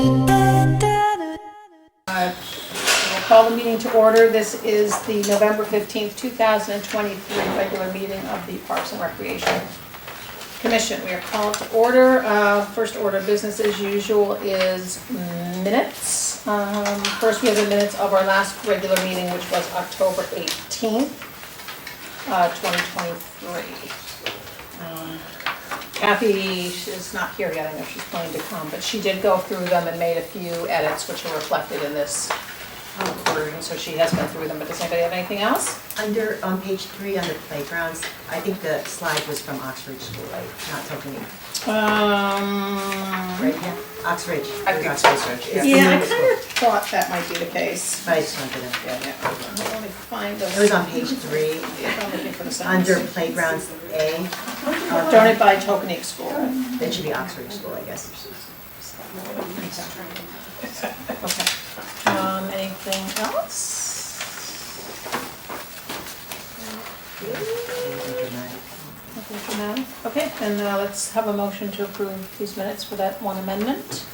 We'll call the meeting to order. This is the November 15th, 2023 regular meeting of the Parks and Recreation Commission. We are called to order. First order of business as usual is minutes. First we have the minutes of our last regular meeting, which was October 18th, 2023. Kathy is not here yet, I know she's planning to come, but she did go through them and made a few edits which are reflected in this version, so she has been through them, but does anybody have anything else? On page 3 under playgrounds, I think the slide was from Oxford School, right? Not Tokenie. Right here? Oxford. I think Oxford. Yeah, I kind of thought that might be the case. But I just wanted to. Let me find those. It was on page 3, I'm looking for the under sentence. playgrounds A. Donated by Tokenie School. That should be Oxford School, I guess. Okay. Anything else? Nothing dramatic. Okay, then let's have a motion to approve these minutes for that one amendment.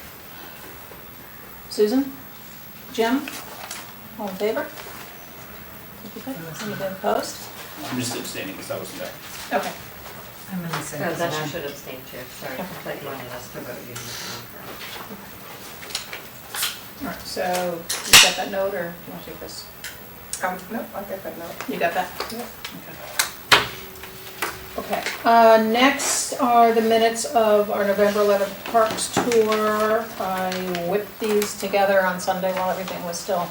Susan? Jim? All in favor? Anybody opposed? I'm just abstaining because I wasn't there. Okay. I'm in the same. No, then you should abstain too, sorry, Okay. but you wanted us to vote you. All right, so you got that note, or do you want to take this? No, I got that note. You got that? Okay. Okay, next are the minutes of our November 11th Parks Tour. I whipped these together on Sunday while everything was still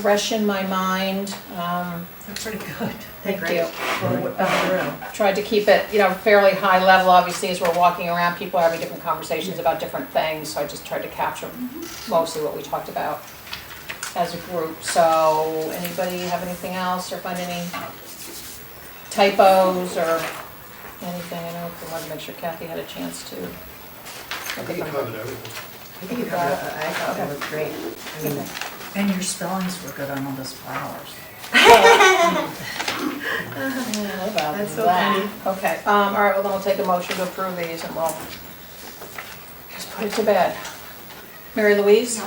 fresh in my mind. They're pretty good. Thank you. Tried to keep it, fairly high level. Obviously, as we're walking around, people are having different conversations about different things, so I just tried to capture mostly what we talked about as a group. So, anybody have anything else or find any typos or anything? I know we wanted to make sure Kathy had a chance to. I think you covered everything. I think you covered it. I thought that was great. I mean, And your spellings were good on all those flowers. About That's so that. funny. Okay, all right, well then we'll take a motion to approve these and we'll just put it to bed. Mary Louise?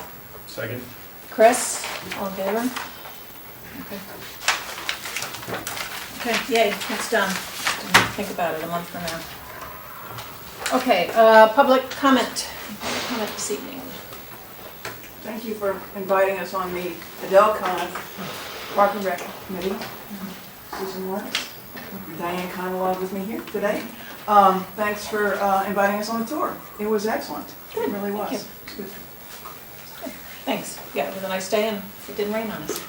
Second? Chris? All in favor? Okay. Okay, yay, it's done. Think about it a month from now. Okay, public comment. Comment this evening. Thank you for inviting us on the Adelcon Park and Rec Committee. Susan Morris, Diane Conalog with me here today. Thanks for inviting us on the tour. It was excellent. It really was. Thank you. It's good. Thanks. Yeah, it was a nice day and it didn't rain on us.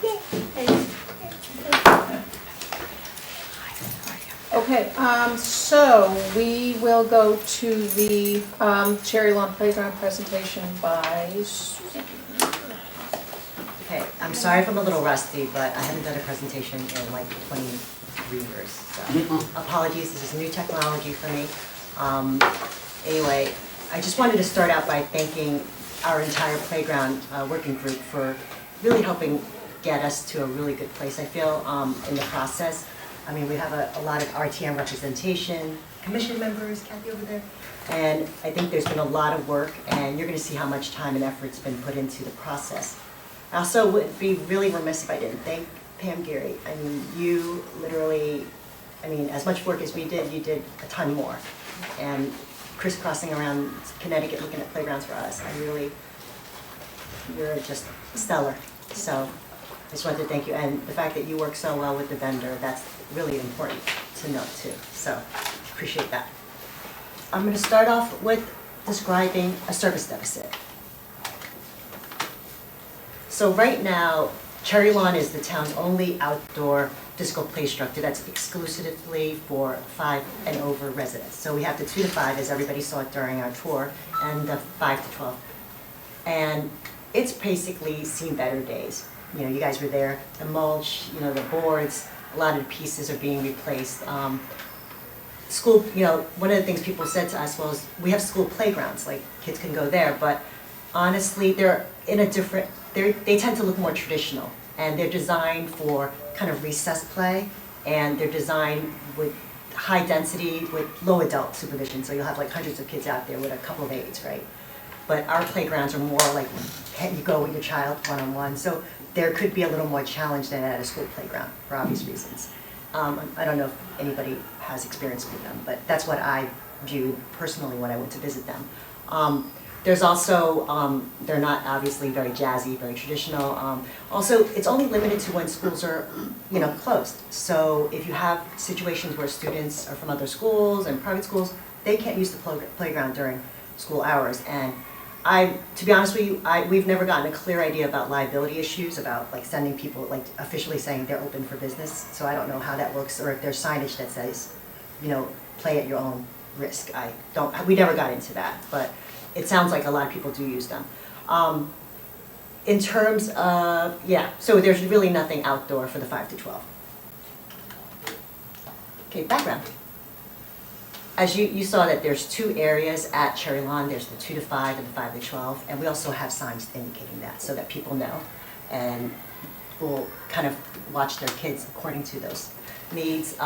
Okay, so we will go to the Cherry Lawn Playground presentation by Susan. okay, I'm sorry if I'm a little rusty, but I haven't done a presentation in like 23 years. So apologies, this is new technology for me. Anyway, I just wanted to start out by thanking our entire playground working group for really helping get us to a really good place. I feel in the process. I mean, we have a lot of RTM representation, commission members, Kathy over there, and I think there's been a lot of work, and you're going to see how much time and effort's been put into the process. I also would be really remiss if I didn't thank Pam Geary. I mean, you literally, as much work as we did, you did a ton more. And crisscrossing around Connecticut looking at playgrounds for us, you're just stellar. So I just wanted to thank you, and the fact that you work so well with the vendor, that's really important to note too. So appreciate that. I'm going to start off with describing a service deficit. So right now, Cherry Lawn is the town's only outdoor physical play structure that's exclusively for 5 and over residents. So we have the 2 to 5, as everybody saw it during our tour, and the 5 to 12. And it's basically seen better days. You guys were there, the mulch, the boards, a lot of the pieces are being replaced. School, one of the things people said to us was, we have school playgrounds, like kids can go there, but honestly, they're in a different, they tend to look more traditional, and they're designed for kind of recess play, and they're designed with high density with low adult supervision, so you'll have like hundreds of kids out there with a couple of aides, right? but our playgrounds are more like, you go with your child one-on-one, so there could be a little more challenge than at a school playground, for obvious reasons. I don't know if anybody has experience with them, but that's what I viewed personally when I went to visit them. There's also, they're not obviously very jazzy, very traditional. Also, it's only limited to when schools are, closed. So if you have situations where students are from other schools and private schools, they can't use the playground during school hours. And to be honest with you, we've never gotten a clear idea about liability issues, about like sending people, like officially saying they're open for business. So I don't know how that works, or if there's signage that says, play at your own risk. We never got into that, but it sounds like a lot of people do use them. In terms of, so there's really nothing outdoor for the 5 to 12. Okay, background. As you saw that there's 2 areas at Cherry Lawn. There's the 2 to 5 and the 5 to 12, and we also have signs indicating that so that people know and will kind of watch their kids according to those needs.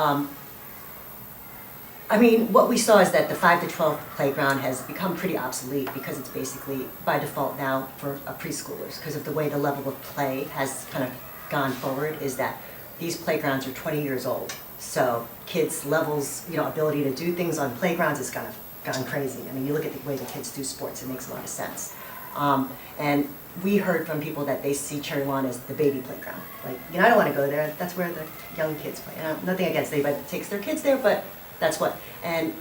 What we saw is that the 5 to 12 playground has become pretty obsolete because it's basically by default now for preschoolers, because of the way the level of play has kind of gone forward, is that these playgrounds are 20 years old. So kids' levels, ability to do things on playgrounds has kind of gone crazy. You look at the way the kids do sports, it makes a lot of sense. And we heard from people that they see Cherry Lawn as the baby playground. Like, I don't want to go there, that's where the young kids play. Nothing against anybody that takes their kids there, but that's what, and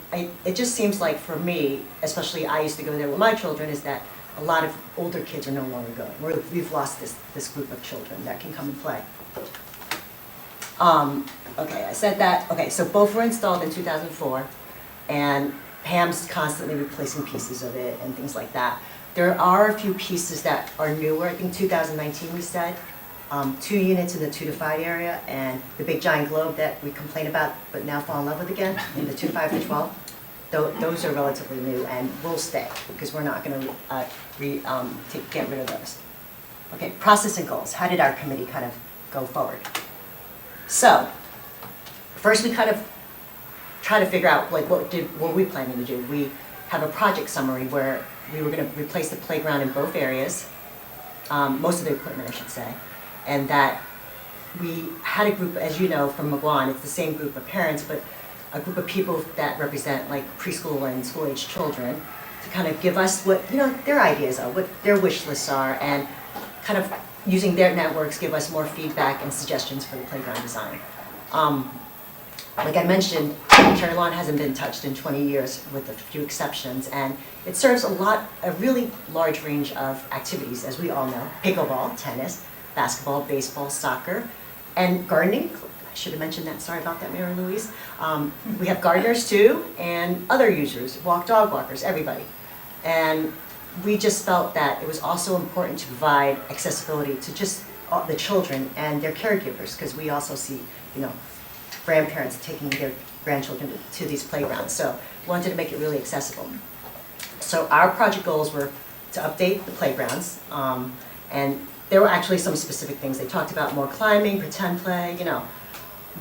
it just seems like for me, especially I used to go there with my children, is that a lot of older kids are no longer going. We've lost this group of children that can come and play. Okay, I said that. Okay, so both were installed in 2004, and Pam's constantly replacing pieces of it and things like that. There are a few pieces that are newer. I think 2019 we said. 2 units in the 2 to 5 area, and the big giant globe that we complain about but now fall in love with again in the 2 to 5 to 12. Those are relatively new and will stay because we're not going to get rid of those. Okay, process and goals. How did our committee kind of go forward? So, first we kind of try to figure out like what were we planning to do. We have a project summary where we were going to replace the playground in both areas, most of the equipment I should say, and that we had a group, as you know, from McGuan, it's the same group of parents, but a group of people that represent like preschool and school-age children to kind of give us what, their ideas are, what their wish lists are, and kind of using their networks give us more feedback and suggestions for the playground design. Like I mentioned, Cherry Lawn hasn't been touched in 20 years with a few exceptions, and it serves a really large range of activities, as we all know: pickleball, tennis, basketball, baseball, soccer, and gardening. I should have mentioned that, sorry about that, Mary Louise. We have gardeners too, and other users, dog walkers, everybody. And we just felt that it was also important to provide accessibility to just the children and their caregivers, because we also see, grandparents taking their grandchildren to these playgrounds. So we wanted to make it really accessible. So our project goals were to update the playgrounds, and there were actually some specific things. They talked about more climbing, pretend play,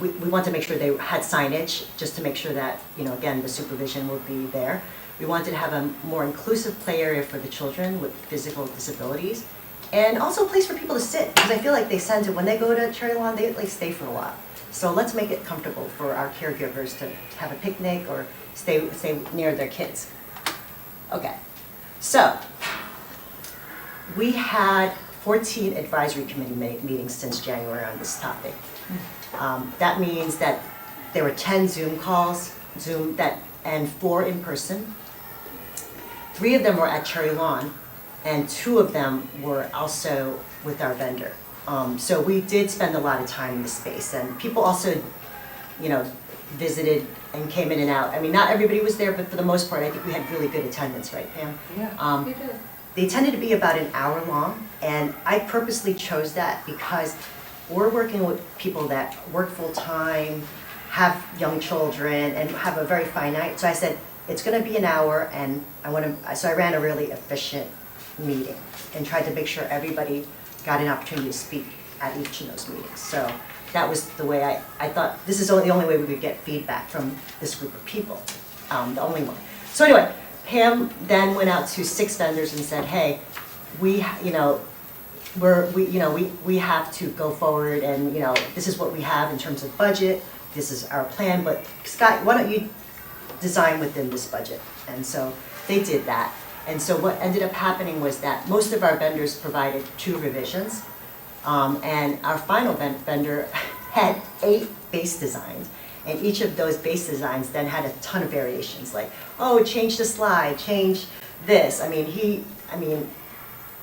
We wanted to make sure they had signage, just to make sure that, again, the supervision would be there. We wanted to have a more inclusive play area for the children with physical disabilities, and also a place for people to sit, because I feel like they tend to, when they go to Cherry Lawn, they stay for a while. So let's make it comfortable for our caregivers to have a picnic or stay near their kids. Okay, so we had 14 advisory committee meetings since January on this topic. That means that there were 10 Zoom calls, and 4 in person. 3 of them were at Cherry Lawn, and 2 of them were also with our vendor. So we did spend a lot of time in the space, and people also, visited and came in and out. Not everybody was there, but for the most part, I think we had really good attendance, right, Pam? Yeah. We did. They tended to be about an hour long, and I purposely chose that because we're working with people that work full-time, have young children, and have a very finite. So I said, it's going to be an hour, and so I ran a really efficient meeting and tried to make sure everybody got an opportunity to speak at each of those meetings. So that was the way I thought, this is the only way we could get feedback from this group of people, the only one. So anyway, Pam then went out to 6 vendors and said, hey, we have to go forward and, this is what we have in terms of budget, this is our plan, but Scott, why don't you design within this budget? And so they did that. And so what ended up happening was that most of our vendors provided 2 revisions, and our final vendor had 8 base designs. And each of those base designs then had a ton of variations, like, oh, change the slide, change this. I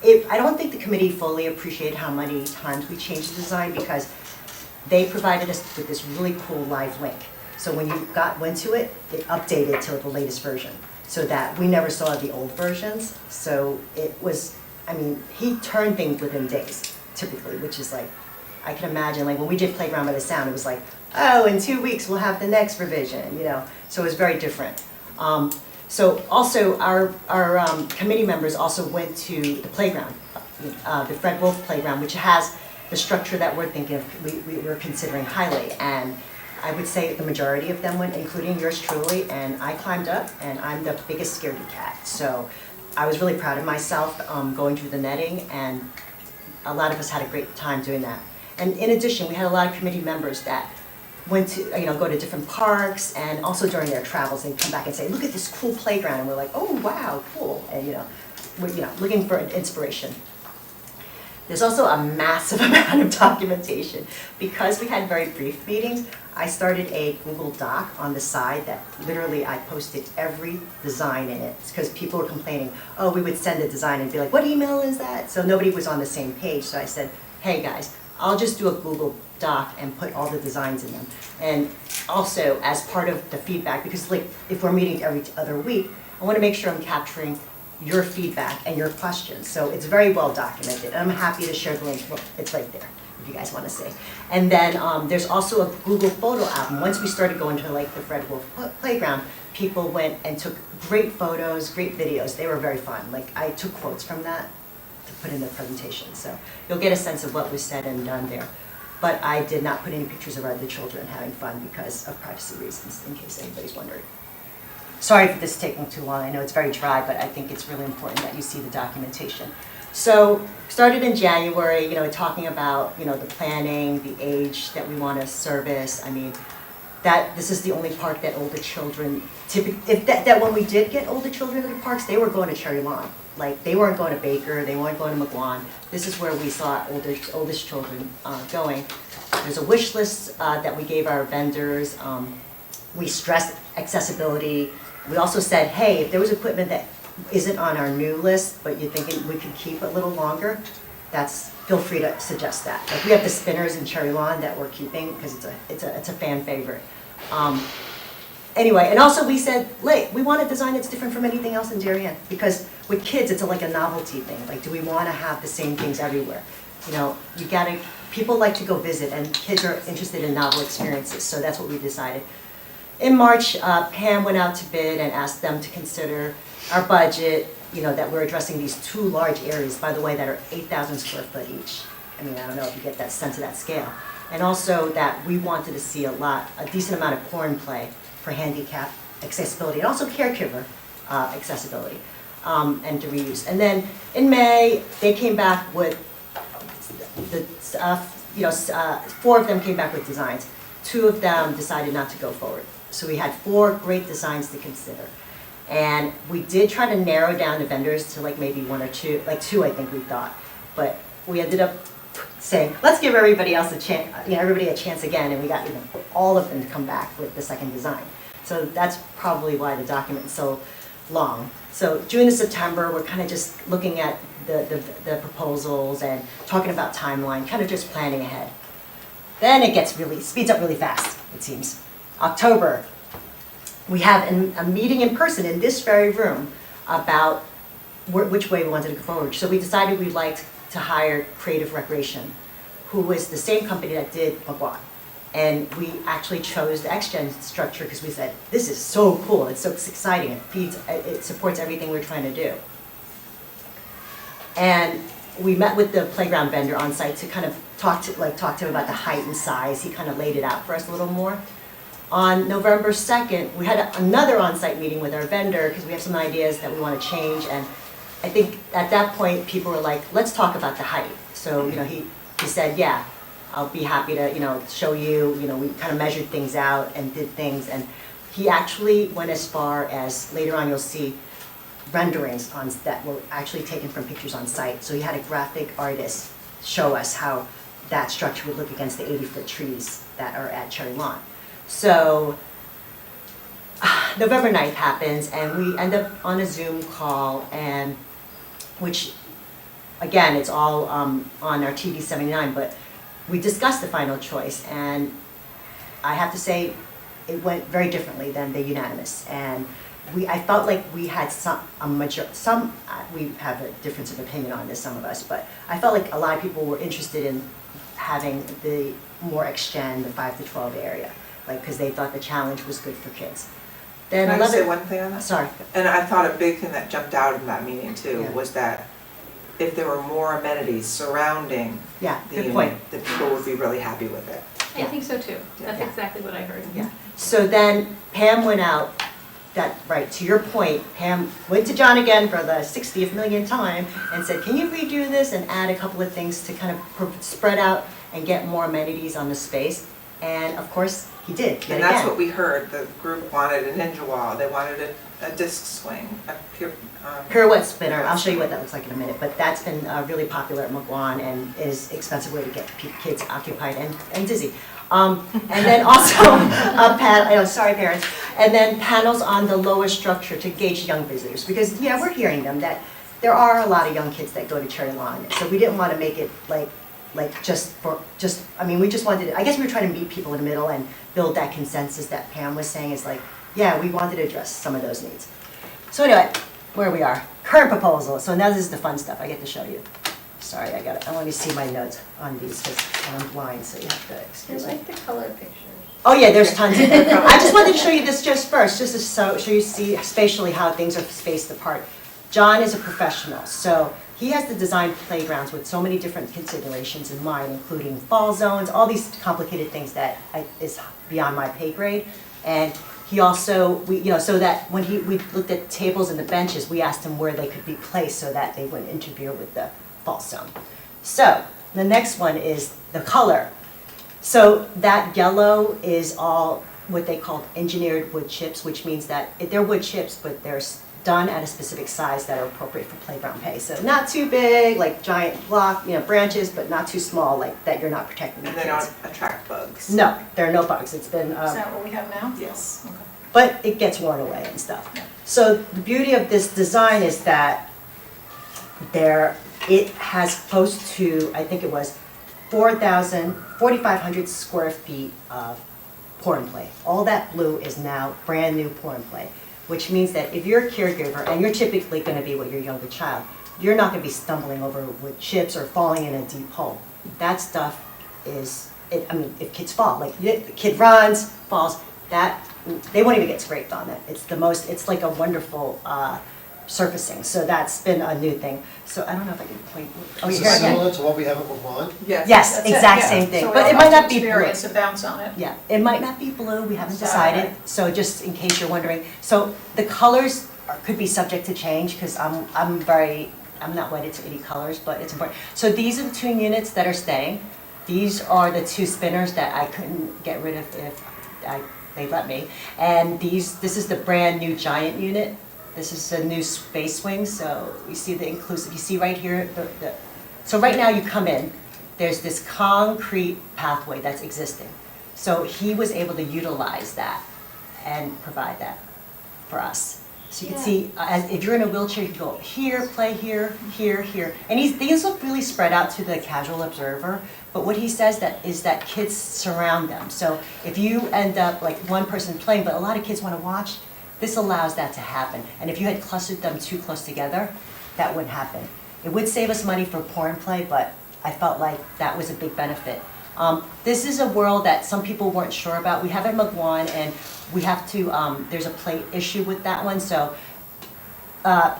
don't think the committee fully appreciated how many times we changed the design because they provided us with this really cool live link. So when you went to it, it updated to the latest version so that we never saw the old versions. So it was, he turned things within days, typically, which is like, I can imagine, like when we did Playground by the Sound, it was like, oh, in 2 weeks we'll have the next revision, So it was very different. So also our committee members also went to the playground, the Fred Wolf Playground, which has the structure that we're thinking of, we were considering highly. And I would say the majority of them went, including yours truly, and I climbed up and I'm the biggest scaredy cat. So I was really proud of myself going through the netting, and a lot of us had a great time doing that. And in addition, we had a lot of committee members that went to, go to different parks, and also during their travels, they'd come back and say, look at this cool playground, and we're like, oh, wow, cool, and, we're, looking for inspiration. There's also a massive amount of documentation. Because we had very brief meetings, I started a Google Doc on the side that literally I posted every design in it, because people were complaining, oh, we would send a design and be like, what email is that? So nobody was on the same page, so I said, hey guys, I'll just do a Google Doc and put all the designs in them. And also, as part of the feedback, because like if we're meeting every other week, I want to make sure I'm capturing your feedback and your questions. So it's very well documented. I'm happy to share the link. Well, it's right there if you guys want to see. And then there's also a Google photo album. Once we started going to like the Fred Wolf Playground, people went and took great photos, great videos. They were very fun. Like I took quotes from that to put in the presentation. So you'll get a sense of what was said and done there. But I did not put any pictures of the children having fun because of privacy reasons, in case anybody's wondering. Sorry for this taking too long. I know it's very dry, but I think it's really important that you see the documentation. So started in January, talking about, the planning, the age that we want to service. This is the only park that older children, that when we did get older children in the parks, they were going to Cherry Lawn. Like, they weren't going to Baker, they weren't going to McGuan. This is where we saw oldest children going. There's a wish list that we gave our vendors. We stressed accessibility. We also said, hey, if there was equipment that isn't on our new list, but you're thinking we could keep a little longer, feel free to suggest that. Like we have the spinners in Cherry Lawn that we're keeping because it's a fan favorite. Anyway, and also we said, we want a design that's different from anything else in Darien, because with kids it's like a novelty thing. Like, do we want to have the same things everywhere? People like to go visit, and kids are interested in novel experiences, so that's what we decided. In March, Pam went out to bid and asked them to consider our budget, that we're addressing these 2 large areas, by the way, that are 8,000 square foot each. I don't know if you get that sense of that scale. And also that we wanted to see a decent amount of pour and play for handicap accessibility, and also caregiver accessibility, and to reuse. And then in May, they came back with 4 of them came back with designs. 2 of them decided not to go forward. So we had 4 great designs to consider. And we did try to narrow down the vendors to like maybe 1 or 2, like 2 I think we thought. But we ended up saying, let's give everybody else a chance, everybody a chance again, and we got all of them to come back with the second design. So that's probably why the document is so long. So June to September, we're kind of just looking at the proposals and talking about timeline, kind of just planning ahead. Then it speeds up really fast, it seems. October, we have a meeting in person in this very room about which way we wanted to go forward. So we decided we'd like to hire Creative Recreation, who is the same company that did McGuan. And we actually chose the XGen structure because we said, this is so cool, it's so exciting, it supports everything we're trying to do. And we met with the playground vendor on site to kind of talk to him about the height and size. He kind of laid it out for us a little more. On November 2nd, we had another on-site meeting with our vendor because we have some ideas that we want to change. And I think at that point, people were like, let's talk about the height. So, he said, yeah, I'll be happy to, show you, we kind of measured things out and did things. And he actually went as far as, later on you'll see, renderings that were actually taken from pictures on site. So he had a graphic artist show us how that structure would look against the 80-foot trees that are at Cherry Lawn. So November 9th happens, and we end up on a Zoom call, and which, again, it's all on our TV 79, but we discussed the final choice, and I have to say it went very differently than the unanimous. And I felt like we had we have a difference of opinion on this, some of us, but I felt like a lot of people were interested in having the more extend, the 5 to 12 area, because they thought the challenge was good for kids. Then Can I say one thing on that? Sorry. And I thought a big thing that jumped out in that meeting too Yeah. was that if there were more amenities surrounding Yeah, the good unit, point. that people would be really happy with it. I Yeah. think so too. That's Yeah. exactly what I heard. Yeah. So then Pam went out, to your point, Pam went to John again for the 60th millionth time and said, can you redo this and add a couple of things to kind of spread out and get more amenities on the space? And of course, he did, yet And that's again. what we heard, the group wanted an ninja wall, they wanted a disc swing, Pirouette spinner, I'll show you what that looks like in a minute, but that's been really popular at McGuan and is an expensive way to get kids occupied and dizzy. And then also, sorry parents, and then panels on the lower structure to engage young visitors, because, we're hearing them, that there are a lot of young kids that go to Cherry Lawn, so we didn't want to make it we just wanted, I guess we were trying to meet people in the middle and build that consensus that Pam was saying is we wanted to address some of those needs. So anyway, where we are, current proposal, so now this is the fun stuff, I get to show you. Sorry, I want to see my notes on these because I'm blind, so you have to I excuse me. like the color pictures. Oh yeah, there's tons of them. I just wanted to show you this just first, just to show you see spatially how things are spaced apart. John is a professional, so he has to design playgrounds with so many different considerations in mind, including fall zones, all these complicated things that is beyond my pay grade. And he also, so that when we looked at tables and the benches, we asked him where they could be placed so that they wouldn't interfere with the fall zone. So the next one is the color. So that yellow is all what they call engineered wood chips, which means that they're wood chips, but they're done at a specific size that are appropriate for playground pay. So not too big, like giant block, branches, but not too small, like that you're not protecting the and kids. they don't attract bugs. No, there are no bugs. It's been, Is that what we have now? Yes. Okay. but it gets worn away and stuff. So the beauty of this design is that it has close to, I think it was 4,500 square feet of pour and play. All that blue is now brand new pour and play, which means that if you're a caregiver and you're typically going to be with your younger child, you're not going to be stumbling over with chips or falling in a deep hole. That stuff is, if kids fall, the kid runs, falls, they won't even get scraped on it. It's like a wonderful surfacing. So that's been a new thing. So I don't know if I can point. Oh, Is here it again. similar to what we have at McMahon? Yes. Yes, That's it, exact yeah. same thing, So but we it all might have not to be blue. experience a bounce on it. Yeah, it might not be blue, we haven't So, decided, okay. so just in case you're wondering. So the colors could be subject to change, because I'm not wedded to any colors, but it's important. So these are the two units that are staying. These are the two spinners that I couldn't get rid of if they let me. And this is the brand new giant unit. This is a new space wing, so you see the inclusive, you see right here, so right now you come in, there's this concrete pathway that's existing. So he was able to utilize that and provide that for us. So you can see, if you're in a wheelchair, you can go here, play here, here, here. And these look really spread out to the casual observer, but what he says is that kids surround them. So if you end up like one person playing, but a lot of kids want to watch, this allows that to happen. And if you had clustered them too close together, that wouldn't happen. It would save us money for pour and play, but I felt like that was a big benefit. This is a world that some people weren't sure about. We have it at McGuan, and we have to, there's a plate issue with that one, so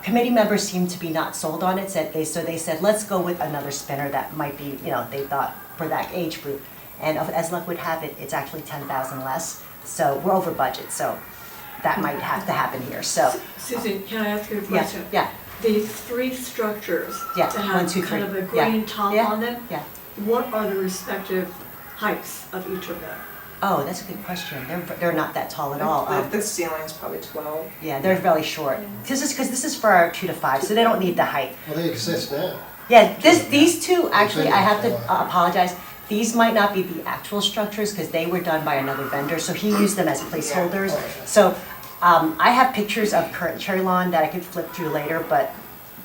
committee members seem to be not sold on it, so they said, let's go with another spinner that might be, they thought for that age group. And as luck would have it, it's actually 10,000 less. So we're over budget, so that might have to happen here, so, Susan, can I ask you a yeah, question? yeah, The three structures Yeah, that 1, 2, have kind 3. of a Yeah. green top Yeah. on them, yeah. what are the respective heights of each of them? Oh, that's a good question. They're not that tall at all. The ceiling's probably 12. Yeah, they're really short. Because this is for our 2 to 5, so they don't need the height. Well, they exist now. Yeah, these two, actually, I have to apologize. These might not be the actual structures because they were done by another vendor, so he used them as placeholders. So I have pictures of current Cherry Lawn that I could flip through later, but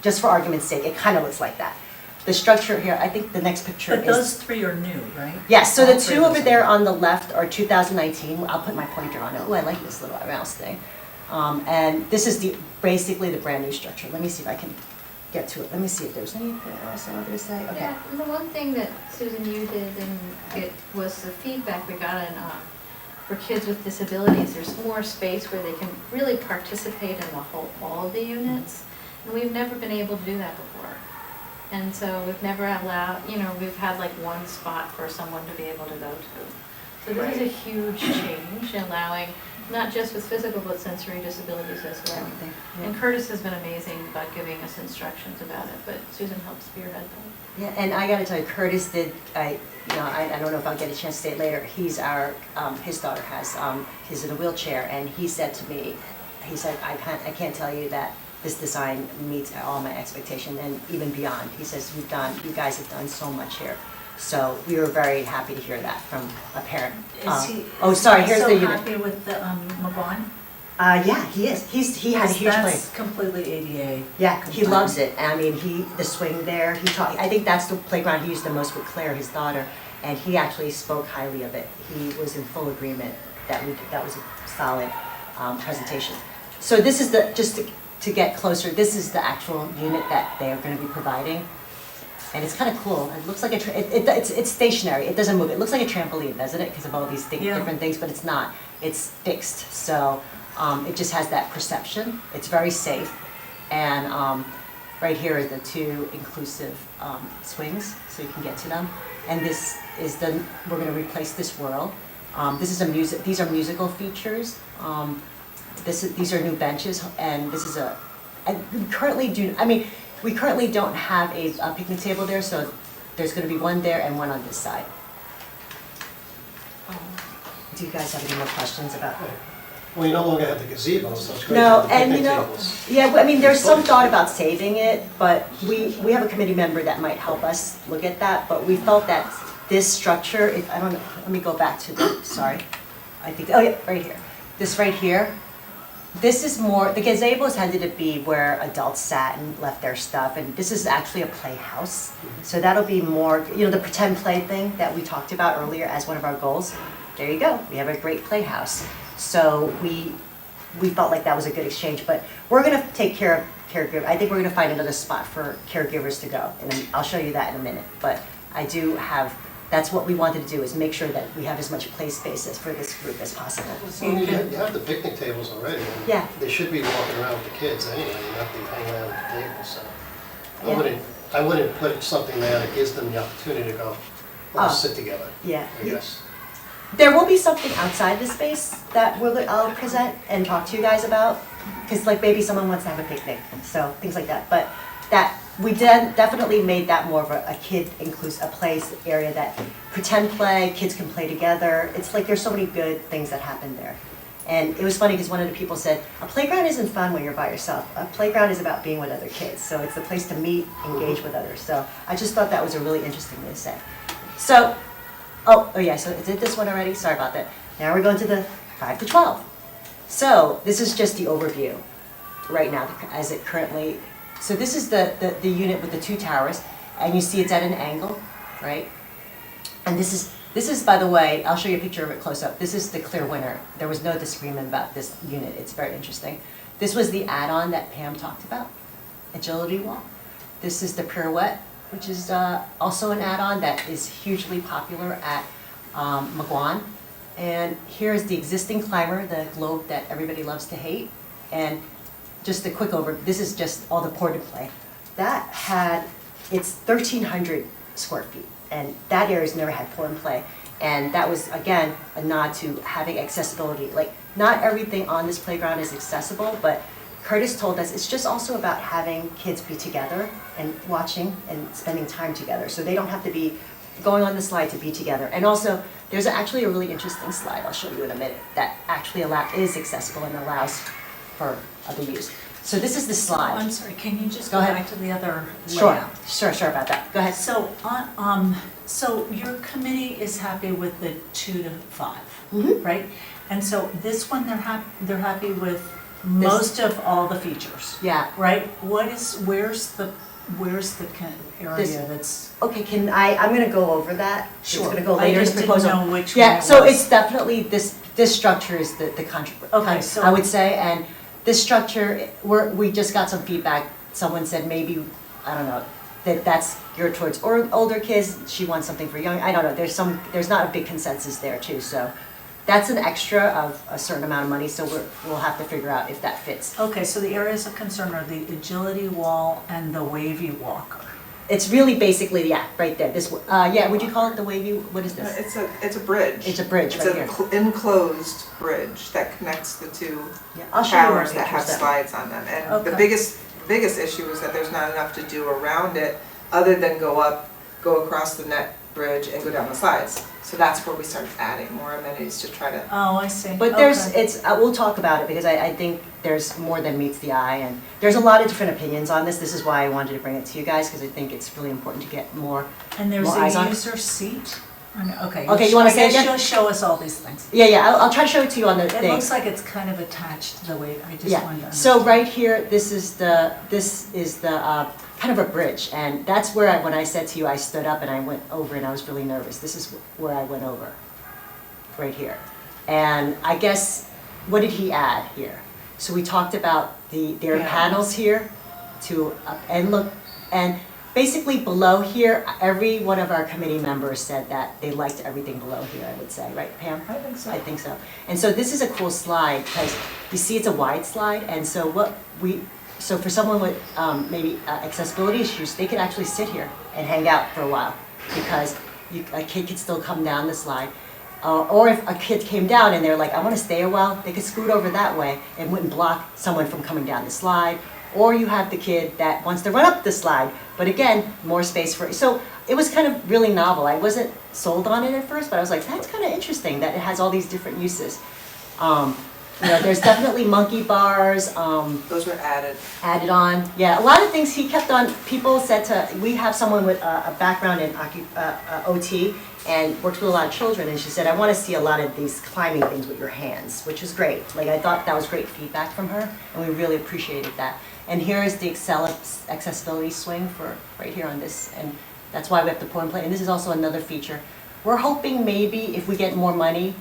just for argument's sake, it kind of looks like that. The structure here, I think the next picture But is. those three are new, right? Yes, so the All three two of over those there are on the left are 2019. I'll put my pointer on it. Oh, I like this little mouse thing. And this is basically the brand new structure. Let me see if I can get to it. Let me see if there's anything else I wanted to say. Okay. Yeah, and the one thing that Susan, you did and it was the feedback we got in, for kids with disabilities, there's more space where they can really participate in all of the units. And we've never been able to do that before. And so we've never allowed, we've had like one spot for someone to be able to go to. So this is a huge change, allowing, not just with physical, but sensory disabilities as well. Everything. And Curtis has been amazing about giving us instructions about it, but Susan helped spearhead that. Yeah, and I gotta tell you, Curtis did, I don't know if I'll get a chance to say it later, he's his daughter he's in a wheelchair, and he said to me, he said, I can't tell you that this design meets all my expectation and even beyond. He says, you guys have done so much here. So we were very happy to hear that from a parent. Oh, sorry, here's the So unit. happy with the McGuan? Yeah, he is, he had a huge play. That's completely ADA. Yeah, he compliant. loves it. I mean, the swing there, I think that's the playground he used the most with Claire, his daughter, and he actually spoke highly of it. He was in full agreement that was a solid presentation. So this is just to get closer, this is the actual unit that they are going to be providing. And it's kind of cool. It looks like it's stationary. It doesn't move. It looks like a trampoline, doesn't it? Because of all these different things, but it's not. It's fixed. So it just has that perception. It's very safe. And right here are the 2 inclusive swings, so you can get to them. And this is we're going to replace this whirl. These are musical features. These are new benches, and this is we currently don't have a picnic table there, so there's going to be one there and one on this side. Do you guys have any more questions about? Well, you no longer have the gazebo, so it's great to No, have the and picnic tables. I mean, there's some thought about saving it, but we have a committee member that might help us look at that, but we felt that this structure, I don't know, let me go back to sorry. I think, oh yeah, right here. This right here, this is more, the gazebos tended to be where adults sat and left their stuff, and this is actually a playhouse. So that'll be more, the pretend play thing that we talked about earlier as one of our goals. There you go, we have a great playhouse. So we felt like that was a good exchange, but we're gonna take care of caregivers. I think we're gonna find another spot for caregivers to go, and I'll show you that in a minute. But that's what we wanted to do, is make sure that we have as much play spaces for this group as possible. I mean, you have the picnic tables already. and Yeah. They should be walking around with the kids anyway, you have to be hanging out at the table, so. Yeah. I wouldn't put something there that gives them the opportunity to go, let's sit together, Yeah. I guess. There will be something outside the space that I'll present and talk to you guys about, because like maybe someone wants to have a picnic, so things like that. But we definitely made that more of a kid inclusive, a place area that pretend play, kids can play together. It's like there's so many good things that happen there. And it was funny because one of the people said, a playground isn't fun when you're by yourself. A playground is about being with other kids. So it's a place to meet, engage with others. So I just thought that was a really interesting thing to say. So, oh yeah, so I did this one already, sorry about that. Now we're going to the 5 to 12. So this is just the overview right now as it currently, so this is the unit with the 2 towers, and you see it's at an angle, right? And this is, by the way, I'll show you a picture of it close up. This is the clear winner. There was no disagreement about this unit. It's very interesting. This was the add-on that Pam talked about, agility wall. This is the pirouette, which is also an add-on that is hugely popular at McGuan. And here's the existing climber, the globe that everybody loves to hate. And just a quick overview, this is just all the ported play. That had, it's 1,300 square feet. and that area's never had pour and play. And that was, again, a nod to having accessibility. Like, not everything on this playground is accessible, but Curtis told us it's just also about having kids be together and watching and spending time together. So they don't have to be going on the slide to be together. And also, there's actually a really interesting slide I'll show you in a minute that actually is accessible and allows for other use. So this is the Oh, slide. I'm sorry, can you just Go go ahead. back to the other Sure, layout? sure about that. Go ahead. So your committee is happy with the 2 to 5, Mhm. right? And so this one, they're happy with most of all the features, Yeah. right? Where's the kind of This- area that's? Okay, I'm gonna go over that. Sure. It's gonna go later in I the just didn't proposal. know which one Yeah, it so was. it's definitely, this structure is the Okay, so- I would say, and this structure, we just got some feedback. Someone said maybe, I don't know, that's geared towards older kids, she wants something for young, I don't know, there's not a big consensus there too, so that's an extra of a certain amount of money, so we'll have to figure out if that fits. Okay, so the areas of concern are the agility wall and the wavy walker. It's really basically, yeah, right there, this, would you call it the wavy, what is this? It's a bridge. It's a bridge It's right an here. enclosed bridge that connects the two Yeah, I'll show you more towers that have pictures then. slides on them. And the Okay. biggest issue is that there's not enough to do around it other than go across the net bridge and go down the slides. So that's where we started adding more amenities to try to. Oh, I see. But Okay. we'll talk about it because I think there's more than meets the eye and there's a lot of different opinions on this. This is why I wanted to bring it to you guys because I think it's really important to get more. And there's more eyes on a it. user seat? Or no? Okay. Okay, you wanna say it I guess again? you'll show us all these things. Yeah, I'll try to show it to you on the It thing. looks like it's kind of attached the way, I just Yeah, wanted to so understand. right here, this is the kind of a bridge and that's where when I said to you, I stood up and I went over and I was really nervous. This is where I went over, right here. And I guess, what did he add here? So we talked about there are Yeah. panels here and basically below here, every one of our committee members said that they liked everything below here, I would say, right Pam? I think so. I think so. And so this is a cool slide because you see it's a wide slide and so for someone with maybe accessibility issues, they could actually sit here and hang out for a while because a kid could still come down the slide. Or if a kid came down and they're like, I want to stay a while, they could scoot over that way and wouldn't block someone from coming down the slide. Or you have the kid that wants to run up the slide, but again, more space for, so it was kind of really novel. I wasn't sold on it at first, but I was like, that's kind of interesting that it has all these different uses. There's definitely monkey bars, Those were added. added on. Yeah, a lot of things he kept on, people said we have someone with a background in OT and works with a lot of children, and she said, I want to see a lot of these climbing things with your hands, which is great. Like, I thought that was great feedback from her, and we really appreciated that. And here is the accessibility swing for right here on this, and that's why we have to pour and play. And this is also another feature. We're hoping maybe if we get more money,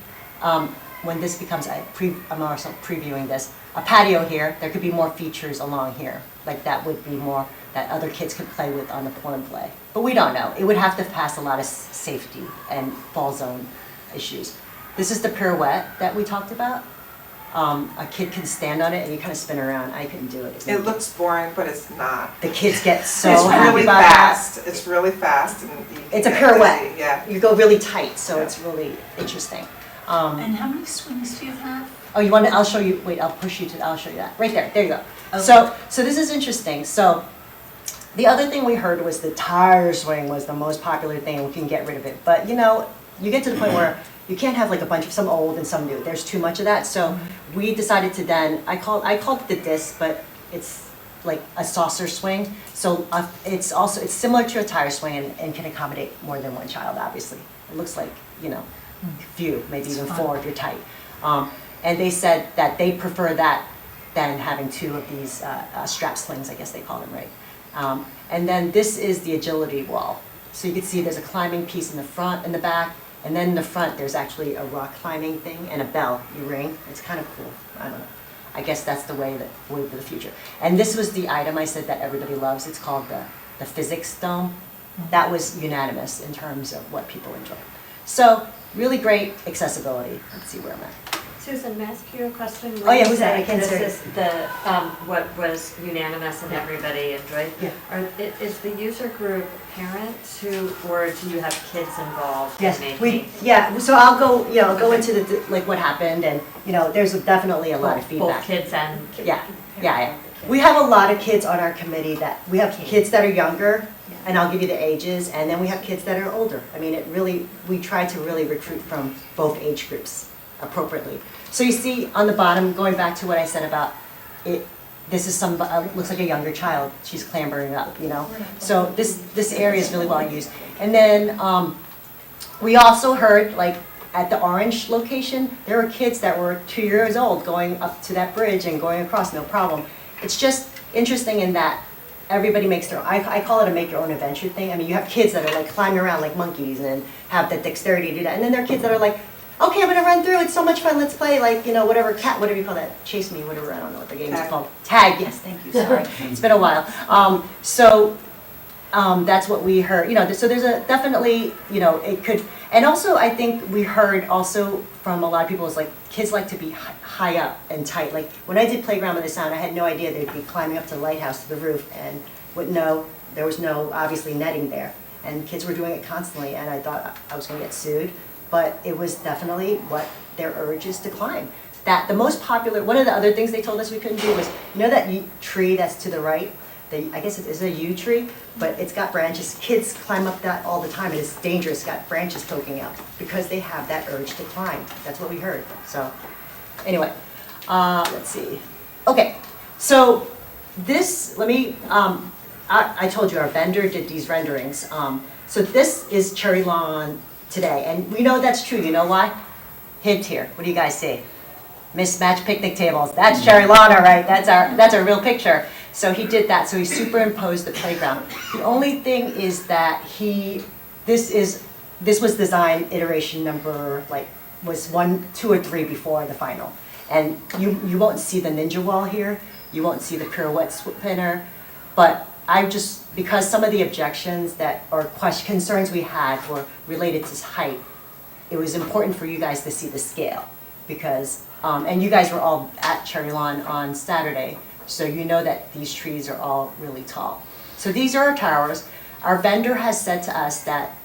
when this becomes, I'm also previewing this, a patio here, there could be more features along here. Like that would be more that other kids could play with on the pour and play. But we don't know. It would have to pass a lot of safety and fall zone issues. This is the pirouette that we talked about. A kid can stand on it and you kind of spin around. I couldn't do it. It looks boring, but it's not. The kids get so It's happy really about that. fast. It's really fast and It's a get pirouette. dizzy, yeah. You go really tight, so Yeah. it's really interesting. And how many swings do you have? Oh, you want to? I'll show you. Wait, I'll show you that. Right there. There you go. Okay. So this is interesting. So the other thing we heard was the tire swing was the most popular thing. We can get rid of it, but you get to the point where you can't have like a bunch of some old and some new. There's too much of that. So we decided to then I called it the disc, but it's like a saucer swing. So it's similar to a tire swing and can accommodate more than one child. Obviously, it looks like few, maybe even It's 4 if you're tight. And they said that they prefer that than having 2 of these strap slings, I guess they call them, right? And then this is the agility wall. So you can see there's a climbing piece in the front and the back, and then in the front there's actually a rock climbing thing and a bell you ring. It's kind of cool. I don't know. I guess that's the way for the future. And this was the item I said that everybody loves. It's called the physics dome. That was unanimous in terms of what people enjoy. So really great accessibility. Let's see where I'm at. Susan, may I ask you a question? Oh, yeah, who's that? I can't This say. is the, what was unanimous and everybody enjoyed? Yeah. Is the user group parents who, or do you have kids involved in Yes, making? so I'll go, I'll go into the, like, what happened, and, there's definitely a lot of feedback. Both kids and. Yeah. We have a lot of kids on our committee we have kids that are younger, and I'll give you the ages, and then we have kids that are older. I mean, we try to really recruit from both age groups appropriately. So you see on the bottom, going back to what I said about it, this is looks like a younger child. She's clambering up, So this area is really well used. And then we also heard, like, at the orange location, there were kids that were 2 years old going up to that bridge and going across, no problem. It's just interesting in that everybody makes their own, I call it a make your own adventure thing. I mean, you have kids that are like climbing around like monkeys and have the dexterity to do that. And then there are kids that are like, okay, I'm gonna run through, it's so much fun, let's play, like, whatever you call that, chase me, whatever, I don't know what the game is called. Tag, yes, thank you, sorry, it's been a while. That's what we heard, so there's a, definitely, it could, and also I think we heard also from a lot of people is like, kids like to be high up and tight. Like, when I did Playground with the Sound, I had no idea they'd be climbing up to the lighthouse, to the roof, and wouldn't know, there was no, obviously, netting there. And kids were doing it constantly, and I thought I was gonna get sued. But it was definitely what their urge is to climb. That the most popular, one of the other things they told us we couldn't do was, that tree that's to the right, I guess it is a yew tree, but it's got branches. Kids climb up that all the time, and it's dangerous, got branches poking out, because they have that urge to climb. That's what we heard, so, anyway, let's see. Okay, so this, I told you our vendor did these renderings. So this is Cherry Lawn today, and we know that's true. You know why? Hint here. What do you guys see? Mismatched picnic tables. That's Cherry Lawn, all right. That's a real picture. So he did that. So he superimposed the playground. The only thing is that this was design iteration number, was 1, 2, or 3 before the final. And you won't see the ninja wall here. You won't see the pirouette spinner. But because some of the objections or concerns we had were related to height, it was important for you guys to see the scale. Because, and you guys were all at Cherry Lawn on Saturday, so you know that these trees are all really tall. So these are our towers. Our vendor has said to us that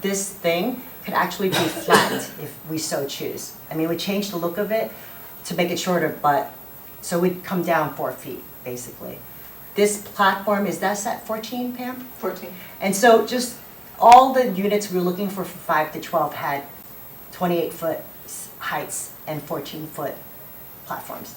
this thing could actually be flattened if we so choose. I mean, we changed the look of it to make it shorter, so we'd come down 4 feet, basically. This platform, is that set 14, Pam? 14. And so just all the units we were looking for 5 to 12 had 28-foot heights and 14-foot platforms.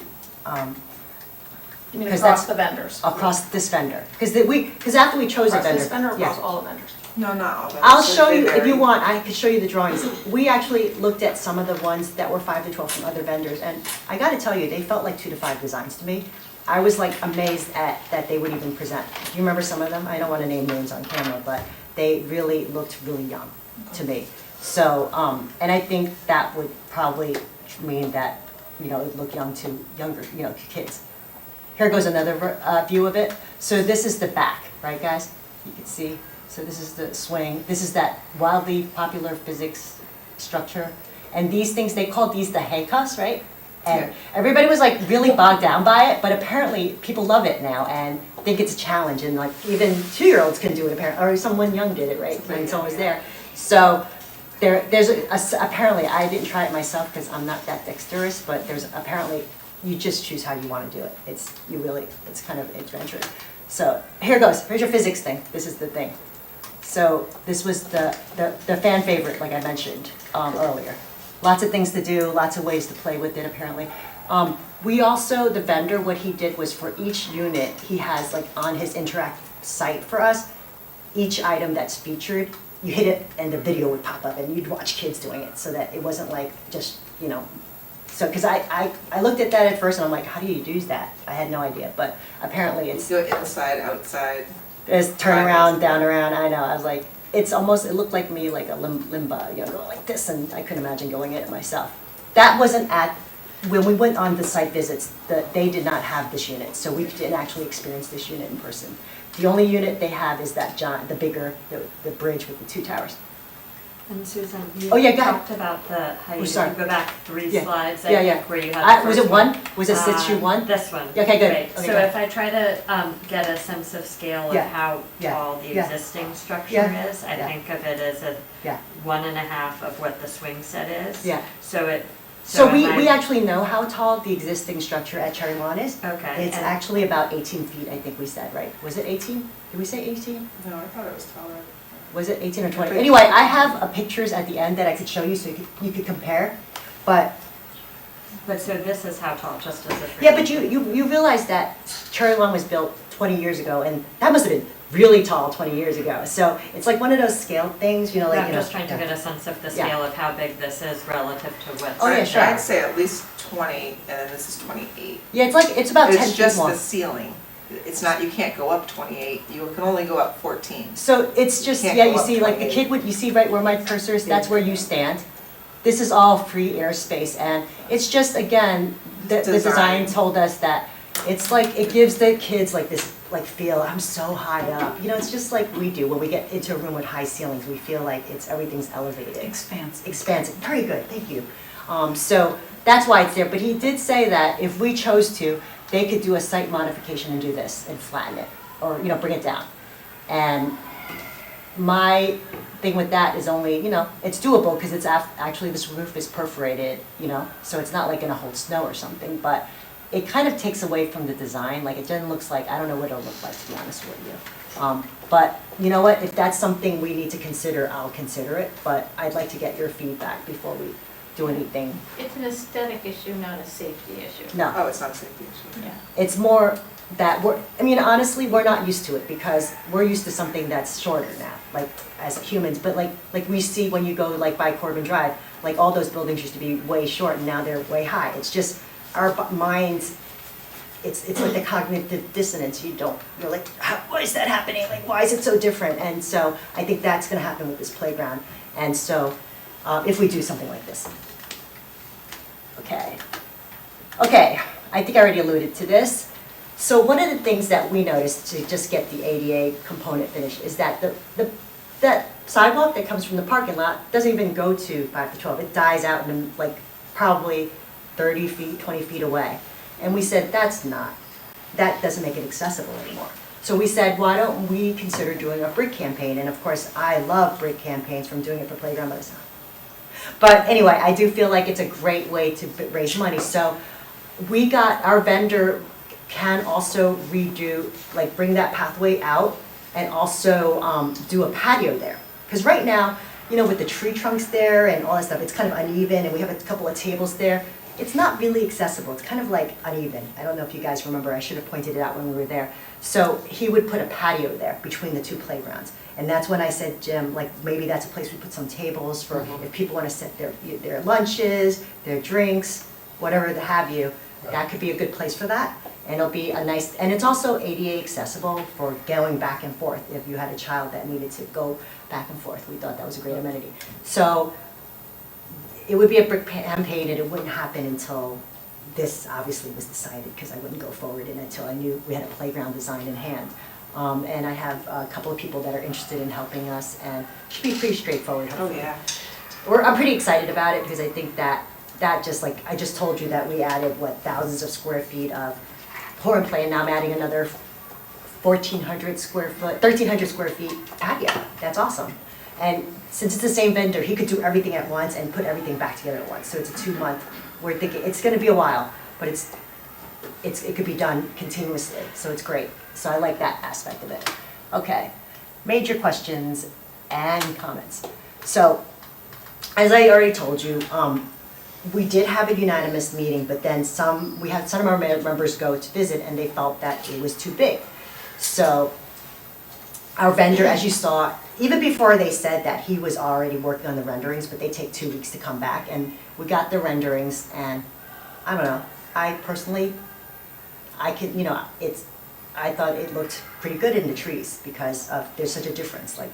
You mean 'Cause across that's- the vendors? Across this vendor. Because after we chose a Across vendor. this vendor or yeah. across all the vendors? No, not all of them. I'll So show they you, if vary. you want, I could show you the drawings. We actually looked at some of the ones that were 5 to 12 from other vendors, and I gotta tell you, they felt like 2 to 5 designs to me. I was like amazed that they would even present. Do you remember some of them? I don't wanna name names on camera, but they really looked really young to me. So, and I think that would probably mean that, it would look young to younger, kids. Here goes another view of it. So this is the back, right guys? You can see. So this is the swing. This is that wildly popular physics structure. And these things, they called these the handcuffs, right? And everybody was like really bogged down by it, but apparently people love it now and think it's a challenge. And like even 2-year-olds can do it apparently, or someone young did it, right? When someone was there. So there's apparently, I didn't try it myself because I'm not that dexterous, but there's apparently, you just choose how you want to do it. It's kind of adventurous. So here goes, here's your physics thing. This is the thing. So this was the fan favorite, like I mentioned earlier. Lots of things to do, lots of ways to play with it apparently. We also, the vendor, what he did was for each unit, he has like on his interactive site for us, each item that's featured, you hit it and the video would pop up and you'd watch kids doing it so that it wasn't like just, so, because I looked at that at first and I'm like, how do you do that? I had no idea, but apparently You it's, do it inside, outside. there's turn around, down around, I know, I was like, it looked like me like a limba, going like this, and I couldn't imagine going in it myself. That wasn't when we went on the site visits, they did not have this unit, so we didn't actually experience this unit in person. The only unit they have is that the bigger, the bridge with the 2 towers. And Susan, you Oh, yeah, go ahead. talked about the height. Oh, sorry. If you go back 3 Yeah. slides, Yeah, I yeah. think, where you had the Was first it one? Was it Situ Uh, one? This one. Okay, good. Right. Okay, So good. if I try to get a sense of scale of Yeah. how Yeah. tall the Yeah. existing structure Yeah. is, I Yeah. think of it as a Yeah. 1.5 of what the swing set is. Yeah. So it. So am we I- actually know how tall the existing structure at Cherry Lawn is. Okay. It's and- actually about 18 feet, I think we said, right? Was it 18? Did we say 18? No, I thought it was taller. Was it 18 or 20? Anyway, I have pictures at the end that I could show you so you could compare. But But so this is how tall, just as a. yeah, but you realize that Cherry Lawn was built 20 years ago, and that must have been really tall 20 years ago. So it's like one of those scale things, you know, like, I'm you know. just trying to yeah. get a sense of the Yeah. scale of how big this is relative to what's. Oh, yeah, sure. I'd say at least 20, and then this is 28. Yeah, it's about 10 It's feet just more. the ceiling. It's not, you can't go up 28, you can only go up 14. So it's just, Can't yeah, go you up see, like the 28. kid, you see right where my cursor is, that's where you stand. This is all free airspace, and it's just, again, the design told us that it's like, it gives the kids like this, like feel, I'm so high up. You know, it's just like we do, when we get into a room with high ceilings, we feel like everything's elevated. Expansive. Expansive, very good, thank you. So that's why it's there, but he did say that if we chose to, they could do a site modification and do this and flatten it, or, you know, bring it down. And my thing with that is only, you know, it's doable because it's actually this roof is perforated, you know, so it's not like gonna hold snow or something, but it kind of takes away from the design, like it then looks like, I don't know what it'll look like, to be honest with you. But you know what, if that's something we need to consider, I'll consider it, but I'd like to get your feedback before we do anything. It's an aesthetic issue, not a safety issue. No. Oh, it's not a safety issue. Yeah. It's more that I mean, honestly, we're not used to it because we're used to something that's shorter now, like as humans, but like we see when you go like by Corbin Drive, like all those buildings used to be way short and now they're way high. It's just our minds, it's like the cognitive dissonance. You're like, why is that happening? Like, why is it so different? And so I think that's gonna happen with this playground. And so if we do something like this. Okay, I think I already alluded to this. So one of the things that we noticed to just get the ADA component finished is that that sidewalk that comes from the parking lot doesn't even go to 5 to 12. It dies out in like probably 30 feet, 20 feet away. And we said, that doesn't make it accessible anymore. So we said, why don't we consider doing a brick campaign? And of course, I love brick campaigns from doing it for Playground by the Sound. But anyway, I do feel like it's a great way to raise money. So our vendor can also redo, like bring that pathway out and also do a patio there. Because right now, you know, with the tree trunks there and all that stuff, it's kind of uneven and we have a couple of tables there. It's not really accessible. It's kind of like uneven. I don't know if you guys remember, I should have pointed it out when we were there. So he would put a patio there between the two playgrounds. And that's when I said, Jim, like maybe that's a place we put some tables for if people want to set their lunches, their drinks, whatever have you. That could be a good place for that. And it'll be a nice, and it's also ADA accessible for going back and forth. If you had a child that needed to go back and forth, we thought that was a great amenity. So it would be a brick campaign and it wouldn't happen until this obviously was decided because I wouldn't go forward until I knew we had a playground design in hand. And I have a couple of people that are interested in helping us and it should be pretty straightforward. Oh, yeah. I'm pretty excited about it because I think that just like, I just told you that we added, thousands of square feet of pour and play, and now I'm adding another 1,300 square feet patio. That's awesome. And since it's the same vendor, he could do everything at once and put everything back together at once. So it's a 2-month, we're thinking, it's gonna be a while, but it could be done continuously, so it's great. So I like that aspect of it. Okay, major questions and comments. So, as I already told you, we did have a unanimous meeting, but then we had some of our members go to visit and they felt that it was too big. So our vendor, as you saw, even before they said that, he was already working on the renderings, but they take 2 weeks to come back. And we got the renderings and I don't know, I personally, I thought it looked pretty good in the trees because there's such a difference. Like,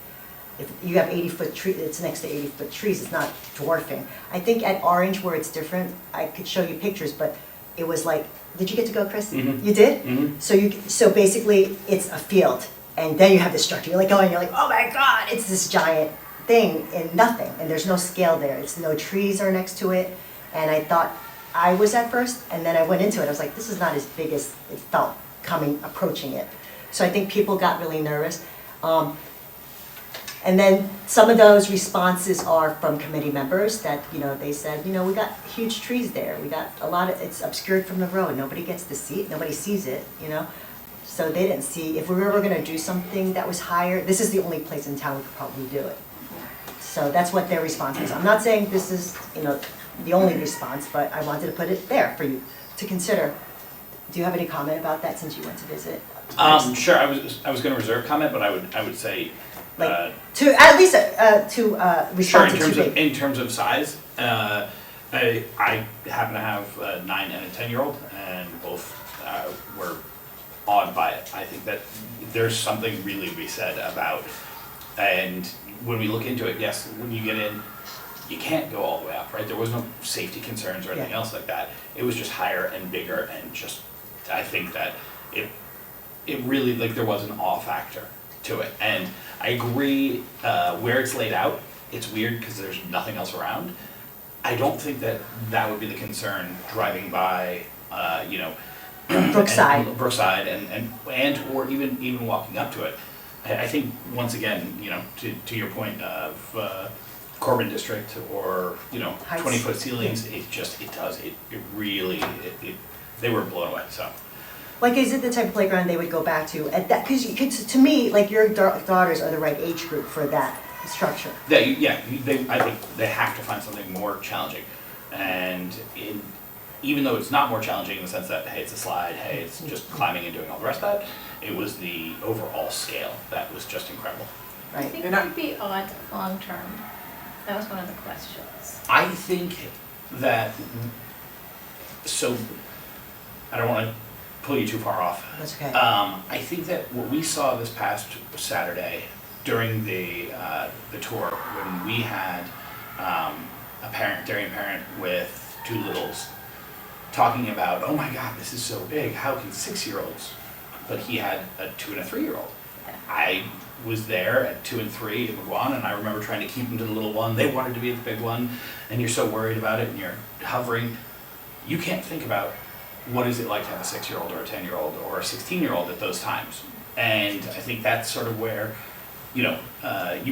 if you have 80-foot tree, it's next to 80-foot trees, it's not dwarfing. I think at Orange where it's different, I could show you pictures, but it was like, did you get to go, Chris? Mm-hmm. You did? Mm-hmm. So basically it's a field and then you have the structure. You're like going, you're like, oh my God, it's this giant thing in nothing, and there's no scale there, it's no trees are next to it, and I thought I was at first, and then I went into it, I was like, this is not as big as it felt approaching it. So I think people got really nervous. And then some of those responses are from committee members that, they said, we got huge trees there, we got a lot of, it's obscured from the road, nobody gets to see it, nobody sees it, So they didn't see, if we were ever gonna do something that was higher, this is the only place in town we could probably do it. So that's what their response is. I'm not saying this is, the only response, but I wanted to put it there for you to consider. Do you have any comment about that since you went to visit? Sure, I was gonna reserve comment, but I would say, To, at least, to sure, respond to too big. in terms of size, I happen to have a 9 and a 10-year-old, and both were awed by it. I think that there's something really to be said about, and when we look into it, yes, when you get in, you can't go all the way up, right? There was no safety concerns or anything else like that. It was just higher and bigger, and just, I think that it really, there was an awe factor to it. And I agree, where it's laid out, it's weird because there's nothing else around. I don't think that would be the concern driving by, Brookside. Brookside and or even walking up to it. I think, once again, to your point of Corbin District or, Heights. 20-foot ceilings, it really, they were blown away, so. Like, is it the type of playground they would go back to at that, because to me, like, your daughters are the right age group for that structure. I think they have to find something more challenging. And even though it's not more challenging in the sense that, hey, it's a slide, hey, it's just climbing and doing all the rest of that, it was the overall scale that was just incredible. I Right. think it would be odd long-term. That was one of the questions. I think that, so, I don't want to pull you too far off. That's okay. I think that what we saw this past Saturday during the tour, when we had a dairy parent with 2 littles talking about, oh my God, this is so big, how can 6-year-olds? But he had a 2 and a 3-year-old. I was there at 2 and 3 in McGuan, and I remember trying to keep them to the little one. They wanted to be at the big one, and you're so worried about it, and you're hovering. You can't think about what is it like to have a 6-year-old or a 10-year-old or a 16-year-old at those times. And I think that's sort of where, you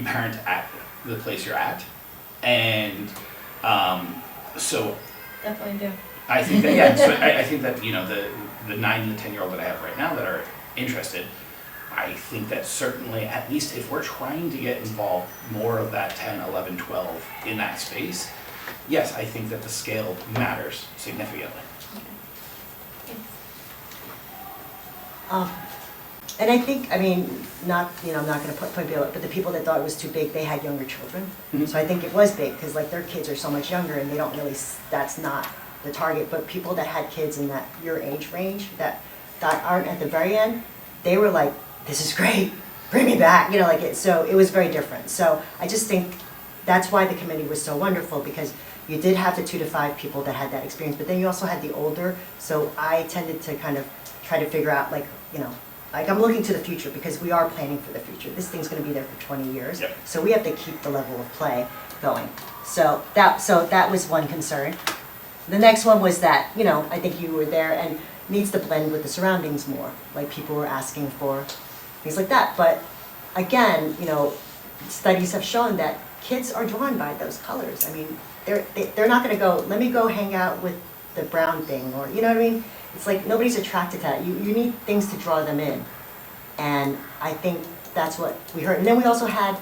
parent at the place you're at. And so Definitely do. I think that, so I think that, the 9 and the 10-year-old that I have right now that are interested, I think that certainly, at least if we're trying to get involved more of that 10, 11, 12 in that space, yes, I think that the scale matters significantly. And I think, not, I'm not gonna put below it, but the people that thought it was too big, they had younger children. Mhm. So I think it was big, because like their kids are so much younger and they don't really, that's not the target. But people that had kids in that your age range, that aren't at the very end, they were like, this is great, bring me back, so it was very different. So I just think that's why the committee was so wonderful, because you did have the 2 to 5 people that had that experience, but then you also had the older. So I tended to kind of try to figure out, I'm looking to the future, because we are planning for the future. This thing's gonna be there for 20 years. Yep. So we have to keep the level of play going. So that was one concern. The next one was that, I think you were there, and needs to blend with the surroundings more. Like, people were asking for things like that. But again, studies have shown that kids are drawn by those colors. They're not gonna go, let me go hang out with the brown thing, or, you know what I mean? It's like nobody's attracted to that. You need things to draw them in. And I think that's what we heard. And then we also had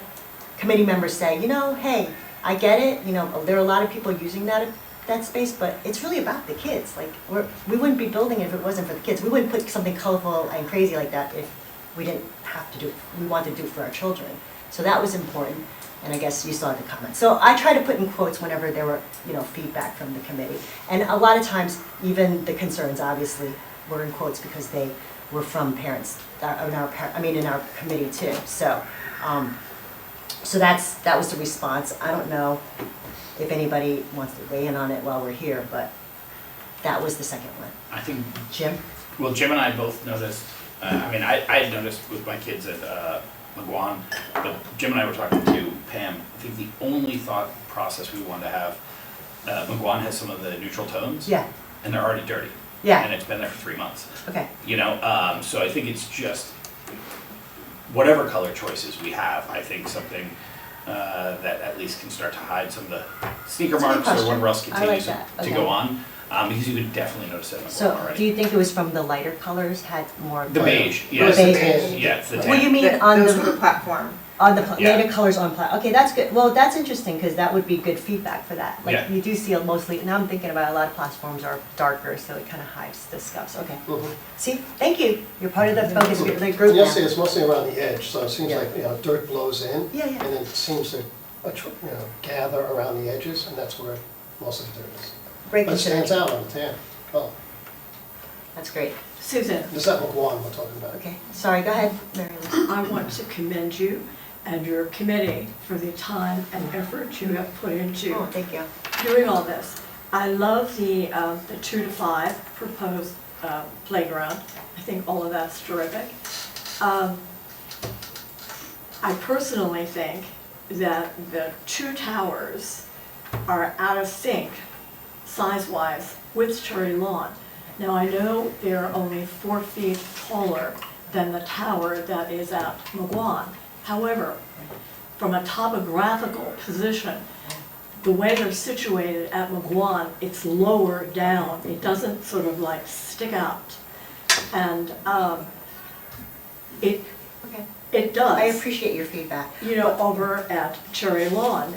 committee members say, hey, I get it, there are a lot of people using that space, but it's really about the kids. Like, we wouldn't be building it if it wasn't for the kids. We wouldn't put something colorful and crazy like that if we didn't have to do it. We wanted to do it for our children. So that was important. And I guess you saw the comments. So I try to put in quotes whenever there were, feedback from the committee. And a lot of times, even the concerns, obviously, were in quotes because they were from parents, in our committee too. So, so that was the response. I don't know if anybody wants to weigh in on it while we're here, but that was the second one. I think, Jim? well, Jim and I both noticed, I had noticed with my kids at McGuan, but Jim and I were talking to Pam, I think the only thought process we wanted to have, McGuan has some of the neutral tones. Yeah, And they're already dirty. yeah, And it's been there for 3 months. okay. You know, so I think it's just, whatever color choices we have, I think something that at least can start to hide some of the sneaker That's a good marks or question. whatever else I like continues that. to Okay. go on. Because you could definitely notice it in the So, already. do you think it was from the lighter colors had more? The beige, The yeah, it's the beige. beige, yeah, it's the What tan. do you mean on Those were the, the platform. on the Yeah. later colors on okay, that's good. Well, that's interesting, because that would be good feedback for that. Like, Yeah. you do see it mostly, now I'm thinking about a lot of platforms are darker, so it kind of hides the scuffs, okay. Mhm. See, thank you, you're part of the focus group And now. you'll see it's mostly around the edge, so it seems Yeah. like, dirt blows in. Yeah, yeah. And it seems to, gather around the edges, and that's where most of the dirt is. Great But it stands consideration. out on the tan. Oh, That's great, Susan, this is that McGuan we're talking about. okay. Sorry, go ahead, Mary Lou. I want to commend you and your committee for the time and effort you have put into Oh, thank you. doing all this. I love the 2 to 5 proposed playground. I think all of that's terrific. I personally think that the 2 towers are out of sync, size-wise, with Cherry Lawn. Now, I know they're only 4 feet taller than the tower that is at McGuan. However, from a topographical position, the way they're situated at McGuan, it's lower down. It doesn't sort of like stick out. And Okay. it does. I appreciate your feedback. You know, over at Cherry Lawn,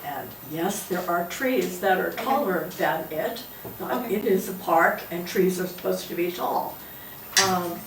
and yes, there are trees that are taller than it. Okay. It is a park and trees are supposed to be tall.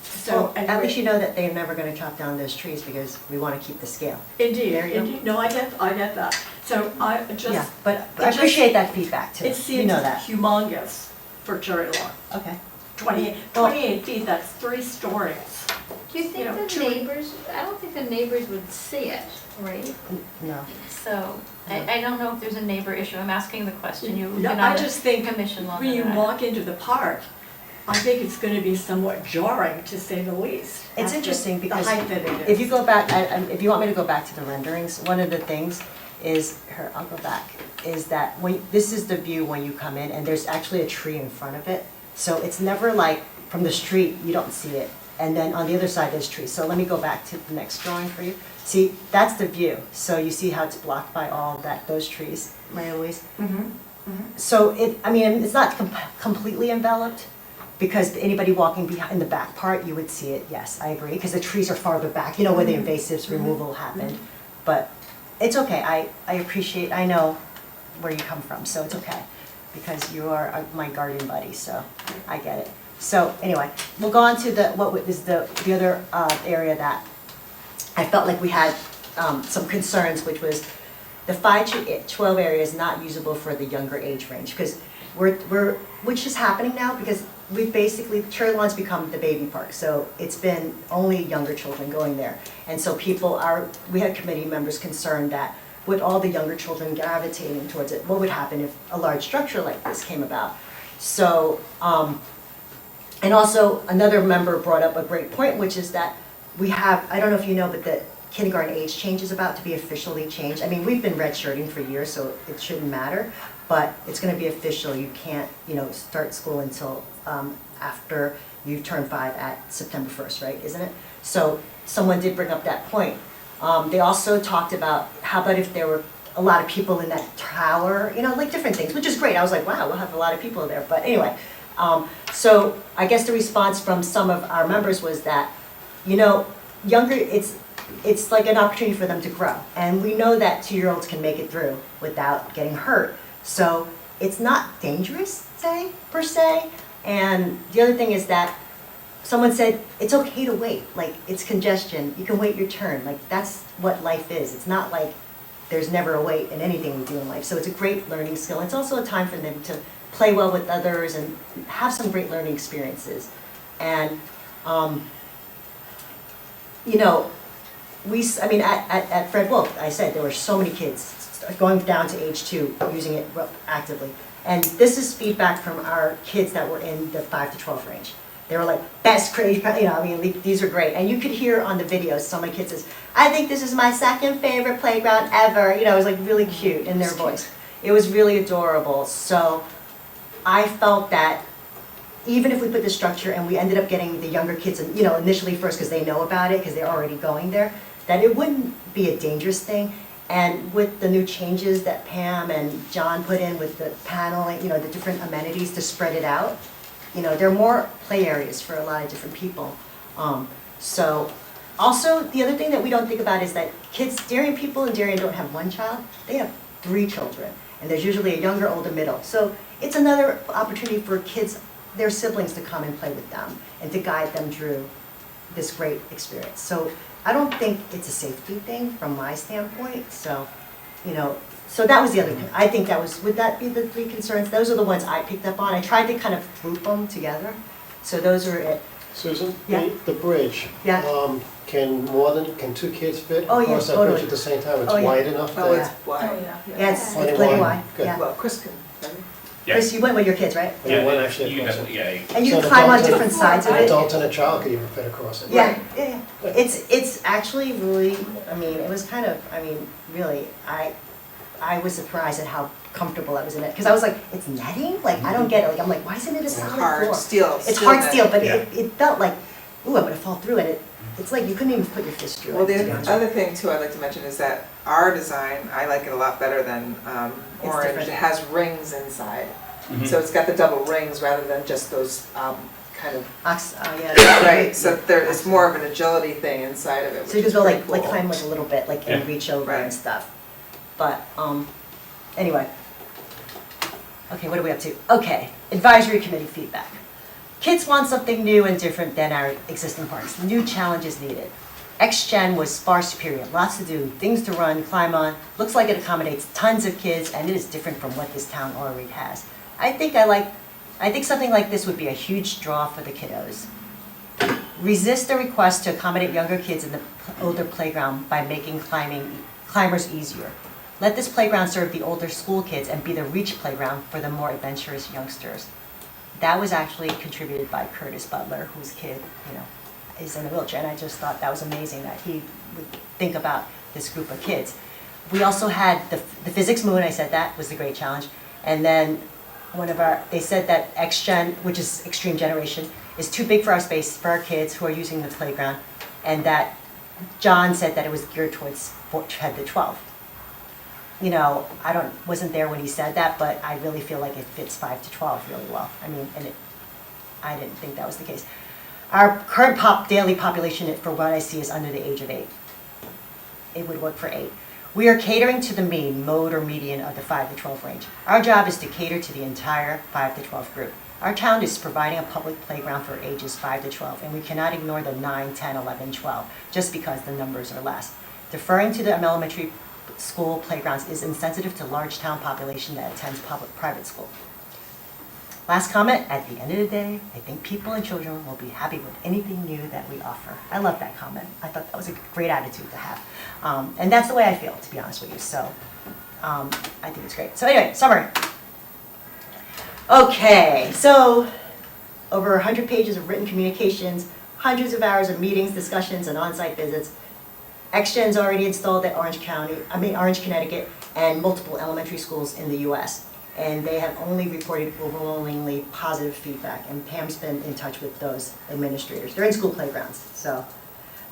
So, at least you know that they're never gonna chop down those trees, because we wanna keep the scale. Indeed, There you go. indeed, no, I get that. So I Yeah, just, but I just- appreciate that feedback too. it You seems know that. humongous for Cherry Lawn. Okay. 28 feet, that's 3 stories. Do you You think know, the two- neighbors, I don't think the neighbors would see it, right? No. So, I don't know if there's a neighbor issue, I'm asking the question, you're No, I not just a think commission longer when you than I. walk into the park, I think it's gonna be somewhat jarring, to say the least. It's after interesting because the height that it is. if you go back, if you want me to go back to the renderings, one of the things is, here, I'll go back, is that this is the view when you come in, and there's actually a tree in front of it. So it's never like, from the street, you don't see it, and then on the other side there's trees. So let me go back to the next drawing for you. See, that's the view. So you see how it's blocked by all those trees, Mary Louise? Mhm. So it's not completely enveloped, because anybody walking behind in the back part, you would see it, yes, I agree, because the trees are farther back, where the invasives removal happened. But it's okay, I appreciate, I know where you come from, so it's okay, because you are my guardian buddy, so I get it. So anyway, we'll go on to what is the other area that I felt like we had some concerns, which was the 5 to 12 area is not usable for the younger age range, because which is happening now, because we've basically, Cherry Lawn's become the baby park, so it's been only younger children going there. And so we had committee members concerned that with all the younger children gravitating towards it, what would happen if a large structure like this came about? So, and also another member brought up a great point, which is that we have, I don't know if you know, but the kindergarten age change is about to be officially changed. I mean, we've been redshirting for years, so it shouldn't matter, but it's gonna be official. You can't, start school until after you turn 5 at September 1st, right, isn't it? So someone did bring up that point. They also talked about, how about if there were a lot of people in that tower, like different things, which is great. I was like, wow, we'll have a lot of people there, but anyway. So I guess the response from some of our members was that, younger, it's like an opportunity for them to grow. And we know that 2-year-olds can make it through without getting hurt. So it's not dangerous, per se. And the other thing is that someone said, it's okay to wait, like it's congestion, you can wait your turn, like that's what life is. It's not like there's never a wait in anything we do in life. So it's a great learning skill. It's also a time for them to play well with others and have some great learning experiences. And, at Fred Wolf, I said there were so many kids going down to age 2 using it actively. And this is feedback from our kids that were in the 5 to 12 range. They were like, best crazy, these are great. And you could hear on the videos, some of my kids says, I think this is my second favorite playground ever. It was like really cute in their voice. It was really adorable. So I felt that even if we put the structure and we ended up getting the younger kids, initially first because they know about it, because they're already going there, that it wouldn't be a dangerous thing. And with the new changes that Pam and John put in with the paneling, the different amenities to spread it out, there are more play areas for a lot of different people. So also, the other thing that we don't think about is that Darien people in Darien don't have one child, they have 3 children. And there's usually a younger, older, middle. So it's another opportunity for kids, their siblings, to come and play with them and to guide them through this great experience. So I don't think it's a safety thing from my standpoint. So, so that was the other thing. I think would that be the 3 concerns? Those are the ones I picked up on. I tried to kind of group them together. So those are it. Susan, Yeah. the bridge. Yeah. Can 2 kids fit Oh, yeah, across that totally. bridge at the same time? It's Oh, yeah. wide enough Oh, that, it's wide. Yeah, it's Plenty plenty wide. wide. Good. Yeah. Well, Chris can, Yeah. Chris, you went with your kids, right? and one Yeah, actually you across definitely, it. yeah. And you So can an climb on adult different sides of An it. adult and a child could even fit across it. Yeah, yeah. It's actually really, it was kind of, really, I was surprised at how comfortable I was in it. Because I was like, it's netting? Like, I don't get it. Like, I'm like, why isn't it a solid floor? hard steel. It's hard steel, but Yeah. it felt like, ooh, I'm gonna fall through it. It's like you couldn't even put your fist through it. Well, to be the honest. other thing too I'd like to mention is that our design, I like it a lot better than It's Orange. different. It has rings inside. Mhm. So it's got the double rings rather than just those kind of, Yeah. right, so it's more of an agility thing inside of it, So you which can is go pretty like cool. climb like a little bit, like and Yeah. reach over Right. and stuff. But anyway. Okay, what are we up to? Okay, advisory committee feedback. Kids want something new and different than our existing parks. New challenges needed. X-Gen was far superior. Lots to do, things to run, climb on. Looks like it accommodates tons of kids, and it is different from what this town already has. I think something like this would be a huge draw for the kiddos. Resist the request to accommodate younger kids in the older playground by making climbers easier. Let this playground serve the older school kids and be the reach playground for the more adventurous youngsters. That was actually contributed by Curtis Butler, whose kid, is in a wheelchair, and I just thought that was amazing that he would think about this group of kids. We also had the physics moon, I said that was the great challenge, and then they said that X-Gen, which is Extreme Generation, is too big for our space, for our kids who are using the playground, and that John said that it was geared towards 10 to 12. Wasn't there when he said that, but I really feel like it fits 5 to 12 really well. I didn't think that was the case. Our current daily population, for what I see, is under the age of 8. It would work for 8. We are catering to the mean, mode, or median of the 5 to 12 range. Our job is to cater to the entire 5 to 12 group. Our town is providing a public playground for ages 5 to 12, and we cannot ignore the 9, 10, 11, 12, just because the numbers are less. Deferring to the elementary school playgrounds is insensitive to large town population that attends private school. Last comment, at the end of the day, I think people and children will be happy with anything new that we offer. I love that comment. I thought that was a great attitude to have. And that's the way I feel, to be honest with you. So I think it's great. So anyway, summary. Okay, so over 100 pages of written communications, hundreds of hours of meetings, discussions, and on-site visits. X-Gen's already installed at Orange, Connecticut, and multiple elementary schools in the U.S. And they have only reported overwhelmingly positive feedback, and Pam's been in touch with those administrators. They're in school playgrounds, so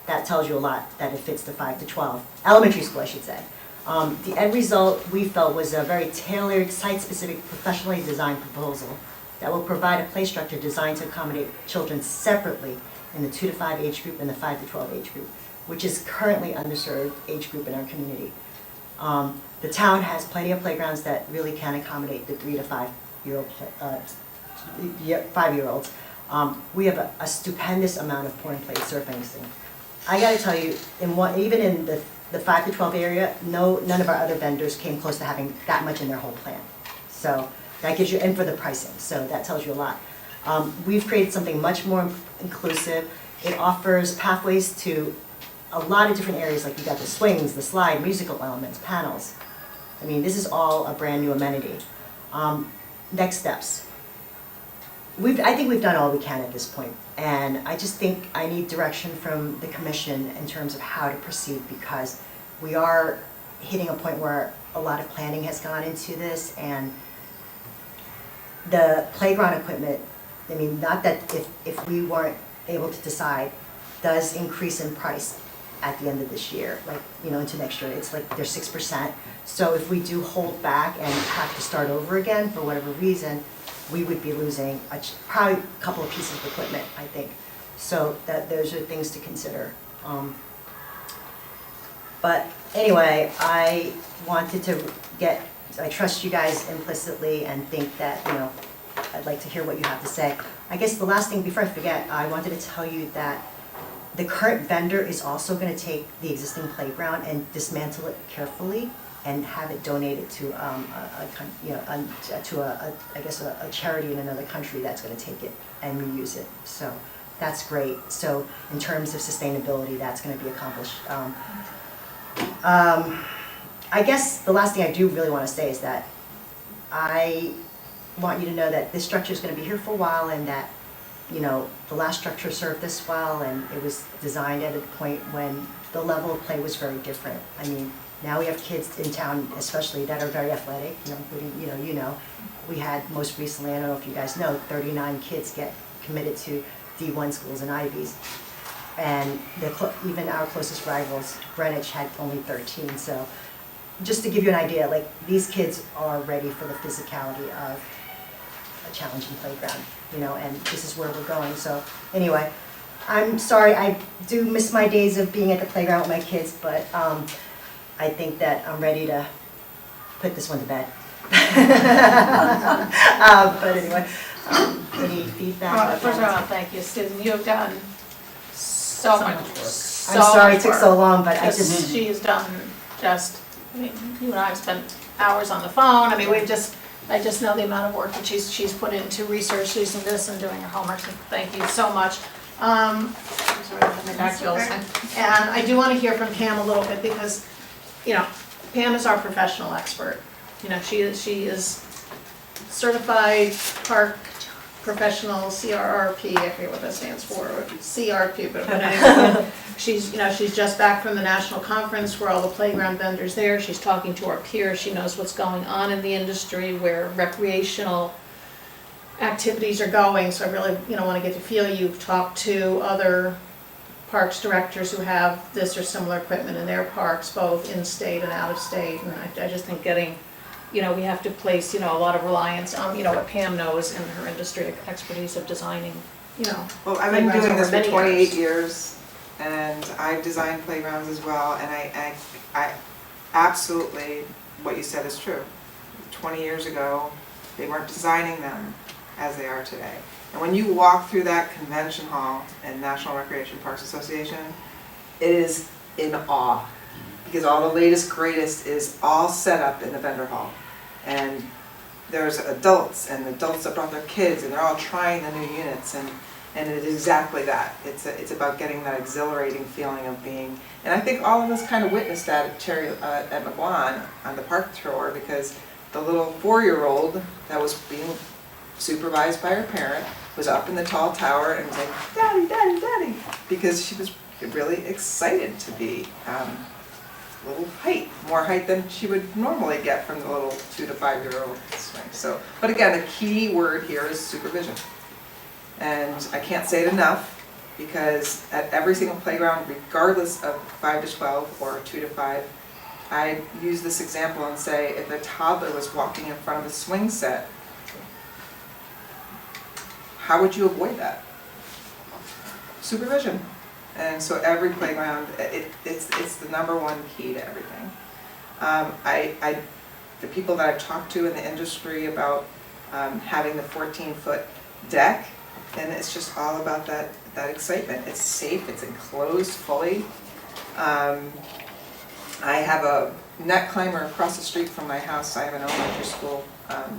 that tells you a lot that it fits the 5 to 12, elementary school, I should say. The end result, we felt, was a very tailored, site-specific, professionally designed proposal that will provide a play structure designed to accommodate children separately in the 2 to 5 age group and the 5 to 12 age group, which is currently underserved age group in our community. The town has plenty of playgrounds that really can accommodate the 3 to 5-year-olds. We have a stupendous amount of pour and play surfing. I got to tell you, even in the 5 to 12 area, none of our other vendors came close to having that much in their whole plan. So that gives you, and for the pricing, so that tells you a lot. We've created something much more inclusive. It offers pathways to a lot of different areas, like you got the swings, the slide, musical elements, panels. This is all a brand new amenity. Next steps. I think we've done all we can at this point, and I just think I need direction from the commission in terms of how to proceed, because we are hitting a point where a lot of planning has gone into this, and the playground equipment, I mean, not that if we weren't able to decide, does increase in price at the end of this year, like, you know, into next year. It's like they're 6%. So if we do hold back and have to start over again for whatever reason, we would be losing probably a couple of pieces of equipment, I think. So those are things to consider. But anyway, I wanted to I trust you guys implicitly and think that, you know, I'd like to hear what you have to say. I guess the last thing, before I forget, I wanted to tell you that the current vendor is also going to take the existing playground and dismantle it carefully and have it donated to a charity in another country that's going to take it and reuse it. So that's great. So in terms of sustainability, that's going to be accomplished. I guess the last thing I do really want to say is that I want you to know that this structure is going to be here for a while, and that, you know, the last structure served us well, and it was designed at a point when the level of play was very different. I mean, now we have kids in town, especially, that are very athletic, you know, including, we had most recently, I don't know if you guys know, 39 kids get committed to D1 schools and Ivies. And even our closest rivals, Greenwich, had only 13. So just to give you an idea, like, these kids are ready for the physicality of a challenging playground, you know, and this is where we're going. So anyway, I'm sorry, I do miss my days of being at the playground with my kids, but I think that I'm ready to put this one to bed. But anyway, any feedback? First of all, thank you, Susan. You have done so much work. I'm sorry it took so long, but I just... She has done I mean, you and I have spent hours on the phone. I mean, I just know the amount of work that she's put into research, using this and doing her homework, so thank you so much. I'm sorry, my back feels. And I do want to hear from Pam a little bit, because, you know, Pam is our professional expert. You know, she is certified park professional, CRRP, I forget what that stands for, or CRP, but anyway, she's just back from the national conference where all the playground vendors there. She's talking to our peers. She knows what's going on in the industry, where recreational activities are going. So I really, want to get to feel you've talked to other parks directors who have this or similar equipment in their parks, both in state and out of state. And I just think getting, we have to place, a lot of reliance on, what Pam knows in her industry expertise of designing, Well, I've been playgrounds doing this over for many 28 years, and I've designed playgrounds as well, and I absolutely, what you said is true. 20 years ago, they weren't designing them as they are today. And when you walk through that convention hall in National Recreation Parks Association, it is in awe, because all the latest, greatest is all set up in the vendor hall. And there's adults that brought their kids, and they're all trying the new units, and it is exactly that. It's about getting that exhilarating feeling of being, and I think all of us kind of witnessed that at McGuan on the park tour, because the little 4-year-old that was being supervised by her parent was up in the tall tower and was like, "Daddy, Daddy, Daddy," because she was really excited to be little height, more height than she would normally get from the little 2 to 5-year-old swing. So, but again, the key word here is supervision. And I can't say it enough, because at every single playground, regardless of 5 to 12 or 2 to 5, I use this example and say, if a toddler was walking in front of a swing set, how would you avoid that? Supervision. And so every playground, it's the #1 key to everything. The people that I've talked to in the industry about having the 14-foot deck, and it's just all about that excitement. It's safe, it's enclosed fully. I have a net climber across the street from my house. I have an elementary school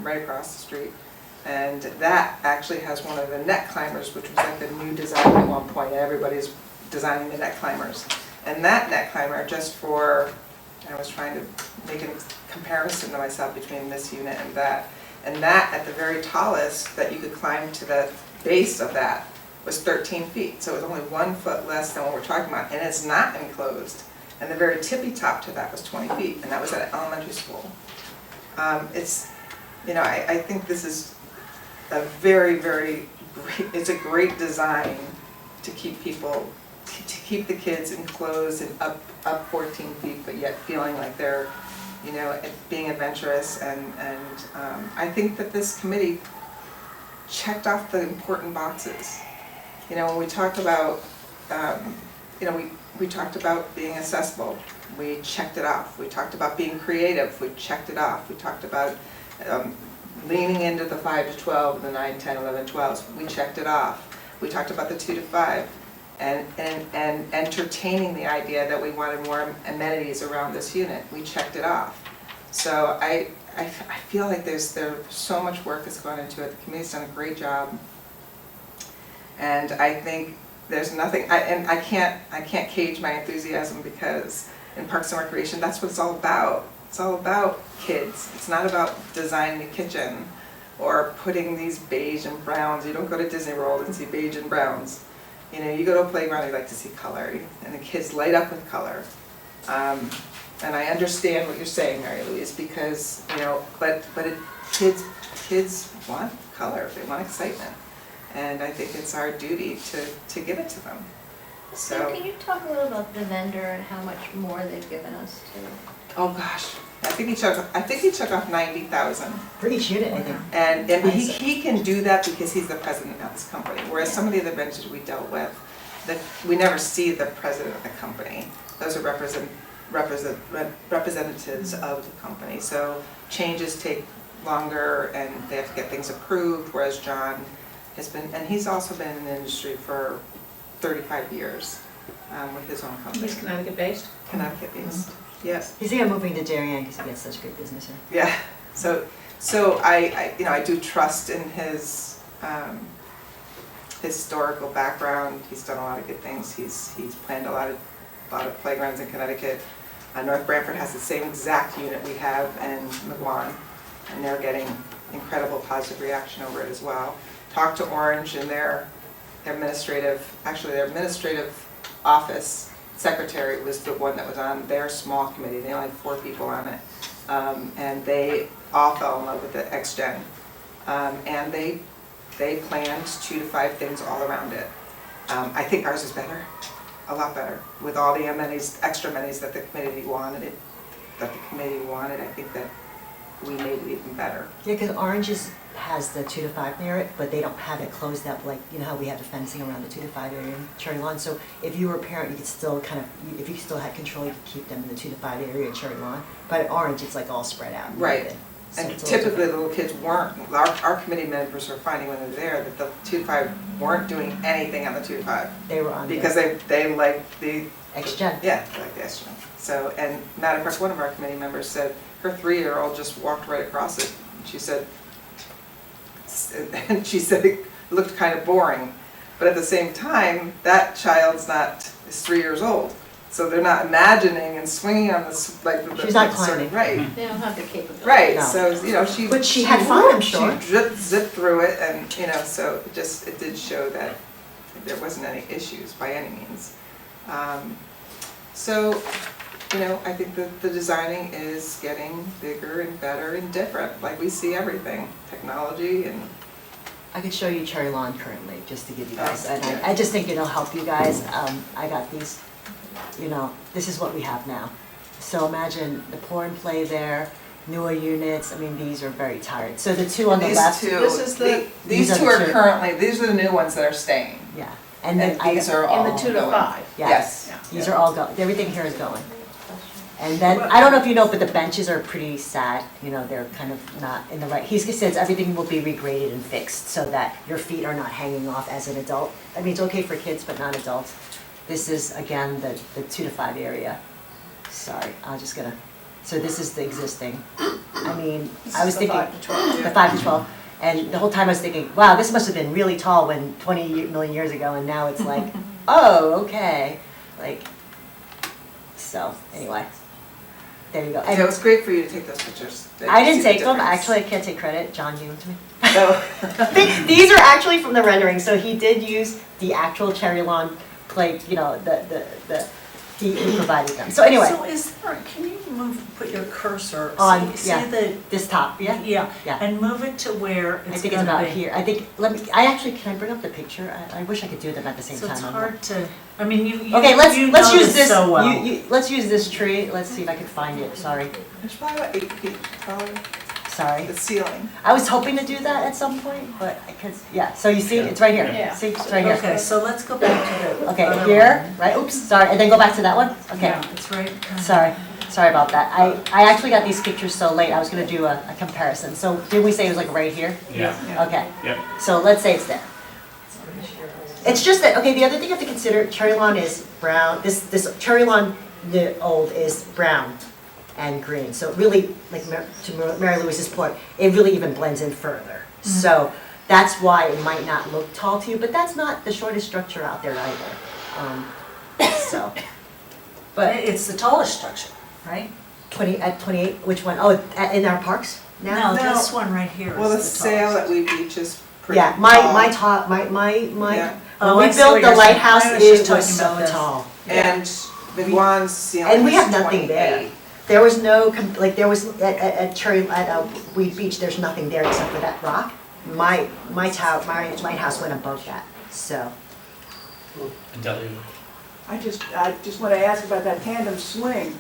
right across the street. And that actually has one of the net climbers, which was like the new design at one point. Everybody's designing the net climbers. And that net climber, I was trying to make a comparison to myself between this unit and that. And that, at the very tallest, that you could climb to the base of that, was 13 feet. So it was only 1 foot less than what we're talking about, and it's not enclosed. And the very tippy top to that was 20 feet, and that was at elementary school. It's, you know, I think this is a very, very great, it's a great design to keep people, to keep the kids enclosed and up 14 feet, but yet feeling like they're, you know, being adventurous. And I think that this committee checked off the important boxes. You know, when we talked about, you know, we talked about being accessible, we checked it off. We talked about being creative, we checked it off. We talked about leaning into the 5 to 12, the 9, 10, 11, 12s, we checked it off. We talked about the 2 to 5 and entertaining the idea that we wanted more amenities around this unit. We checked it off. So I feel like there's so much work that's gone into it. The committee's done a great job. And I think there's nothing, I can't cage my enthusiasm, because in Parks and Recreation, that's what it's all about. It's all about kids. It's not about designing a kitchen or putting these beige and browns. You don't go to Disney World and see beige and browns. You know, you go to a playground, you like to see color, and the kids light up with color. And I understand what you're saying, Mary Louise, because, you know, but kids want color, they want excitement. And I think it's our duty to give it to them. So, Can you talk a little about the vendor and how much more they've given us to? oh gosh, I think he took off 90,000. For each unit, I think. And he can do that because he's the president of this company, whereas some of the other vendors we dealt with, we never see the president of the company. Those are representatives of the company. So changes take longer and they have to get things approved, whereas John has been, and he's also been in the industry for 35 years with his own company. He's Connecticut-based? Connecticut-based, yes. He's thinking of moving to Darien because he gets such great business here. Yeah, so I you know, I do trust in his historical background. He's done a lot of good things. He's planned a lot of playgrounds in Connecticut. North Branford has the same exact unit we have in McGuan, and they're getting incredible positive reaction over it as well. Talked to Orange and their administrative office secretary was the one that was on their small committee. They only had 4 people on it. And they all fell in love with the X-Gen. And they planned 2 to 5 things all around it. I think ours is better, a lot better, with all the amenities, extra amenities that the committee wanted. I think that we made it even better. Yeah, because Orange has the 2 to 5 near it, but they don't have it closed up like, you know how we have the fencing around the 2 to 5 area in Cherry Lawn. So if you were a parent, you could still if you still had control, you could keep them in the 2 to 5 area in Cherry Lawn. But at Orange, it's like all spread out. Right. So And it's a little typically the different. little kids weren't, our committee members were finding when they were there that the 2 to 5 weren't doing anything on the 2 to 5. They were on Because the they liked the X-Gen. Yeah, like the X-Gen. So, and matter of fact, one of our committee members said her 3-year-old just walked right across it. She said it looked kind of boring. But at the same time, that child's is 3 years old. So they're not imagining and swinging on this, like. She's not climbing. Right, They don't have the capability. right. No. So, you know, But she had fun, I'm sure. She zipped through it and, you know, so it did show that there wasn't any issues by any means. So, you know, I think that the designing is getting bigger and better and different. Like we see everything, technology and. I could show you Cherry Lawn currently, just to give you guys, and yeah. I just think it'll help you guys. I got these, you know, this is what we have now. So imagine the pour and play there, newer units, I mean, these are very tired. So the 2 on the left. This is the- These These two are are the 2. currently, these are the new ones that are staying. Yeah, and then these are all In the 2 to going. 5. Yes. Yeah. These are all going, everything here is going. And then, I don't know if you know, but the benches are pretty sad, you know, they're kind of not in the right, he says everything will be regraded and fixed so that your feet are not hanging off as an adult. I mean, it's okay for kids, but not adults. This is, again, the 2 to 5 area. Sorry, so this is the existing. I mean, I was This is the thinking, 5 to 12. the 5 to 12, and the whole time I was thinking, wow, this must have been really tall when 20 million years ago, and now it's like, oh, okay, like, so, anyway. there you go. And it was great for you to take those pictures. I didn't You see the take them, difference. actually, I can't take credit, John gave them to me. Oh. These are actually from the rendering, so he did use the actual cherry lawn plate, you know, he provided them. So anyway, So is there, can you put your cursor, On, see yeah. the, this top, yeah? yeah, Yeah. and move it to where I it's think it's gonna about be. here. Can I bring up the picture? I wish I could do them at the same So time. it's I'm hard to, I mean, you Okay, let's you use know this this, so well. let's use this tree, let's see if I can find it, sorry, It's probably about 8 feet taller, sorry. the ceiling. I was hoping to do that at some point, but, so you see, it's right here, Yeah. see, it's right here. Okay, so let's go back to the. Okay, other here, one. right, oops, sorry, and then go back to that one, okay. Yeah, it's right. Sorry about that. I actually got these pictures so late, I was gonna do a comparison. So did we say it was like right here? Yeah, Okay, yep. so let's say it's there. It's just that, okay, the other thing you have to consider, cherry lawn is brown, this cherry lawn, the old is brown and green. So it really, like to Mary Louise's point, it really even blends in further. So that's why it might not look tall to you, but that's not the shortest structure out there either. So, But it's the tallest structure, right? 28, which one? Oh, in our parks now? No, No. this one right here is Well, the tallest. sail at Weed Beach is pretty Yeah, tall. my top, my, Yeah. Oh, when I we see built what the you're saying. lighthouse, I was it just was talking about so this. tall. And the Guan's ceiling And we is have nothing there. 28. There was no, like, there was, at Weed Beach, there's nothing there except for that rock. My house went above that, so. And Delia, I just want to ask about that tandem swing.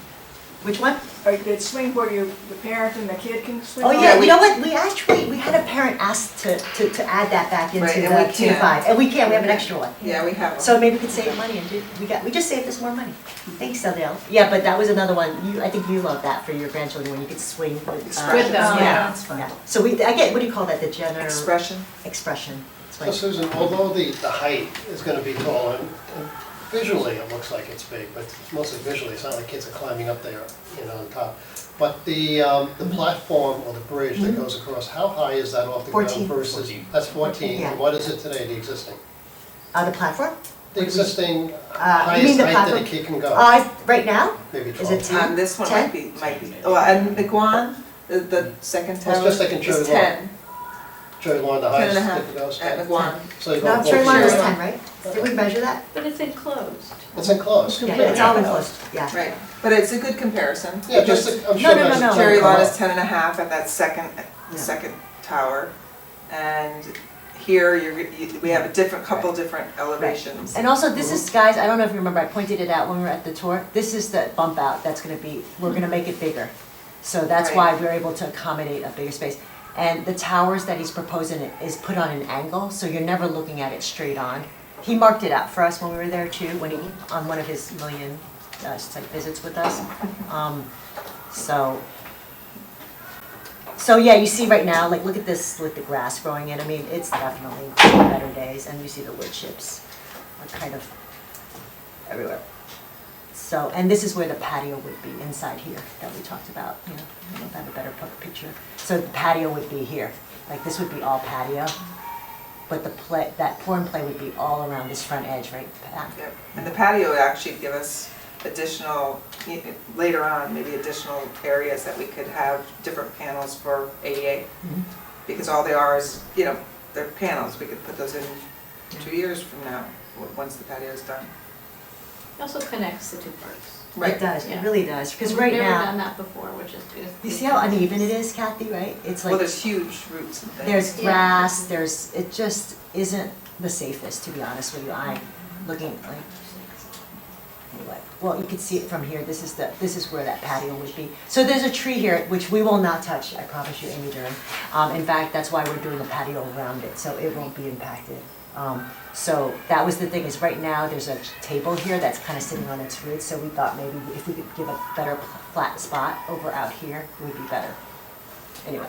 Which one? That swing where the parent and the kid can swing Oh, on? yeah, you know what, we had a parent ask to add that back into Right, the and we 2 to can. 5. And we can, we have an extra one. Yeah, we have them. So maybe we could save money and we just saved us more money. Thanks, Adele. Yeah, but that was another one, I think you love that for your grandchildren, when you could swing with. With them, Yeah, yeah. That's fine. yeah. So I get, what do you call that, the Expression. expression? So Susan, although the height is gonna be tall, and visually it looks like it's big, but it's mostly visually, it's not like kids are climbing up there, you know, on top. But the platform or the bridge that goes across, how high is that off the ground 14. versus? 14. That's 14, Yeah. and what is it today, the existing? The platform? The existing You mean highest the height that a platform? kid can go, Right now? maybe Is it 12. 10? This one 10? might be, oh, and the Guan, the second I was tower just thinking Cherry is Lawn. 10, Cherry Lawn, the 10 highest and a half it goes. at the Guan. So you go No, both Cherry Lawn is sides. 10, right? Did we measure that? But it's enclosed. It's enclosed. Yeah, it's all enclosed, yeah. Right, but it's a good comparison. Yeah, just, I'm No, sure no, that's. no, no. Cherry Lawn is Come 10 and a half at that second, the Yeah. second tower. And here, we have a couple different elevations. And also, this is, guys, I don't know if you remember, I pointed it out when we were at the tour. This is the bump out that's gonna be, we're gonna make it bigger. So that's why we're able to accommodate a bigger space. And the towers that he's proposing is put on an angle, so you're never looking at it straight on. He marked it out for us when we were there too, on one of his million site visits with us. So yeah, you see right now, like, look at this with the grass growing in. I mean, it's definitely better days, and you see the wood chips are kind of everywhere. So, and this is where the patio would be, inside here, that we talked about, you know, I don't know if I have a better picture. So the patio would be here, like, this would be all patio, but that pour and play would be all around this front edge, right? Yep. And the patio would actually give us additional, later on, maybe additional areas that we could have different panels for ADA. Mhm. Because all they are is, they're panels, we could put those in 2 years from now, once the patio is done. It also connects the two parks. It does, it Yeah. really does, because We've right never now, done that before, which is. you see how uneven it is, Kathy, right? It's Well, like, there's huge roots and things. there's Yeah. grass, it just isn't the safest, to be honest with you. I'm looking like, anyway, well, you can see it from here, this is where that patio would be. So there's a tree here, which we will not touch, I promise you, Amy Duran. In fact, that's why we're doing the patio around it, so it won't be impacted. So that was the thing, is right now, there's a table here that's kind of sitting on its roots, so we thought maybe if we could give a better flat spot over out here, it would be better. Anyway.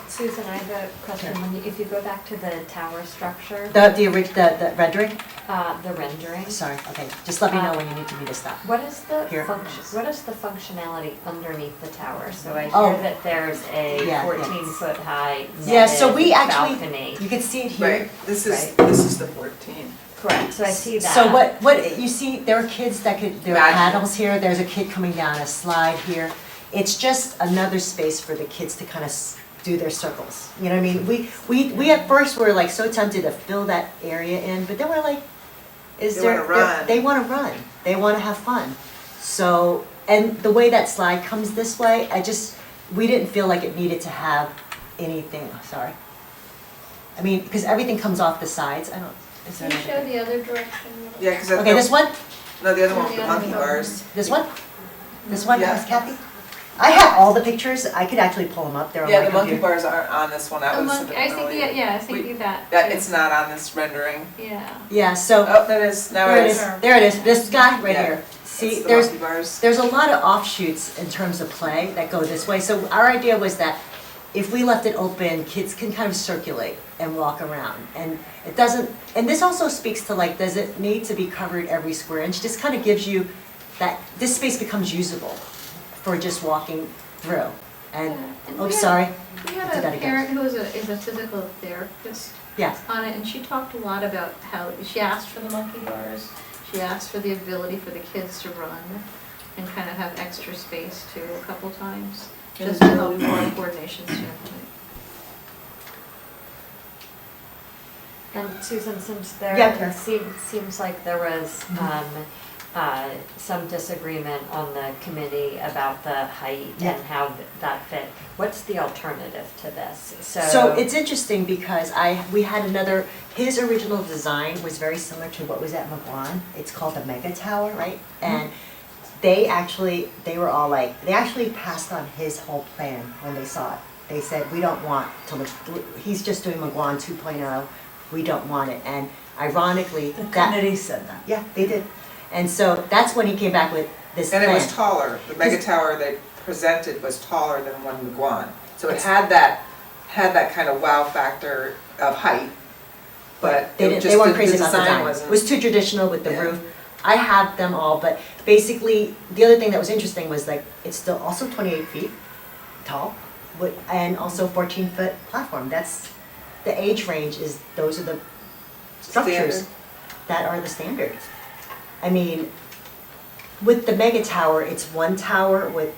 Susan, I have a question. If you go back to the tower structure, The rendering? the rendering, Sorry, okay, just let me know when you need me to stop. what is the Here. what is the functionality underneath the tower? So I Oh. hear that there's a Yeah, 14-foot high Yeah, so netted we actually, balcony. you can see it here. Right, this Right. is the 14. Correct, so I see that. So what, you see, there are kids that could, there are Imagine. paddles here, there's a kid coming down a slide here. It's just another space for the kids to kind of do their circles, you know what I mean? We at first were like so tempted to fill that area in, but then we're like, is They there? wanna run. They wanna run, they wanna have fun. So, and the way that slide comes this way, we didn't feel like it needed to have anything, sorry. I mean, because everything comes off the sides, is there Can you another- show the other direction? Yeah, because Okay, this one? No, the other one with The the other monkey one. bars. This one? This one, Yeah. Miss Kathy? I have all the pictures, I could actually pull them up, they're on my Yeah, the monkey computer. bars aren't on this one, that The was a monkey, bit I think, earlier. yeah, I think you that. That, too. it's not on this rendering. Yeah. Yeah, so, Oh, that is, now there it it is. is, there it is, this guy right Yeah. here. It's See, the there's, monkey bars. there's a lot of offshoots in terms of play that go this way, so our idea was that if we left it open, kids can kind of circulate and walk around, and it doesn't, and this also speaks to like, does it need to be covered every square inch? Just kind of gives you that, this space becomes usable for just walking through, and, And oh, we had- sorry, We Do had that a again. parent who is a physical therapist yes. on it, and she talked a lot about how, she asked for the monkey bars, she asked for the ability for the kids to run and kind of have extra space too a couple times, just to help from a coordination standpoint. And Susan, since Yeah, there Karen. seems like there was some disagreement on the committee about the height Yeah. and how that fit, what's the alternative to this? So it's interesting because we had another, his original design was very similar to what was at McGuan. It's called the Mega Tower, right? And they were all like, they actually passed on his whole plan when they saw it. They said, we don't want to look, he's just doing McGuan 2.0, we don't want it. And ironically, The that, committee said that. yeah, they did. And so that's when he came back with this And plan. it was taller, the mega tower they presented was taller than one McGuan. So it had that kind of wow factor of height, but They it didn't, just, they weren't the crazy about the design design. wasn't. It was too traditional with the Yeah. roof. I have them all, but basically, the other thing that was interesting was like, it's still also 28 feet tall, and also 14-foot platform. That's, the age range is, those are the structures Standard. that are the standard. I mean, with the mega tower, it's one tower with,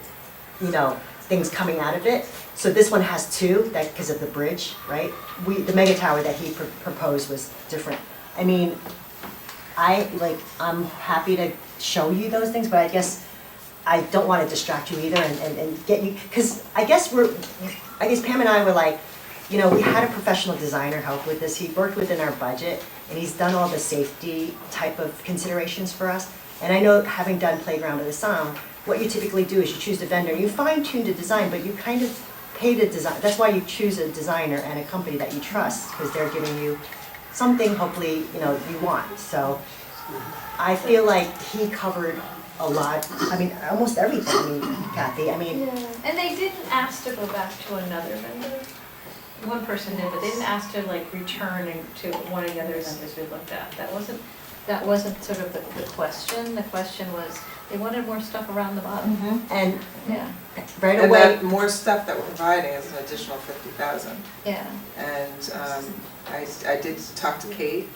things coming out of it. So this one has two, because of the bridge, right? The mega tower that he proposed was different. I mean, I'm happy to show you those things, but I guess I don't want to distract you either and get you, because I guess Pam and I were like, we had a professional designer help with this. He worked within our budget, and he's done all the safety type of considerations for us. And I know, having done Playground of the Sound, what you typically do is you choose the vendor, you fine-tune the design, but you kind of pay the design. That's why you choose a designer and a company that you trust, because they're giving you something, hopefully, you want. So I feel like he covered a lot, almost everything, Kathy, Yeah, and they didn't ask to go back to another vendor. One person did, but they didn't ask to return to one of the other vendors we looked at. That wasn't sort of the question. The question was, they wanted more stuff around the bottom. And Yeah, right And away, that more stuff that we're providing is an additional 50,000. yeah. And I did talk to Kate,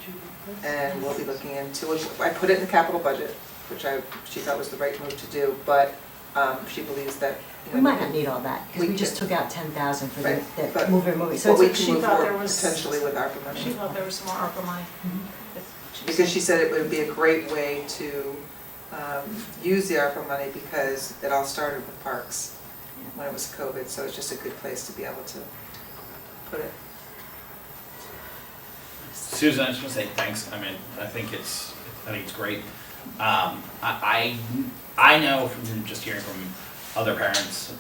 and we'll be looking into, I put it in the capital budget, which she thought was the right move to do, but she believes that, we might not need all that, because we just took out 10,000 for Right, the but- movie. So but we it's, can move thought there forward was- potentially with ARPA She money. thought there was some more ARPA money. Because she said it would be a great way to use the ARPA money, because it all started with parks when it was COVID, so it's just a good place to be able to put it. Susan, I just want to say thanks. I think it's great. I know from just hearing from other parents,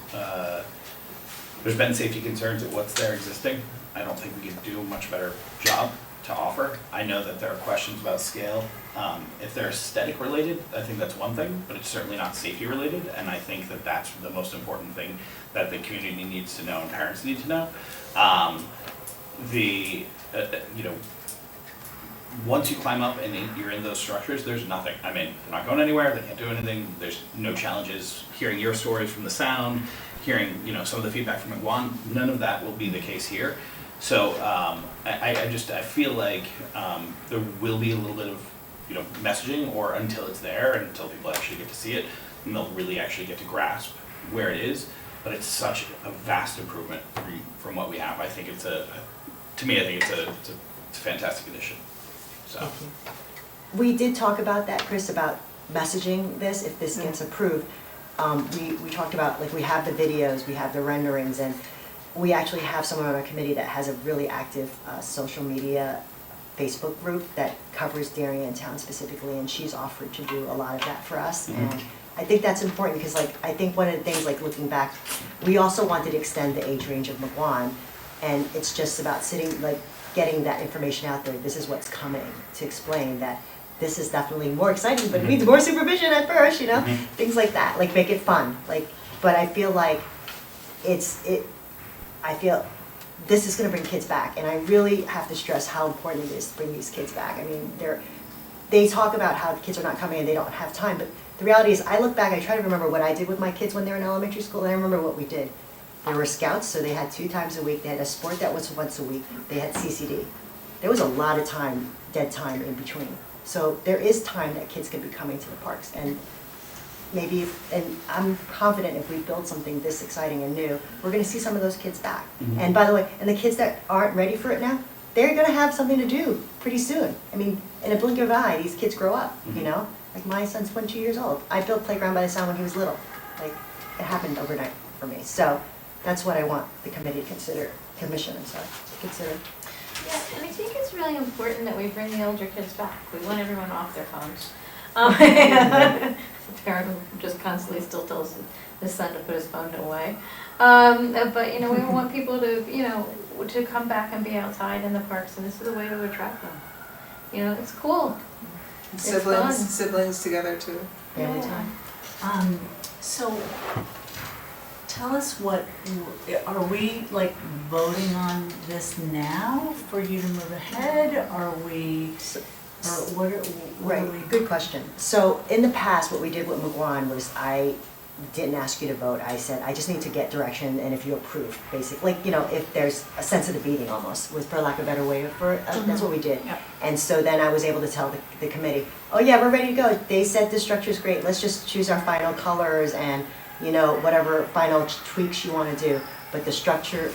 there's been safety concerns at what's there existing. I don't think we can do a much better job to offer. I know that there are questions about scale. If they're aesthetic related, I think that's one thing, but it's certainly not safety related, and I think that that's the most important thing that the community needs to know and parents need to know. You know, once you climb up and you're in those structures, there's nothing. I mean, they're not going anywhere, they can't do anything, there's no challenges. Hearing your stories from the sound, hearing, you know, some of the feedback from McGuan, none of that will be the case here. So I feel like there will be a little bit of, you know, messaging, or until it's there, until people actually get to see it, and they'll really actually get to grasp where it is. But it's such a vast improvement from what we have. I think it's to me, I think it's a fantastic addition. So. Thank you. We did talk about that, Chris, about messaging this, if this gets approved. We talked about, like, we have the videos, we have the renderings, and we actually have someone on our committee that has a really active social media Facebook group that covers Darien Town specifically, and she's offered to do a lot of that for us. Mhm. And I think that's important because, like, I think one of the things, like, looking back, we also wanted to extend the age range of McGuan, and it's just about sitting, like, getting that information out there. This is what's coming, to explain that this is definitely more exciting, but it needs more supervision at first, you know? Mhm. Things like that, like, make it fun. Like, but I feel like I feel this is gonna bring kids back, and I really have to stress how important it is to bring these kids back. I mean, they talk about how the kids are not coming and they don't have time, but the reality is, I look back, I try to remember what I did with my kids when they were in elementary school, and I remember what we did. They were scouts, so they had 2 times a week, they had a sport that was once a week, they had CCD. There was a lot of time, dead time in between. So there is time that kids can be coming to the parks, and maybe, and I'm confident if we build something this exciting and new, we're gonna see some of those kids back. Mhm. And by the way, and the kids that aren't ready for it now, they're gonna have something to do pretty soon. I mean, in a blink of an eye, these kids grow up, you know? Like, my son's 22 years old. I built Playground by the Sound when he was little. Like, it happened overnight for me. So that's what I want the committee to consider, commission, I'm sorry, to consider. Yeah, and I think it's really important that we bring the older kids back. We want everyone off their phones. The parent who just constantly still tells his son to put his phone away. But, you know, we want people to, you know, to come back and be outside in the parks, and this is a way to attract them. You know, it's cool. It's fun. Siblings together too. Family Yeah. time. So, tell us are we like voting on this now for you to move ahead? Are we, or what are we? Right, good question. So in the past, what we did with McGuan was I didn't ask you to vote. I said, I just need to get direction, and if you approve, basically, like, you know, if there's a sense of the beating almost, was for lack of a better way for it, that's what we did. Yep. And so then I was able to tell the committee, oh yeah, we're ready to go. They said the structure's great. Let's just choose our final colors and, you know, whatever final tweaks you want to do. But the structure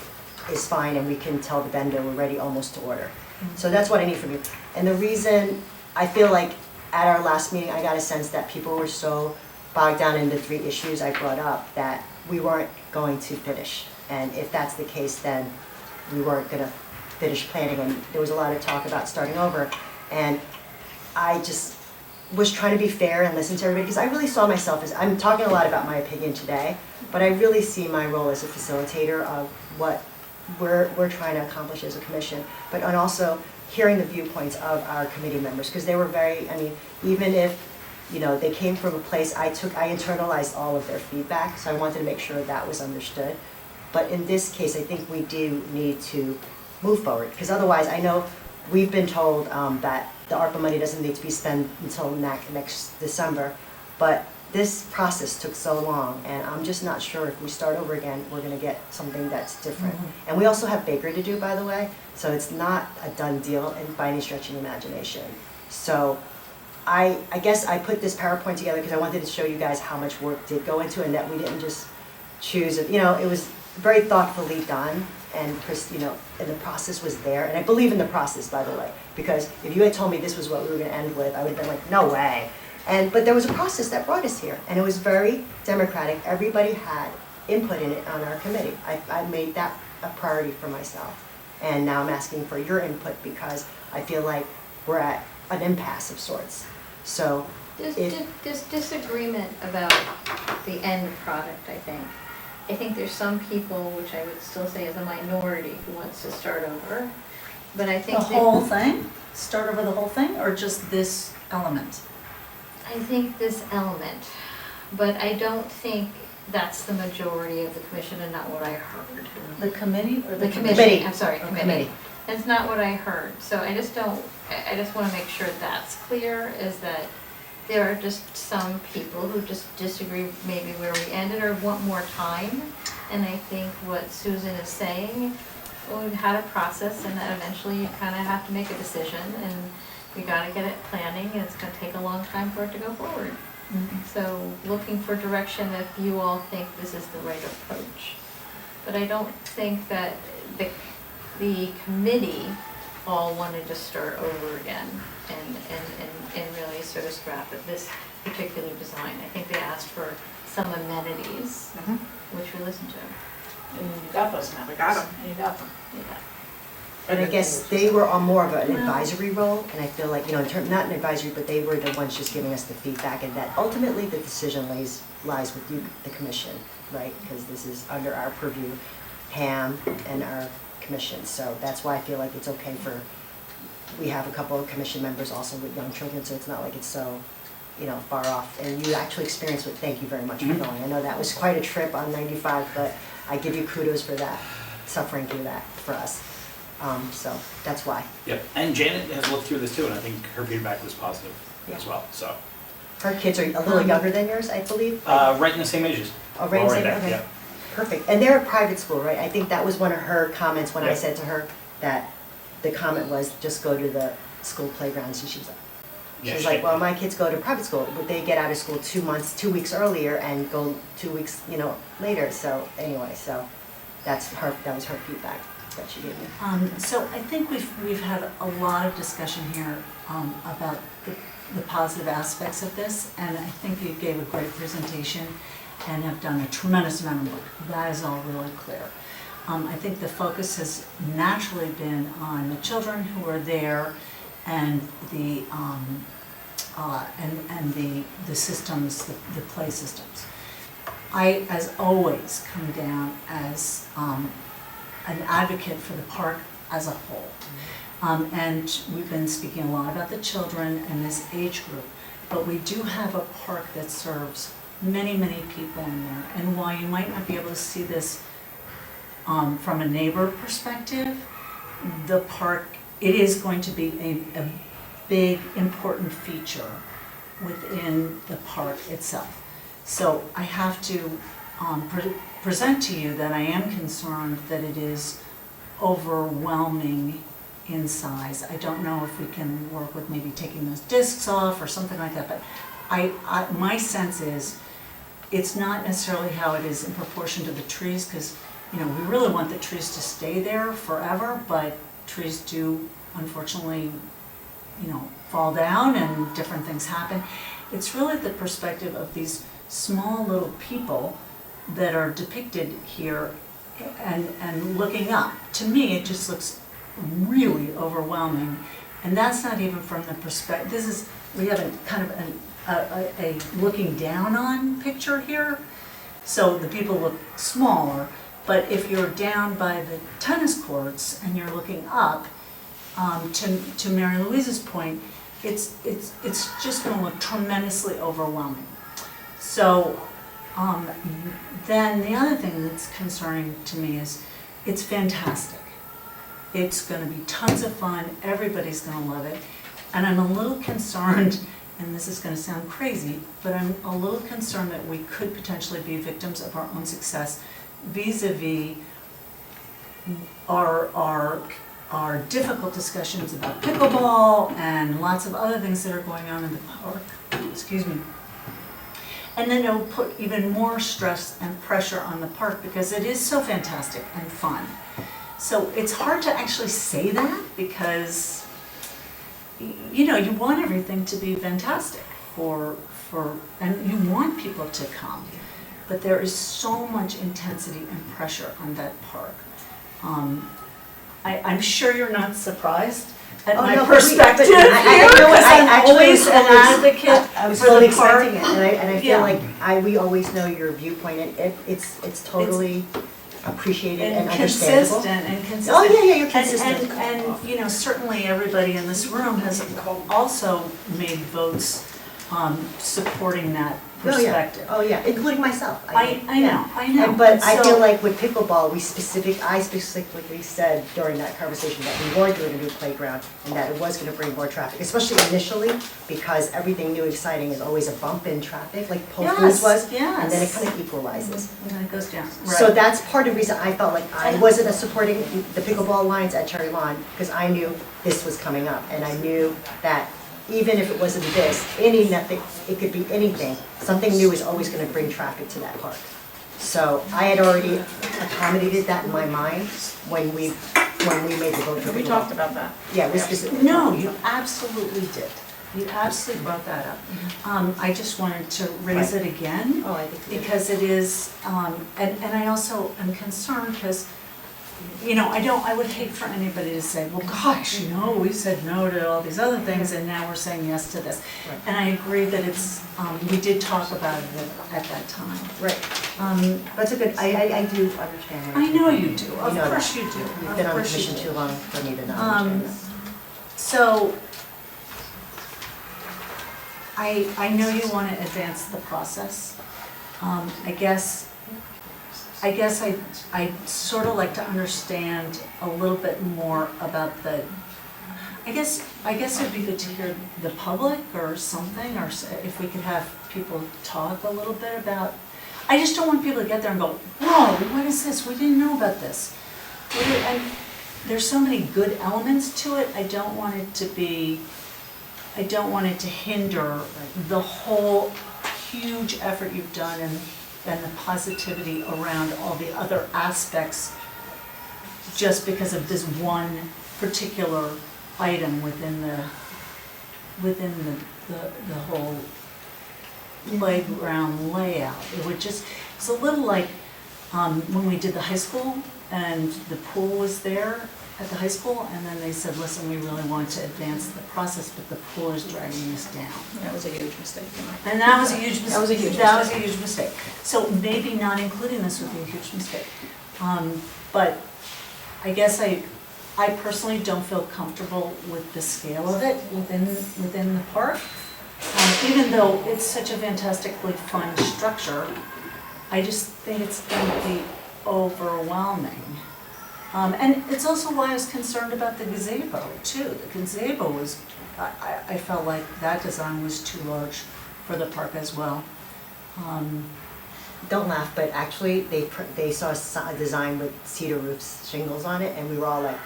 is fine, and we can tell the vendor we're ready almost to order. So that's what I need from you. And the reason, I feel like at our last meeting, I got a sense that people were so bogged down in the 3 issues I brought up that we weren't going to finish. And if that's the case, then we weren't gonna finish planning, and there was a lot of talk about starting over. And I just was trying to be fair and listen to everybody, because I really saw myself as, I'm talking a lot about my opinion today, but I really see my role as a facilitator of what we're trying to accomplish as a commission, but and also hearing the viewpoints of our committee members, because they were very, I mean, even if, you know, they came from a place, I internalized all of their feedback, so I wanted to make sure that was understood. But in this case, I think we do need to move forward, because otherwise, I know we've been told that the ARPA money doesn't need to be spent until next December, but this process took so long, and I'm just not sure if we start over again, we're gonna get something that's different. And we also have Baker to do, by the way, so it's not a done deal by any stretch of the imagination. So I guess I put this PowerPoint together because I wanted to show you guys how much work did go into it, and that we didn't just choose it. You know, it was very thoughtfully done, and Chris, you know, and the process was there. And I believe in the process, by the way, because if you had told me this was what we were going to end with, I would have been like, no way. But there was a process that brought us here, and it was very democratic. Everybody had input in it on our committee. I made that a priority for myself, and now I'm asking for your input because I feel like we're at an impasse of sorts. So There's disagreement about the end product, I think. I think there's some people, which I would still say is a minority, who wants to start over. but I The think whole thing? Start over the whole thing, or just this element? I think this element, but I don't think that's the majority of the commission and not what I heard. The committee or The the committee, I'm sorry, Oh, committee. That's not what I heard, so I just don't, I just wanna make sure that's clear, is that there are just some people who just disagree maybe where we ended or want more time. And I think what Susan is saying, well, we've had a process and that eventually you kinda have to make a decision and we gotta get it planning and it's gonna take a long time for it to go forward. So looking for direction if you all think this is the right approach. But I don't think that the committee all wanted to start over again and really sort of scrap at this particular design. I think they asked for some amenities, which we listened to. And you got those now. We got 'em. And you got them. Yeah. And I guess they were on more of an advisory role, and I feel like, you know, in term, not an advisory, but they were the ones just giving us the feedback, and that ultimately the decision lies with you, the commission, right? Because this is under our purview, Pam and our commission, so that's why I feel like it's okay for, we have a couple of commission members also with young children, so it's not like it's so, you know, far off. And you actually experienced it, thank you very much for going. I know that was quite a trip on 95, but I give you kudos for that, suffering through that for us. So that's why. Yep, and Janet has looked through this too, and I think her feedback was positive as well, so. Her kids are a little younger than yours, I believe? Right in the same ages. Oh, right in the same, there, okay. yeah. Perfect. And they're a private school, right? I think that was one of her comments when I Yeah. said to her that the comment was, just go to the school playgrounds, and she was like, Yeah, she was she- like, well, my kids go to private school, but they get out of school 2 weeks earlier and go 2 weeks, you know, later. So anyway, so that was her feedback that she gave me. So I think we've had a lot of discussion here about the positive aspects of this, and I think you gave a great presentation and have done a tremendous amount of work. That is all really clear. I think the focus has naturally been on the children who are there and the systems, the play systems. I, as always, come down as an advocate for the park as a whole. And we've been speaking a lot about the children and this age group, but we do have a park that serves many, many people in there. And while you might not be able to see this from a neighbor perspective, the park, it is going to be a big, important feature within the park itself. So I have to present to you that I am concerned that it is overwhelming in size. I don't know if we can work with maybe taking those discs off or something like that, but my sense is it's not necessarily how it is in proportion to the trees, because, you know, we really want the trees to stay there forever, but trees do unfortunately, you know, fall down and different things happen. It's really the perspective of these small little people that are depicted here and looking up. To me, it just looks really overwhelming, and that's not even from the perspective, we have a kind of a looking down on picture here, so the people look smaller, but if you're down by the tennis courts and you're looking up, to Mary Louise's point, it's just going to look tremendously overwhelming. So then the other thing that's concerning to me is it's fantastic. It's going to be tons of fun. Everybody's going to love it. And I'm a little concerned, and this is going to sound crazy, but I'm a little concerned that we could potentially be victims of our own success vis-a-vis our difficult discussions about pickleball and lots of other things that are going on in the park. Excuse me. And then it will put even more stress and pressure on the park because it is so fantastic and fun. So it's hard to actually say that because, you know, you want everything to be fantastic and you want people to come. But there is so much intensity and pressure on that park. I'm sure you're not surprised at my perspective here, because I'm always an advocate I was for fully the park. expecting it, and I feel Yeah. like we always know your viewpoint, and it's totally appreciated And and understandable. consistent and consistent. Oh, yeah, you're And- consistent. And, you know, certainly everybody in this room has also made votes supporting that perspective. Oh, yeah, including myself. I know. And but I So- feel like with pickleball, I specifically said during that conversation that we were doing a new playground and that it was gonna bring more traffic, especially initially, because everything new exciting is always a bump in traffic, like Whole Foods was. Yes, And then it yes. kind of equalizes. And then it goes down. So Right. that's part of the reason I felt like I wasn't supporting the pickleball lines at Cherry Lawn, because I knew this was coming up, and I knew that even if it wasn't this, nothing, it could be anything, something new is always gonna bring traffic to that park. So I had already accommodated that in my mind when we made the vote for pickleball. We talked about that. Yeah, we specifically. No, you absolutely did. You absolutely brought that up. I just wanted to raise it again. Oh, I think. we did. Because it is, and I also am concerned because, you know, I would hate for anybody to say, well, gosh, you know, we said no to all these other things and now we're saying yes to this. Right. And I agree that it's, we did talk about it at that time. Right, that's a good, I do understand. what I you're know saying. you do, of know course that. you do. You've Of been on the course you commission do. too long for me to not understand that. So, I know you want to advance the process. I guess I'd sort of like to understand a little bit more about I guess it'd be good to hear the public or something, or if we could have people talk a little bit about, I just don't want people to get there and go, whoa, what is this? We didn't know about this. And there's so many good elements to it, I don't want it to hinder the whole huge effort you've done and the positivity around all the other aspects just because of this one particular item within the whole playground layout. It would just, it's a little like when we did the high school and the pool was there at the high school, and then they said, listen, we really want to advance the process, but the pool is dragging us down. That was a huge mistake. And that was a huge mistake. That was a huge That was a huge mistake. So maybe not including this would be a huge mistake. But I guess I personally don't feel comfortable with the scale of it within the park. Even though it's such a fantastically fun structure, I just think it's going to be overwhelming. And it's also why I was concerned about the gazebo too. The gazebo was, I felt like that design was too large for the park as well. Don't laugh, but actually, they saw a design with cedar roofs, shingles on it, and we were all like,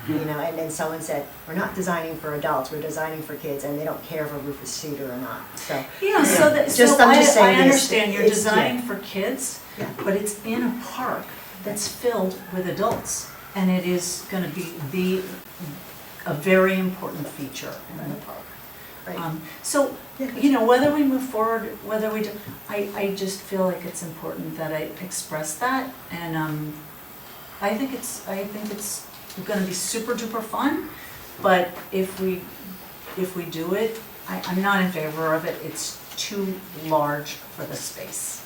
you know, and then someone said, we're not designing for adults, we're designing for kids, and they don't care if a roof is cedar or not, so. Yeah, so that, Just- so I'm just I saying this, understand you're it's- designing yeah. for kids, Yeah. but it's in a park that's filled with adults. And it is gonna be a very important feature in the park. Right. So, you know, whether we move forward, whether we do, I just feel like it's important that I express that. And I think it's gonna be super duper fun, but if we do it, I'm not in favor of it. It's too large for the space.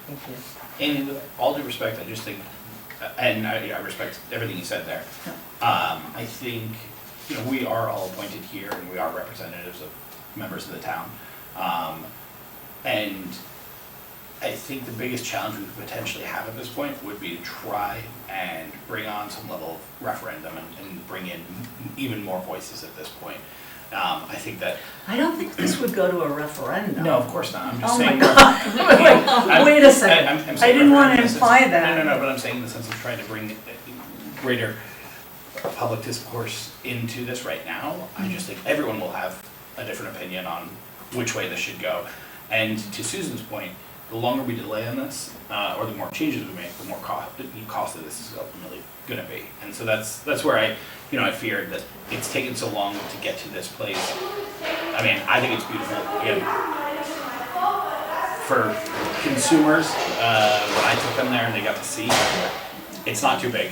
Thank you. And with all due respect, I just think, and I respect everything you said there. I think, you know, we are all appointed here and we are representatives of members of the town. And I think the biggest challenge we could potentially have at this point would be to try and bring on some level of referendum and bring in even more voices at this point. I think that. I don't think this would go to a referendum. No, of course not, I'm just Oh saying. my God. Wait a second. I'm I saying didn't want to referendum in the sense- imply that. No, but I'm saying in the sense of trying to bring greater public discourse into this right now. I just think everyone will have a different opinion on which way this should go. And to Susan's point, the longer we delay on this, or the more changes we make, the more costly this is ultimately gonna be. And so that's where I feared that it's taken so long to get to this place. I mean, I think it's beautiful. Again, for consumers, when I took them there and they got to see, it's not too big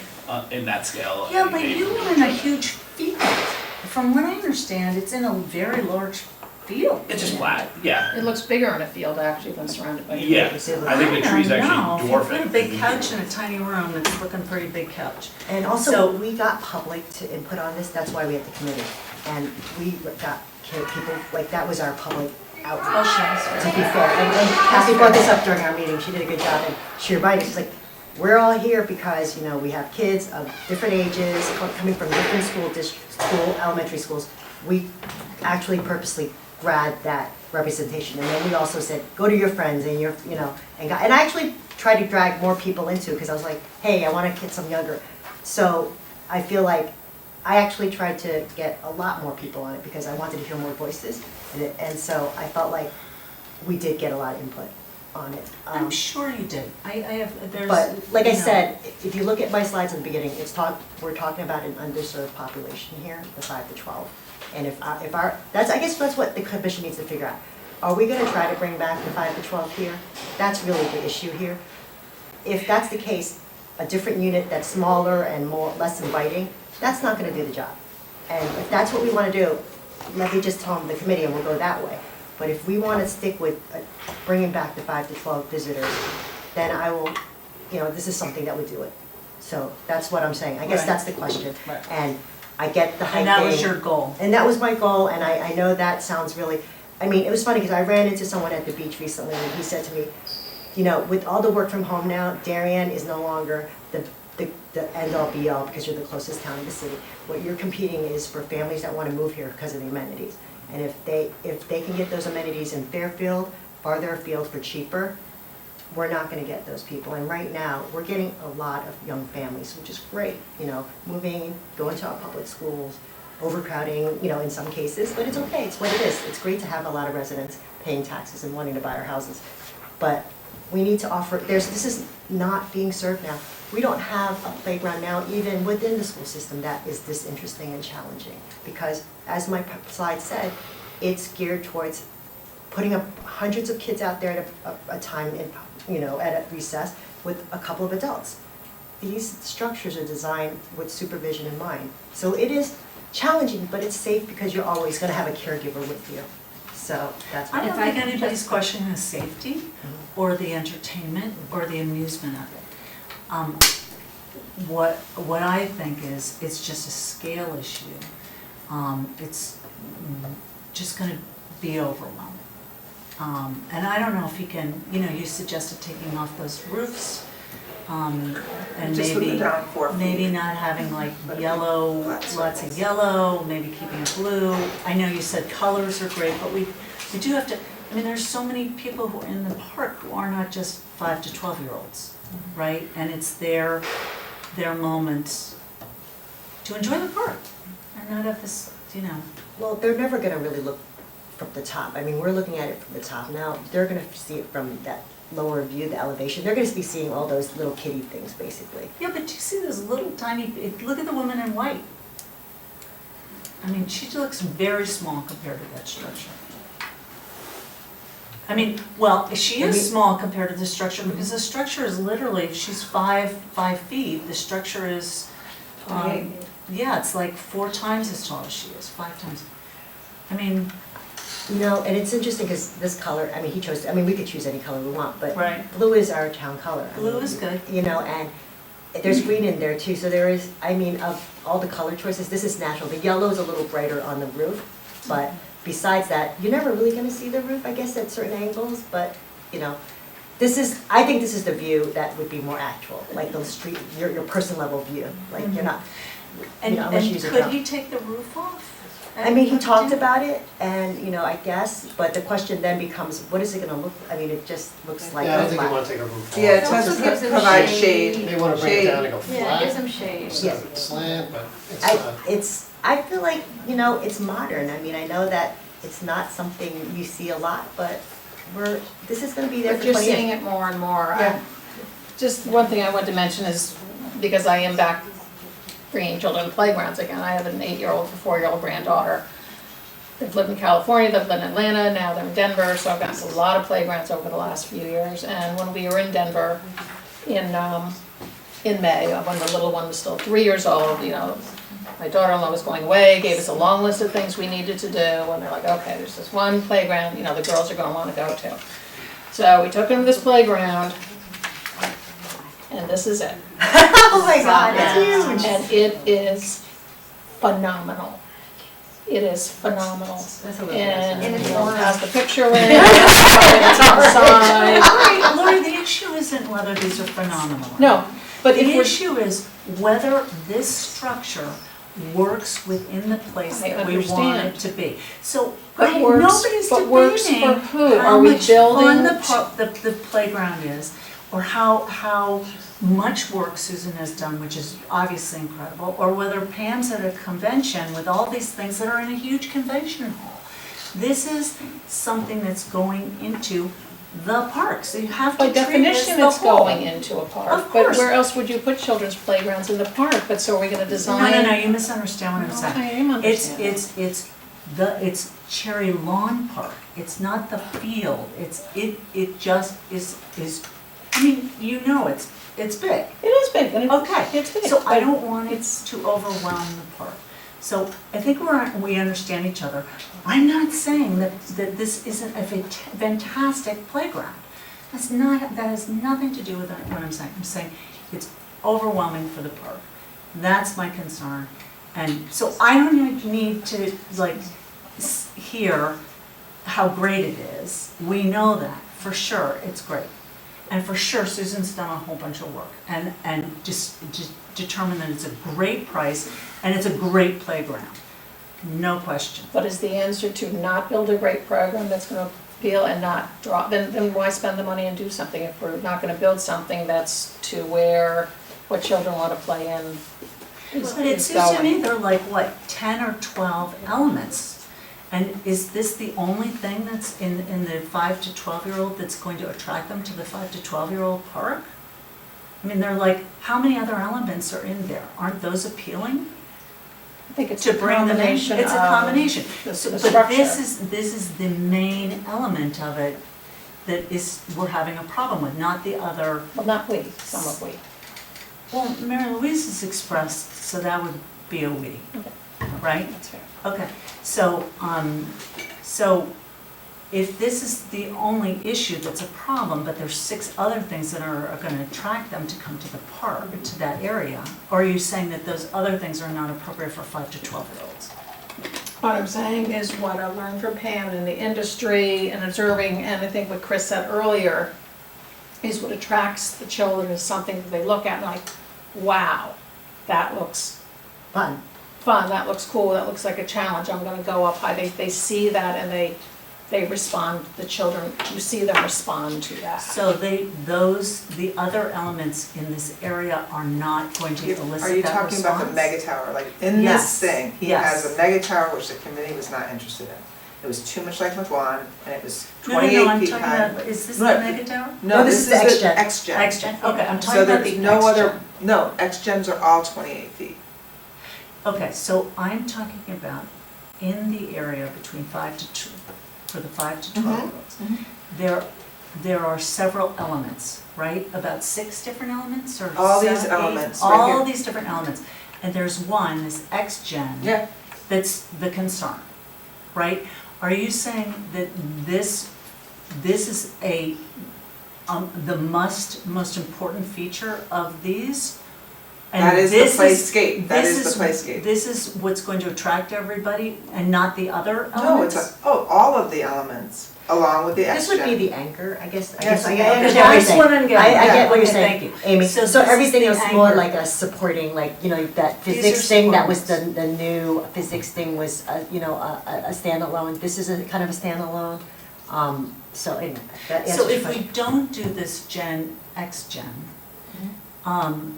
in that scale. Yeah, And but they- you were in a huge field. From what I understand, it's in a very large field. It's just flat, yeah. It looks bigger in a field actually than surrounded by Yeah, trees. I think the trees I don't know. actually dwarf If you it. put a big couch in a tiny room, it's looking pretty big couch. And also, So- we got public to input on this, that's why we had the committee. And we got people, like, that was our public outreach, to be fair. And Kathy brought this up during our meeting, she did a good job, and she reminded, she's like, we're all here because, you know, we have kids of different ages, coming from different elementary schools. We actually purposely grabbed that representation, and then we also said, go to your friends and your, you know, and I actually tried to drag more people into it, because I was like, hey, I want to get some younger. So I feel like I actually tried to get a lot more people on it, because I wanted to hear more voices, and so I felt like we did get a lot of input on it. I'm sure you did. I have, there's. But like I you know, said, if you look at my slides at the beginning, we're talking about an underserved population here, the 5 to 12. And if our, I guess that's what the commission needs to figure out. Are we gonna try to bring back the 5 to 12 here? That's really the issue here. If that's the case, a different unit that's smaller and less inviting, that's not gonna do the job. And if that's what we wanna do, let me just tell them the committee and we'll go that way. But if we wanna stick with bringing back the 5 to 12 visitors, then I will, you know, this is something that would do it. So that's what I'm saying. I guess Right. that's the question. Right. And I get the height And that was thing. your goal. And that was my goal, and I know that sounds really, I mean, it was funny, because I ran into someone at the beach recently, and he said to me, you know, with all the work from home now, Darien is no longer the end-all be-all, because you're the closest town in the city. What you're competing is for families that want to move here because of the amenities. And if they can get those amenities in Fairfield, farther afield for cheaper, we're not gonna get those people. And right now, we're getting a lot of young families, which is great, you know, moving, going to our public schools, overcrowding, you know, in some cases, but it's okay, it's what it is. It's great to have a lot of residents paying taxes and wanting to buy our houses. But we need to offer, this is not being served now. We don't have a playground now, even within the school system, that is this interesting and challenging. Because, as my slide said, it's geared towards putting up hundreds of kids out there at a time, you know, at a recess with a couple of adults. These structures are designed with supervision in mind. So it is challenging, but it's safe because you're always gonna have a caregiver with you. So that's I what. don't think anybody's questioning the safety or the entertainment or the amusement of it. What I think is, it's just a scale issue. It's just gonna be overwhelming. And I don't know if you can, you know, you suggested taking off those roofs, and Just put it down 4 feet. maybe not having like yellow, lots of yellow, maybe keeping it blue. I know you said colors are great, but we do have to, I mean, there's so many people who are in the park who are not just 5 to 12-year-olds, right? And it's their moment to enjoy the park and not have this, you know. Well, they're never gonna really look from the top. I mean, we're looking at it from the top now. They're gonna see it from that lower view, the elevation. They're gonna be seeing all those little kitty things, basically. Yeah, but you see those little tiny, look at the woman in white. I mean, she looks very small compared to that structure. I mean, well, she is small compared to the structure, because the structure is literally, if she's 5 feet, the structure is, yeah, it's like 4 times as tall as she is, 5 times. I mean, No, and it's interesting because this color, I mean, he chose, I mean, we could choose any color we want, but right, blue is our town color. I blue mean, is good. You know, and there's green in there too, so there is, I mean, of all the color choices, this is natural. The yellow is a little brighter on the roof, but besides that, you're never really gonna see the roof, I guess, at certain angles, but, you know, I think this is the view that would be more actual, like the street, your person level view, like you're not, And, you know, unless you and use a could drone. he take the roof off? I mean, he talked about it, and, you know, I guess, but the question then becomes, what is it gonna look, I mean, it just looks like Yeah, I don't a think you flat. wanna take a roof off. Yeah, it also doesn't gives them provide shade. shade. They wanna bring it down and go Yeah, it gives flat, them shade. instead of slant, but it's not. I feel like, you know, it's modern, I mean, I know that it's not something you see a lot, but this is gonna be there But for you're 20 years. seeing it more and more. Yeah. Just one thing I wanted to mention is, because I am back bringing children to playgrounds again, I have an 8-year-old and 4-year-old granddaughter. They've lived in California, they've lived in Atlanta, now they're in Denver, so I've gotten a lot of playgrounds over the last few years. And when we were in Denver in May, when the little one was still 3 years old, you know, my daughter-in-law was going away, gave us a long list of things we needed to do, and they're like, okay, there's this one playground, you know, the girls are gonna wanna go to. So we took them to this playground, and this is it. Oh my God, it's huge. And it is phenomenal. It is phenomenal. That's a little And bit. it has the picture in it, it's outside. Lori, the issue isn't whether these are phenomenal. No, but if The we're, issue is whether this structure works within the place I that we want understand. it to be. So, But works- nobody's but works for debating who? how Are we much fun building- the playground is, or how much work Susan has done, which is obviously incredible, or whether Pam's at a convention with all these things that are in a huge convention hall. This is something that's going into the park, so you have to by treat it as definition, the it's whole. going into a park. Of course. But where else would you put children's playgrounds in the park? But so are we gonna design? No, you misunderstand what I'm No, saying. I am understanding. It's Cherry Lawn Park, it's not the field, it just is, I mean, you know, it's big. It is big, and Okay, it's big. so I but don't want it to overwhelm the park. So I think we understand each other. I'm not saying that this isn't a fantastic playground. That has nothing to do with what I'm saying. I'm saying it's overwhelming for the park. That's my concern. And so I don't need to hear how great it is. We know that, for sure, it's great. And for sure, Susan's done a whole bunch of work and just determined that it's a great price and it's a great playground. No question. But is the answer to not build a great program that's gonna appeal and not draw, then why spend the money and do something if we're not gonna build something that's to where what children wanna play in is But it seems to going? me there are like, what, 10 or 12 elements? And is this the only thing that's in the 5 to 12-year-old that's going to attract them to the 5 to 12-year-old park? I mean, they're like, how many other elements are in there? Aren't those appealing? I think it's To a bring them in? combination of. It's a combination. The So, but structure. this is the main element of it that we're having a problem with, not the other. Well, not we, some of we. Well, Mary Louise has expressed, so that would be a we, Okay. right? That's fair. Okay, so if this is the only issue that's a problem, but there's 6 other things that are gonna attract them to come to the park, to that area, or are you saying that those other things are not appropriate for 5 to 12-year-olds? What I'm saying is what I've learned from Pam in the industry and observing, and I think what Chris said earlier, is what attracts the children is something that they look at and like, wow, that looks Fun. fun, that looks cool, that looks like a challenge, I'm gonna go up high. They see that and they respond, the children, you see them respond to that. So the other elements in this area are not going to elicit that response? Are you talking about the mega tower? Like, in Yes, this thing, he yes. has a mega tower which the committee was not interested in. It was too much like McLawn, and it was No, 28 I'm feet talking high. about, is this the Right. mega tower? No, this is the X-Gen. X-Gen. X-Gen, okay, I'm So talking about there's the no other, X-Gen. no, X-Gens are all 28 feet. Okay, so I'm talking about in the area between 5 to 2, for the 5 to 12-year-olds. mhm. There are several elements, right? About 6 different elements or All these 7, 8? elements, right All here. these different elements. And there's one, this X-Gen. Yeah. That's the concern, right? Are you saying that this is the most important feature of these? And That is the this playscape, that this is the playscape. This is what's going to attract everybody and not the other No, elements? it's, all of the elements, along with the This X-Gen. would be the anchor, I guess, Yes, I yeah, understand what you're That's saying. what I'm getting I at. get what you're Okay, saying, thank you. Amy. So So this is everything the else more anchor. like a supporting, like, that These are physics thing, that was supports. the new physics thing was, a standalone. This is a kind of a standalone. So anyway, that answers So your if we question. don't do this X-Gen, Mm-hmm.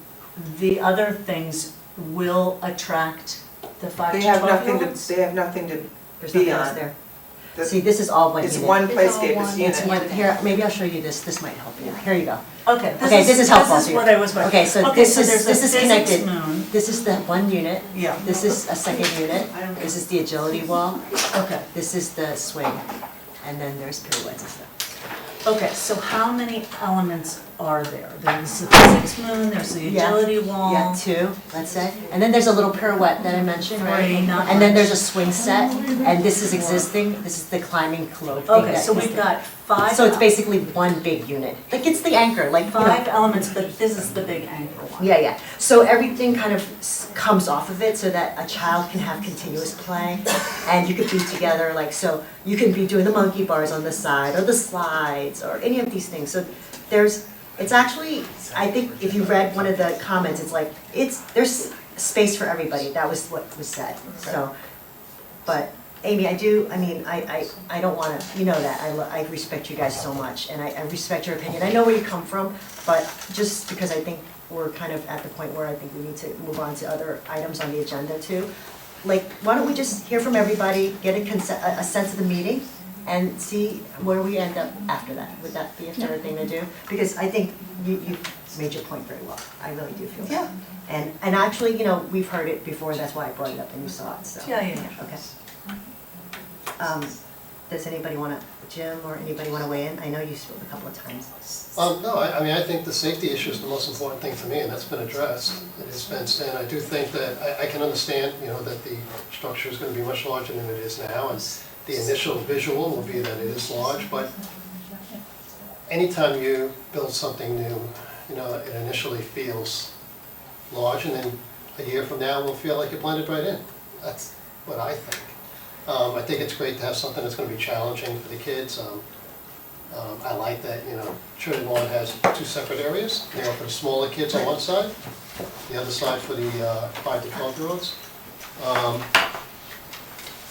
the other things will attract the 5 to They have nothing 12-year-olds? to, they have nothing to There's be nothing else on. there. The- See, this is all one It's unit. one It's all playscape, one. it's It's unit. one, here, maybe I'll show you this might help you. Here you go. Okay, Okay, this is helpful This to is you. what I was wondering. Okay, so Okay, this so is, there's a this is physics connected. moon. This is the one unit. Yeah. This is a second unit. This is the agility wall. Okay. This is the swing. And then there's pirouettes and stuff. Okay, so how many elements are there? There's the physics moon, there's the Yeah. utility wall. Yeah, 2, let's say. And then there's a little pirouette that I mentioned, right? 3, not And then much. there's a swing set, and this is existing, this is the climbing float thing. Okay, that so is we've the- got 5. So it's basically one big unit, like it's the anchor, like, you know. 5 elements, but this is the big anchor one. Yeah, yeah. So everything kind of comes off of it so that a child can have continuous play. And you could be together, like, so you can be doing the monkey bars on the side or the slides or any of these things. So it's actually, I think if you read one of the comments, it's like, there's space for everybody. That was what was said, so. But Amy, I don't wanna, you know that, I respect you guys so much and I respect your opinion. I know where you come from, but just because I think we're kind of at the point where I think we need to move on to other items on the agenda too. Like, why don't we just hear from everybody, get a sense of the meeting, and see where we end up after that? Would that be a fair thing to do? Because I think you made your point very well. I really do feel that. Yeah. And actually, you know, we've heard it before, that's why I brought it up and you saw it, so. Yeah. Okay. Does anybody wanna, Jim or anybody wanna weigh in? I know you spoke a couple of times. No, I mean, I think the safety issue is the most important thing to me, and that's been addressed. It has been, and I do think that, I can understand, you know, that the structure is gonna be much larger than it is now, and the initial visual will be that it is large, but anytime you build something new, you know, it initially feels large, and then a year from now, we'll feel like it blended right in. That's what I think. I think it's great to have something that's gonna be challenging for the kids. I like that, you know, Trinity Lawn has 2 separate areas, you know, for the smaller kids on one side, the other side for the 5 to 12-year-olds.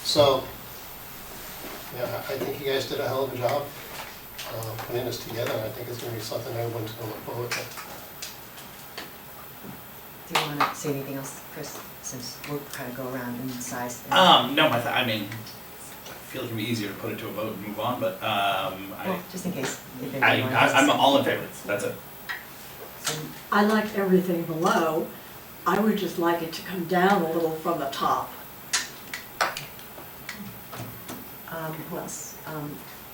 So, yeah, I think you guys did a hell of a job putting this together, and I think it's gonna be something everyone's gonna look forward to. Do you wanna say anything else, Chris, since we'll kind of go around in size? No, I mean, I feel it can be easier to put it to a vote and move on, but, Well, just in case. if anybody wants to I'm say all in something. favor, that's it. I like everything below. I would just like it to come down a little from the top. Who else?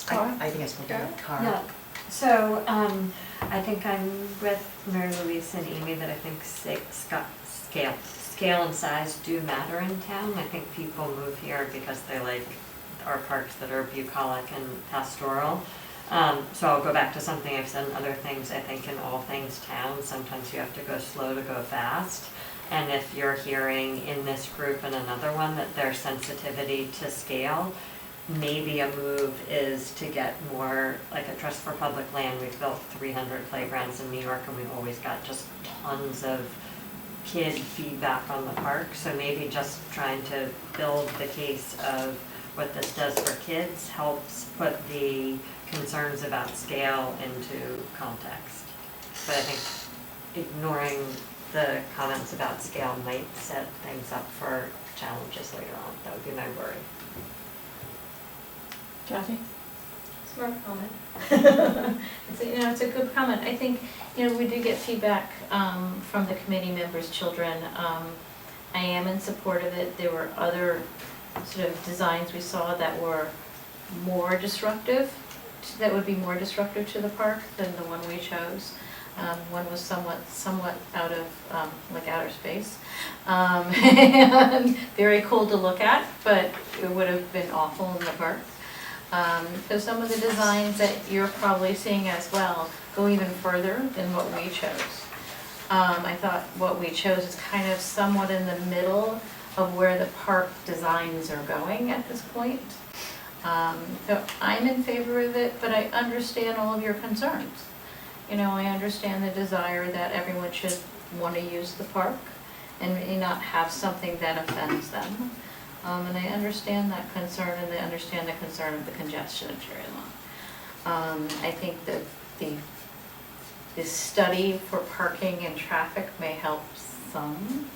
Cara? I think I spoke about Cara. Yeah, so, I think I'm with Mary Louise and Amy that I think scale and size do matter in town. I think people move here because they like our parks that are bucolic and pastoral. So I'll go back to something I've said in other things. I think in all things town, sometimes you have to go slow to go fast. And if you're hearing in this group and another one that there's sensitivity to scale, maybe a move is to get more, like a Trust for Public Land. We've built 300 playgrounds in New York and we've always got just tons of kid feedback on the park. So maybe just trying to build the case of what this does for kids helps put the concerns about scale into context. But I think ignoring the comments about scale might set things up for challenges later on. That would be my worry. Kathy? Smart comment. It's a good comment. I think, we do get feedback from the committee members' children. I am in support of it. There were other sort of designs we saw that were more disruptive, that would be more disruptive to the park than the one we chose. One was somewhat out of, like outer space. And very cool to look at, but it would have been awful in the park. So some of the designs that you're probably seeing as well go even further than what we chose. I thought what we chose is kind of somewhat in the middle of where the park designs are going at this point. So I'm in favor of it, but I understand all of your concerns. I understand the desire that everyone should want to use the park and may not have something that offends them. And I understand that concern, and I understand the concern of the congestion of Cherry Lawn. I think that the study for parking and traffic may help some,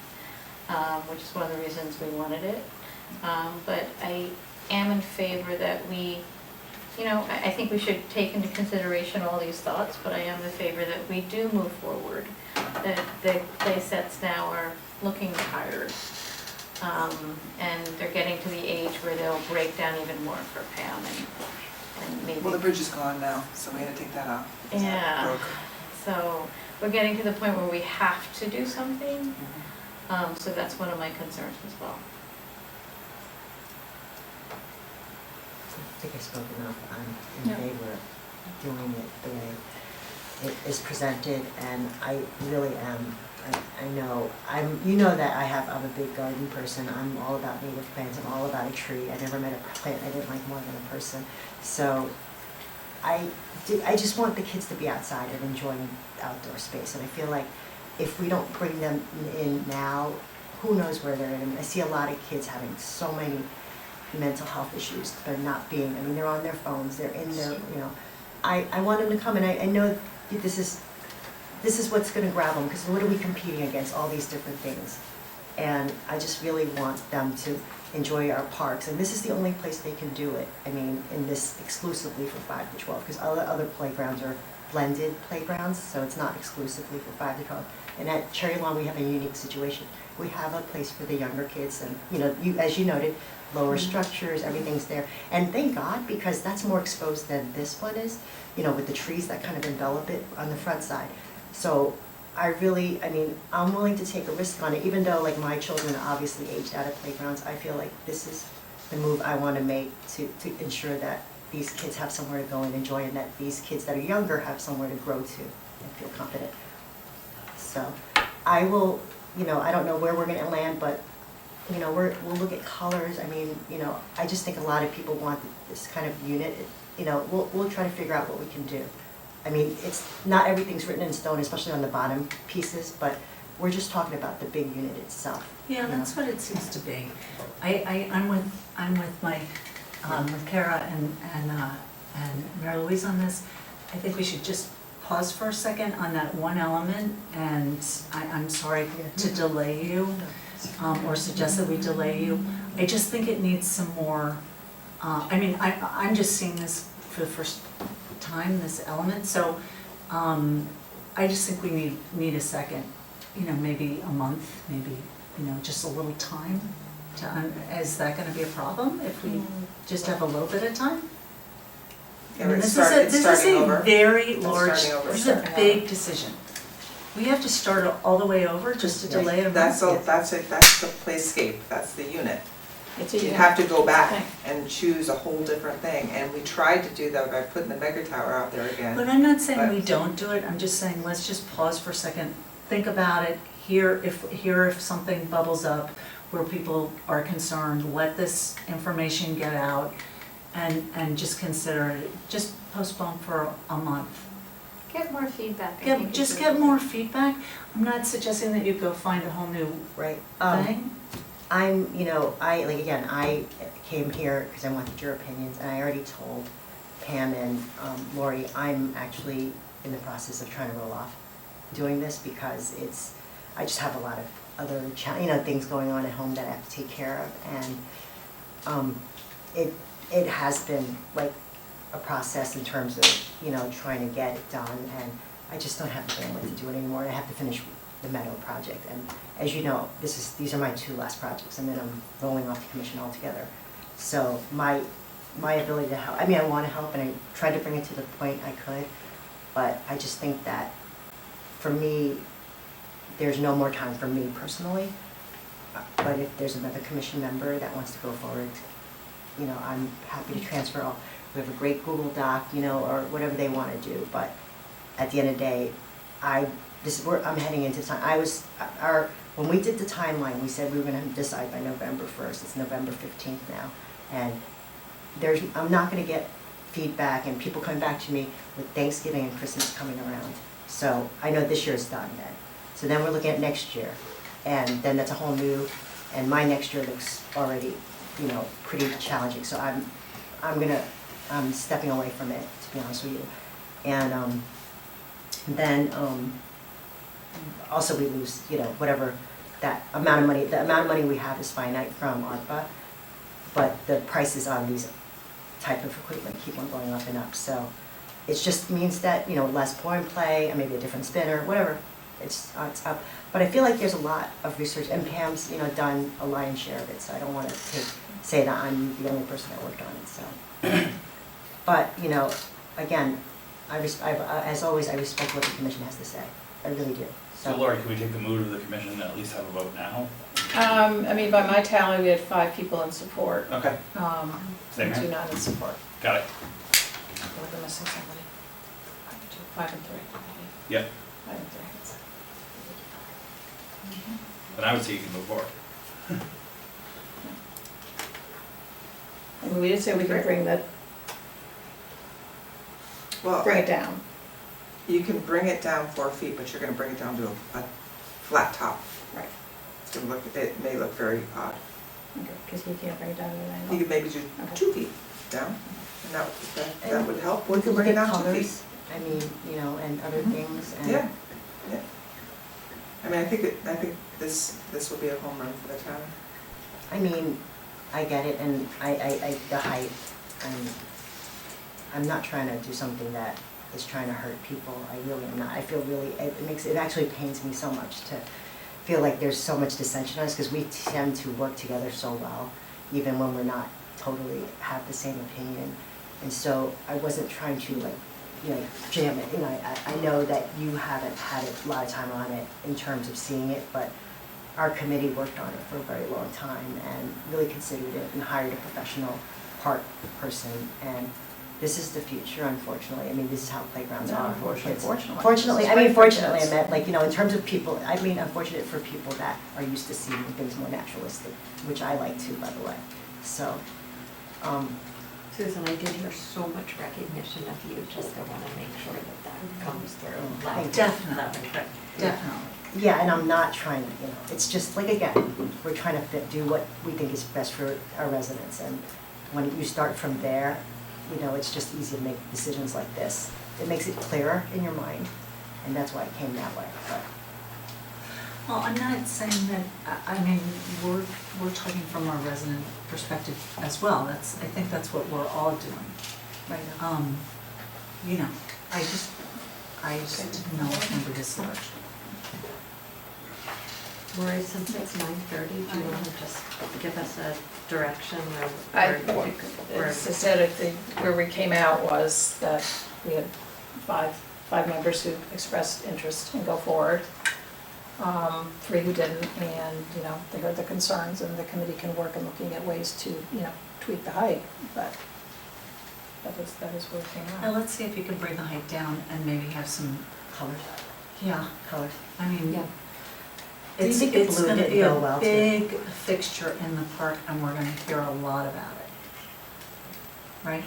which is one of the reasons we wanted it. But I am in favor that I think we should take into consideration all these thoughts, but I am in favor that we do move forward. That the play sets now are looking tired. And they're getting to the age where they'll break down even more for Pam and maybe. Well, the bridge is gone now, so we had to take that off. It's not Yeah. broke. So we're getting to the point where we have to do something, Mhm. so that's one of my concerns as well. I think I spoke enough. I'm Yeah. in favor of doing it the way it is presented, and I really am. I know, you know that I'm a big garden person. I'm all about native plants. I'm all about a tree. I never met a plant I didn't like more than a person. So I just want the kids to be outside and enjoying outdoor space. And I feel like if we don't bring them in now, who knows where they're in. I see a lot of kids having so many mental health issues. They're not being, I mean, they're on their phones, they're in their, you know. I want them to come, and I know this is what's gonna grab them, because what are we competing against? All these different things. And I just really want them to enjoy our parks, and this is the only place they can do it. I mean, in this exclusively for 5 to 12, because other playgrounds are blended playgrounds, so it's not exclusively for 5 to 12. And at Cherry Lawn, we have a unique situation. We have a place for the younger kids, and, you know, as you noted, lower structures, everything's there. And thank God, because that's more exposed than this one is, you know, with the trees that kind of envelop it on the front side. So I'm willing to take a risk on it, even though like my children are obviously aged out of playgrounds. I feel like this is the move I want to make to ensure that these kids have somewhere to go and enjoy, and that these kids that are younger have somewhere to grow to and feel confident. So I will, you know, I don't know where we're going to land, but you know, we'll look at colors. I mean, you know, I just think a lot of people want this kind of unit. You know, we'll try to figure out what we can do. I mean, it's not everything's written in stone, especially on the bottom pieces, but we're just talking about the big unit itself. Yeah, you know? that's what it seems to be. I'm with Mike, with Kara and Mary Louise on this. I think we should just pause for a second on that one element, and I'm sorry to delay you, or suggest that we delay you. I just think it needs some more, I'm just seeing this for the first time, this element, so I just think we need a second, you know, maybe a month, maybe, you know, just a little time to, is that gonna be a problem if we just have a little bit of time? Yeah, I mean, but this it's is starting a over. very It's large, starting over. this is a big decision. We have to start all the way over just to delay it a month? That's the playscape, that's the unit. It's a You unit. have to go back Okay. and choose a whole different thing, and we tried to do that by putting the mega tower out there again. But I'm not saying we But- don't do it, I'm just saying, let's just pause for a second, think about it, hear if something bubbles up where people are concerned, let this information get out, and just consider it, just postpone for a month. Get more feedback. I think, Just is get the- more feedback, I'm not suggesting that you go find a whole new Right. thing. I came here because I wanted your opinions, and I already told Pam and Lori, I'm actually in the process of trying to roll off doing this because I just have a lot of other, things going on at home that I have to take care of, and it has been like a process in terms of, trying to get it done, and I just don't have the bandwidth to do it anymore, and I have to finish the Meadow project, and as you know, these are my 2 last projects, and then I'm rolling off the commission altogether. So my ability to help, I want to help, and I tried to bring it to the point I could, but I just think that for me, there's no more time for me personally, but if there's another commission member that wants to go forward, I'm happy to transfer all. We have a great Google Doc, or whatever they want to do, but at the end of the day, I'm heading into time. When we did the timeline, we said we were gonna decide by November 1st, it's November 15th now, and I'm not gonna get feedback and people coming back to me with Thanksgiving and Christmas coming around. So I know this year's done then. So then we're looking at next year, and then that's a whole new, and my next year looks already, pretty challenging. So I'm stepping away from it, to be honest with you. And then also we lose, whatever that amount of money, the amount of money we have is finite from ARPA, but the prices on these type of equipment keep on going up and up. So it just means that, less pour and play, and maybe a different spinner, whatever, it's up. But I feel like there's a lot of research, and Pam's, done a lion's share of it, so I don't want to say that I'm the only person that worked on it, so. But, you know, again, as always, I respect what the commission has to say. I really do. So Lori, can we take the mood of the commission and at least have a vote now? I mean, by my tally, we had 5 people in support, Okay, same and 2 here. not in support. Got it. We're missing somebody. 5 and 3. Yep. 5 and 3. Then I would say you can move forward. And we did say we could bring it Well, down. you can bring it down 4 feet, but you're gonna bring it down to a flat top. Right. It's gonna look, it may look very odd. Because you can't bring it down to an You angle. could maybe do Okay. 2 feet down, and that would help. We We could can look bring it at down 2 feet. colors, I mean, you know, and other things, and. Yeah, yeah. I mean, I think this will be a home run for the town. I mean, I get it, and the height, I'm not trying to do something that is trying to hurt people, I really am not. I feel really, it actually pains me so much to feel like there's so much dissension on us, because we tend to work together so well, even when we're not totally have the same opinion. And so I wasn't trying to like, you know, jam it, you know, I know that you haven't had a lot of time on it in terms of seeing it, but our committee worked on it for a very long time and really considered it and hired a professional park person, and this is the future, unfortunately. I mean, this is how playgrounds No, are. unfortunately, It's- fortunately. Fortunately, It's I mean, great for fortunately, I kids. meant, like, you know, in terms of people, I mean, unfortunate for people that are used to seeing things more naturalistic, which I like too, by the way. So, Susan, I did hear so much recognition of you, just I want to make sure that that comes through. Thank you. Definitely. Definitely. yeah, and I'm not trying to, you know, it's just, like, again, we're trying to do what we think is best for our residents, and when you start from there, you know, it's just easy to make decisions like this. It makes it clearer in your mind, and that's why it came that way, but. Well, I'm not saying that, I mean, we're talking from our resident perspective as well. I think that's what we're all doing. Right now. You know, I just didn't know it can be this large. Lori, since it's 9:30, do you want to just give us a direction I, or? as I said, where we came out was that we had five members who expressed interest and go forward. 3 who didn't, and, you know, they heard the concerns, and the committee can work in looking at ways to, you know, tweak the height, but that is where it came Now, out. let's see if you can bring the height down and maybe have some, Colors, yeah, colors. I mean, Yeah. Do you think the blue gonna didn't be go a well, too? big fixture in the park, and we're gonna hear a lot about it. Right?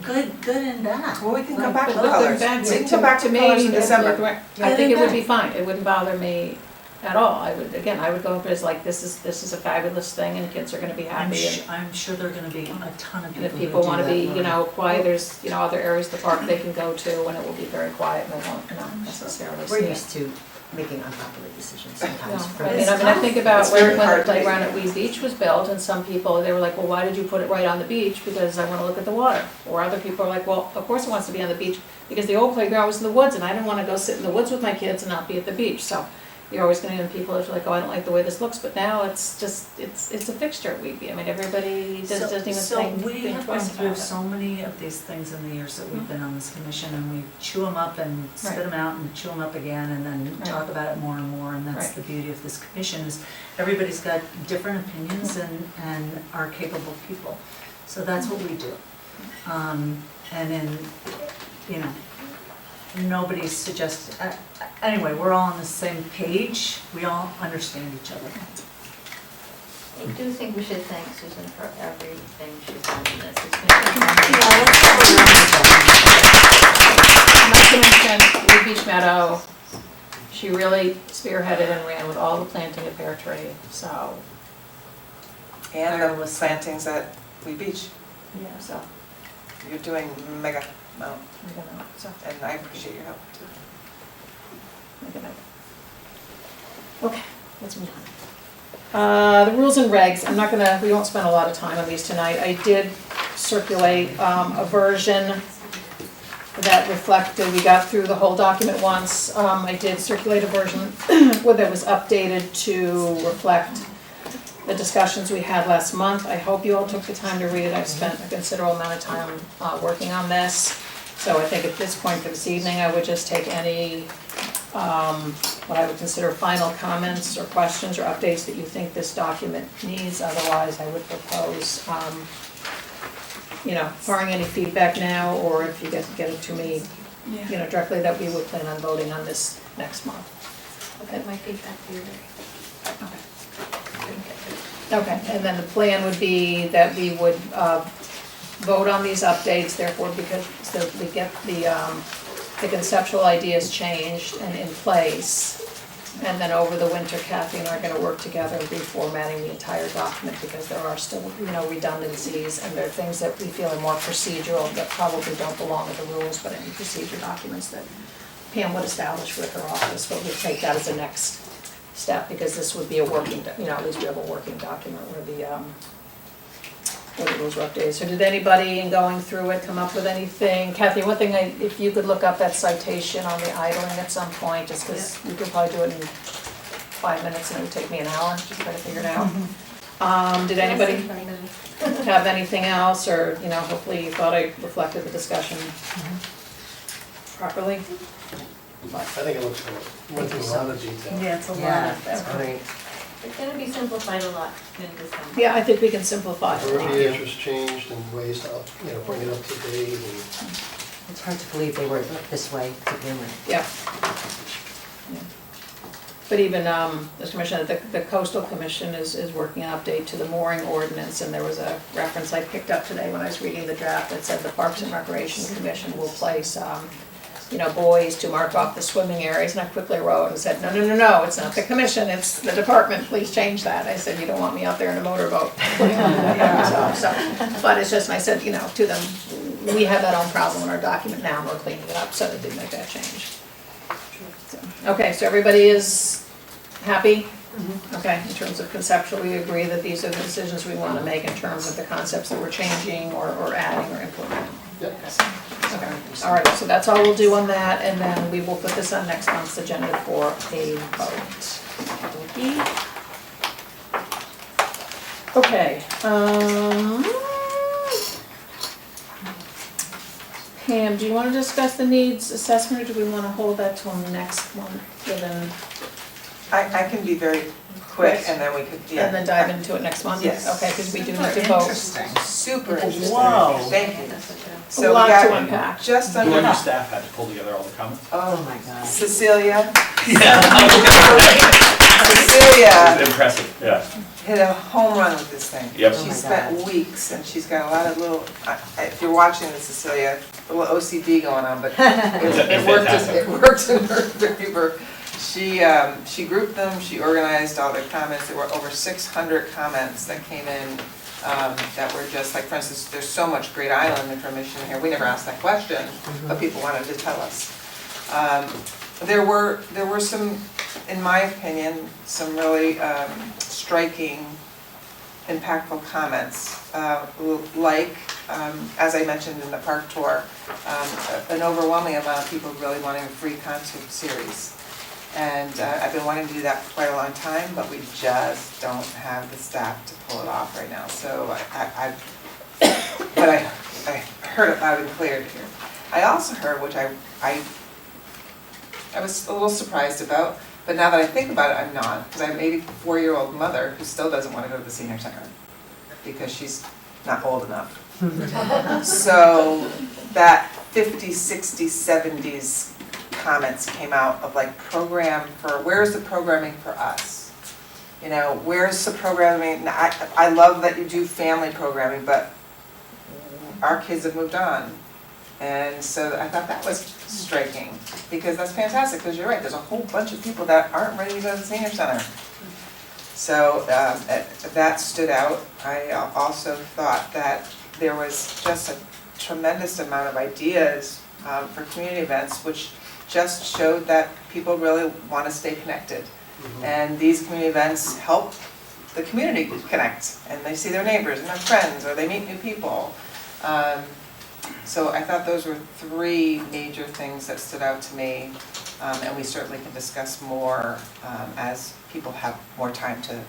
Good and bad. Well, we can come back to But look, the colors. events, We can come back to me, colors in it's December. like, I think it would be fine, it wouldn't bother me at all. I would go up as like, this is a fabulous thing, and kids are gonna be happy, and I'm sure there are gonna be a ton of and if people who do people wanna that, be, Lori. you know, quiet, there's, you know, other areas of the park they can go to, and it will be very quiet, and they won't, necessarily see We're it. used to making unpopular decisions sometimes. Yeah, for I mean, this. I think about It's very when the hard to playground make. at Wee Beach was built, and some people, they were like, well, why did you put it right on the beach? Because I wanna look at the water. Or other people are like, well, of course it wants to be on the beach, because the old playground was in the woods, and I didn't wanna go sit in the woods with my kids and not be at the beach, so. You're always gonna have people that are like, oh, I don't like the way this looks, but now it's just, it's a fixture at Wee. I mean, everybody doesn't even think we have gone twice through about it. so many of these things in the years that we've been on this commission, and we chew them up and spit Right. them out and chew them up again, and then Right. talk about it more and more, and that's Right. the beauty of this commission, is everybody's got different opinions and are capable people. So that's what we do. And then, you know, nobody's suggested, anyway, we're all on the same page, we all understand each other. I do think we should thank Susan for everything she's done in this. It's been Not to mention, Wee Beach Meadow, she really spearheaded and ran with all the planting of pear tree, so, And the plantings at Wee Beach. yeah, so, You're doing mega amount, I don't know, so, and I appreciate your help too. make it okay, let's move on. The rules and regs, we won't spend a lot of time on these tonight. I did circulate a version that reflected, we got through the whole document once. I did circulate a version that was updated to reflect the discussions we had last month. I hope you all took the time to read it. I've spent a considerable amount of time working on this. So I think at this point for this evening, I would just take any, what I would consider final comments or questions or updates that you think this document needs. Otherwise, I would propose, barring any feedback now, or if you get it to me, directly, that we would plan on voting on this next month. Look at my feedback here. Okay, and then the plan would be that we would vote on these updates, therefore, because so we get the conceptual ideas changed and in place. And then over the winter, Kathy and I are gonna work together reformatting the entire document, because there are still, redundancies, and there are things that we feel are more procedural that probably don't belong in the rules, but in procedure documents that Pam would establish with her office, but we'll take that as a next step, because this would be a working, at least we have a working document where the rules were updated. So did anybody in going through it come up with anything? Kathy, one thing, if you could look up that citation on the idling at some point, just because we could probably do it in 5 minutes and it would take me an hour, just try to figure it out. Did anybody have anything else, or, hopefully you thought I reflected the discussion properly? I think it looks good. Went through a lot of detail. Yeah, it's a lot Yeah, of that's great. It's gonna be simplified a lot in December. Yeah, I think we can simplify it. Verbiage changed and ways to, bring it up to date and. It's hard to believe they were this way to begin with. Yeah. Yeah. But even, as Commissioner, the Coastal Commission is working an update to the mooring ordinance, and there was a reference I picked up today when I was reading the draft that said the Parks and Recreation Commission will place, buoys to mark off the swimming areas, and I quickly wrote and said, no, it's not the commission, it's the department, please change that. I said, you don't want me out there in a motorboat. But it's just, and I said, to them, we have that own problem in our document now, and we're cleaning it up, so they did make that change. Okay, so everybody is happy? Okay, in terms of conceptual, we agree that these are the decisions we want to make in terms of the concepts that we're changing or adding or implementing. Yep. Okay, all right, so that's all we'll do on that, and then we will put this on next month's agenda for a vote. Okay, Pam, do you want to discuss the needs assessment, or do we want to hold that till next month, given, I can be very quick and then we could, and then dive into it next month? Yes. Okay, because we do need to vote. Super interesting. Whoa. Thank you. A So we lot to got unpack. just You and under, your staff had to pull together all the comments? Oh my God. Cecilia. It was impressive, yeah. Hit a home run with this thing. Yep. Oh She my spent God. weeks, and she's got a lot of little, if you're watching this, Cecilia, a little OCD going on, but it worked in her favor. She grouped them, she organized all the comments. There were over 600 comments that came in that were just like, for instance, there's so much Great Island information here. We never asked that question, but people wanted to tell us. There were some, in my opinion, some really striking, impactful comments, like, as I mentioned in the park tour, an overwhelming amount of people really wanting a free concert series. And I've been wanting to do that for quite a long time, but we just don't have the staff to pull it off right now. So I heard it loud and clear here. I also heard, which I was a little surprised about, but now that I think about it, I'm not, because I have an 84-year-old mother who still doesn't want to go to the senior center because she's not old enough. So that 50s, 60s, 70s comments came out of like where's the programming for us? Where's the programming? I love that you do family programming, but our kids have moved on. And so I thought that was striking, because that's fantastic, because you're right, there's a whole bunch of people that aren't ready to go to the senior center. So that stood out. I also thought that there was just a tremendous amount of ideas for community events, which just showed that people really want to stay connected. And these community events help the community connect, and they see their neighbors and their friends, or they meet new people. So I thought those were three major things that stood out to me, and we certainly can discuss more as people have more time to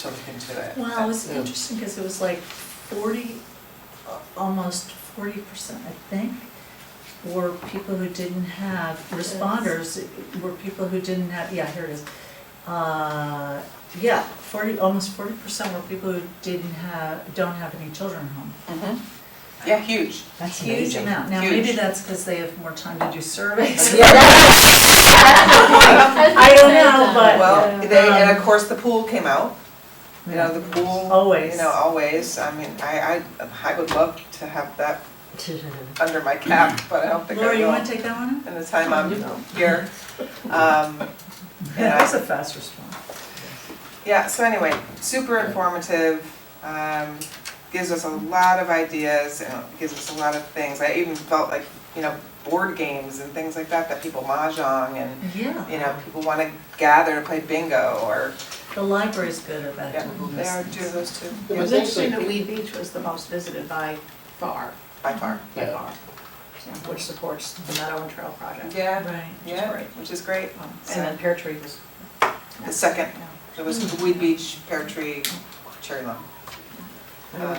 to look into it. Well, it was Yeah. interesting because it was like 40, almost 40%, I think, were people who didn't have, responders were people who didn't have, yeah, here it is. Yeah, 40, almost 40% were people who don't have any children home. Mhm. Yeah, huge. That's Huge amazing. amount. Now, Huge. maybe that's because they have more time to do surveys. Yeah. I don't know, but. Well, and of course, the pool came out, you know, the pool. Always. You know, always, I mean, I would love to have that under my cap, but I don't think I Laura, you will want to take that one? in the time I'm here. That was a fast response. Yeah, so anyway, super informative, gives us a lot of ideas, and gives us a lot of things. I even felt like, you know, board games and things like that people mahjong and, Yeah. you know, people want to gather to play bingo or, The library's good about yeah, doing they this. are doing those too, It was interesting that Weed Beach was the most visited by far, by far. Yeah. which supports the Meadow and Trail project. Yeah, Right. yeah, great. which is great. And then Pear Tree was. The second, Yeah. it was Weed Beach, Pear Tree, Cherry Lime.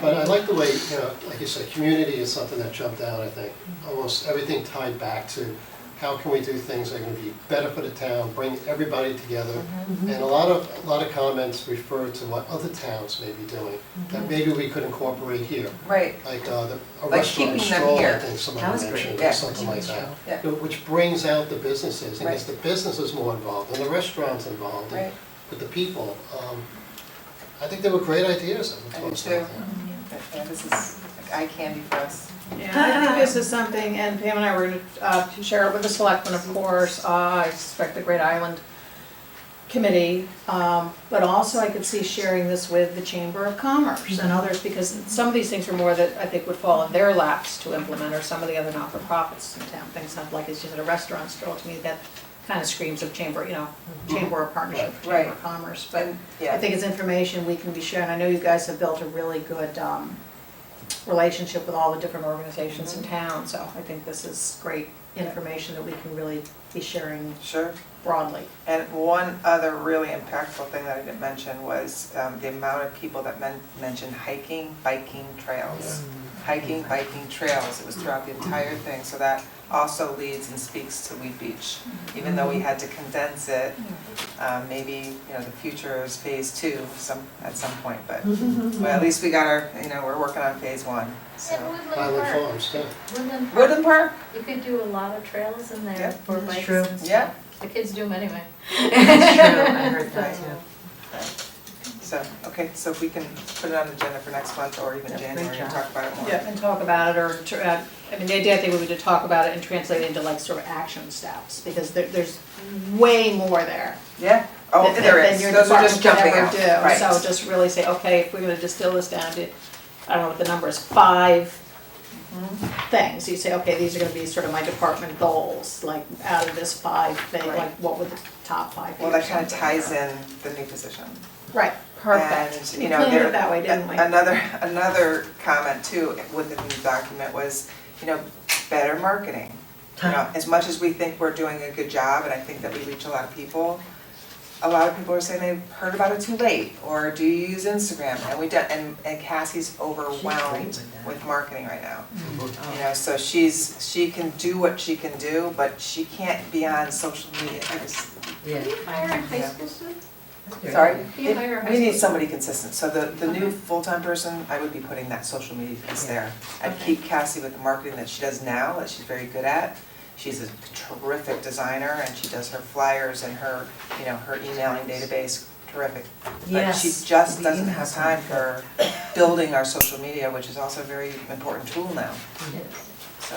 But I like the way, you know, like you said, community is something that jumped out, I think. Almost everything tied back to how can we do things that are gonna be better for the town, bring everybody together. Mm-hmm. And a lot of comments refer to what other towns may be doing, that maybe we could incorporate here. Right, Like a Like restaurant keeping them stroll, I here. think That somebody was great. mentioned, Yeah. or something like that. Yeah. You know, which brings out the businesses, and Right. gets the businesses more involved, and the restaurants involved, and right. with the people. I think they were great ideas that I were do tossed too. out there. Yeah, this is like eye candy for us. Yeah, I think this is something, and Pam and I were gonna share it with the selectmen, of course, I suspect the Great Island Committee, but also I could see sharing this with the Chamber of Commerce and others, because some of these things are more that I think would fall in their laps to implement, or some of the other not-for-profits in town, things sound like it's just at a restaurant stroll, to me, that kind of screams of chamber, you know, chamber or partnership, with Chamber of Commerce, but And, I yeah, think it's information we can be sharing. I know you guys have built a really good relationship with all the different organizations in town, so I think this is great information that we can really be sharing sure. broadly. And one other really impactful thing that I didn't mention was the amount of people that mentioned hiking, biking trails. Hiking, biking trails, it was throughout the entire thing, so that also leads and speaks to Weed Beach. Even though we had to condense it, maybe, you know, the future is phase 2 at some point, but, well, at least we got our, you know, we're working on phase 1, so. And Woodland Island Park, Farms, too. Woodland Park, Woodland Park? you could do a lot of trails in there Yeah, for that's bikes true. and stuff. Yeah. The kids do them anyway. That's true, I heard that too. So, okay, so if we can put it on the agenda for next month or even Yep, great January and job. talk about it more. Yeah, and talk about it, or, I mean, the idea I think would be to talk about it and translate it into like sort of action steps, because there's way more there. Yeah? Oh, than- there than is, your those are just department jumping could out, ever right. do. So just really say, okay, if we're gonna distill this down to, I don't know what the number is, 5 things. You say, okay, these are gonna be sort of my department goals, like out of this 5 thing, Right. like what would the top 5 be? Well, or that kind of something. ties in the new position. Right, perfect. And, We you know, planned there, it that way, didn't we? another comment too with the new document was, you know, better marketing. You know, as much as we think we're doing a good job, and I think that we reach a lot of people are saying they've heard about it too late, or do you use Instagram? And we do, and Cassie's overwhelmed with that. with marketing right now. You know, so she can do what she can do, but she can't be on social media. Yeah. Can you hire a high Yeah. school student? Sorry? Can you hire a high We need school somebody consistent, so the new Okay. full-time person, I would be putting that social media piece Yeah. there. I'd Okay. keep Cassie with the marketing that she does now, that she's very good at. She's a terrific designer, and she does her flyers and her, you know, her emailing database, terrific. But she Yes, just the doesn't have emails time are for building our social media, which is also a very important tool now, so.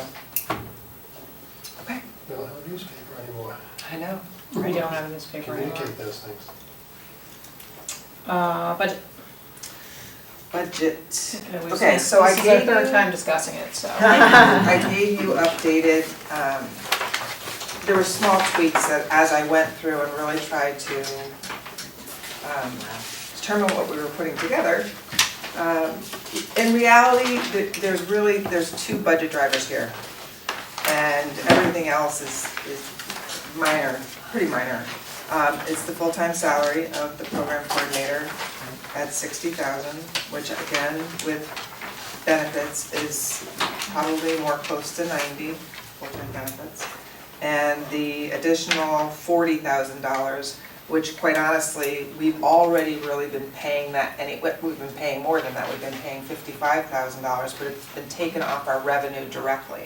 Okay, We don't have a newspaper anymore. I know. We don't have a newspaper anymore. Communicate those things. Budget. Budget. Okay, so I This is our gave third you- time discussing it, so. I gave you updated, there were small tweaks that as I went through and really tried to determine what we were putting together. In reality, there's 2 budget drivers here. And everything else is minor, pretty minor. It's the full-time salary of the program coordinator, at 60,000, which again, with benefits is probably more close to 90, full-time benefits. And the additional $40,000, which quite honestly, we've already really been paying that, we've been paying more than that, we've been paying $55,000, but it's been taken off our revenue directly.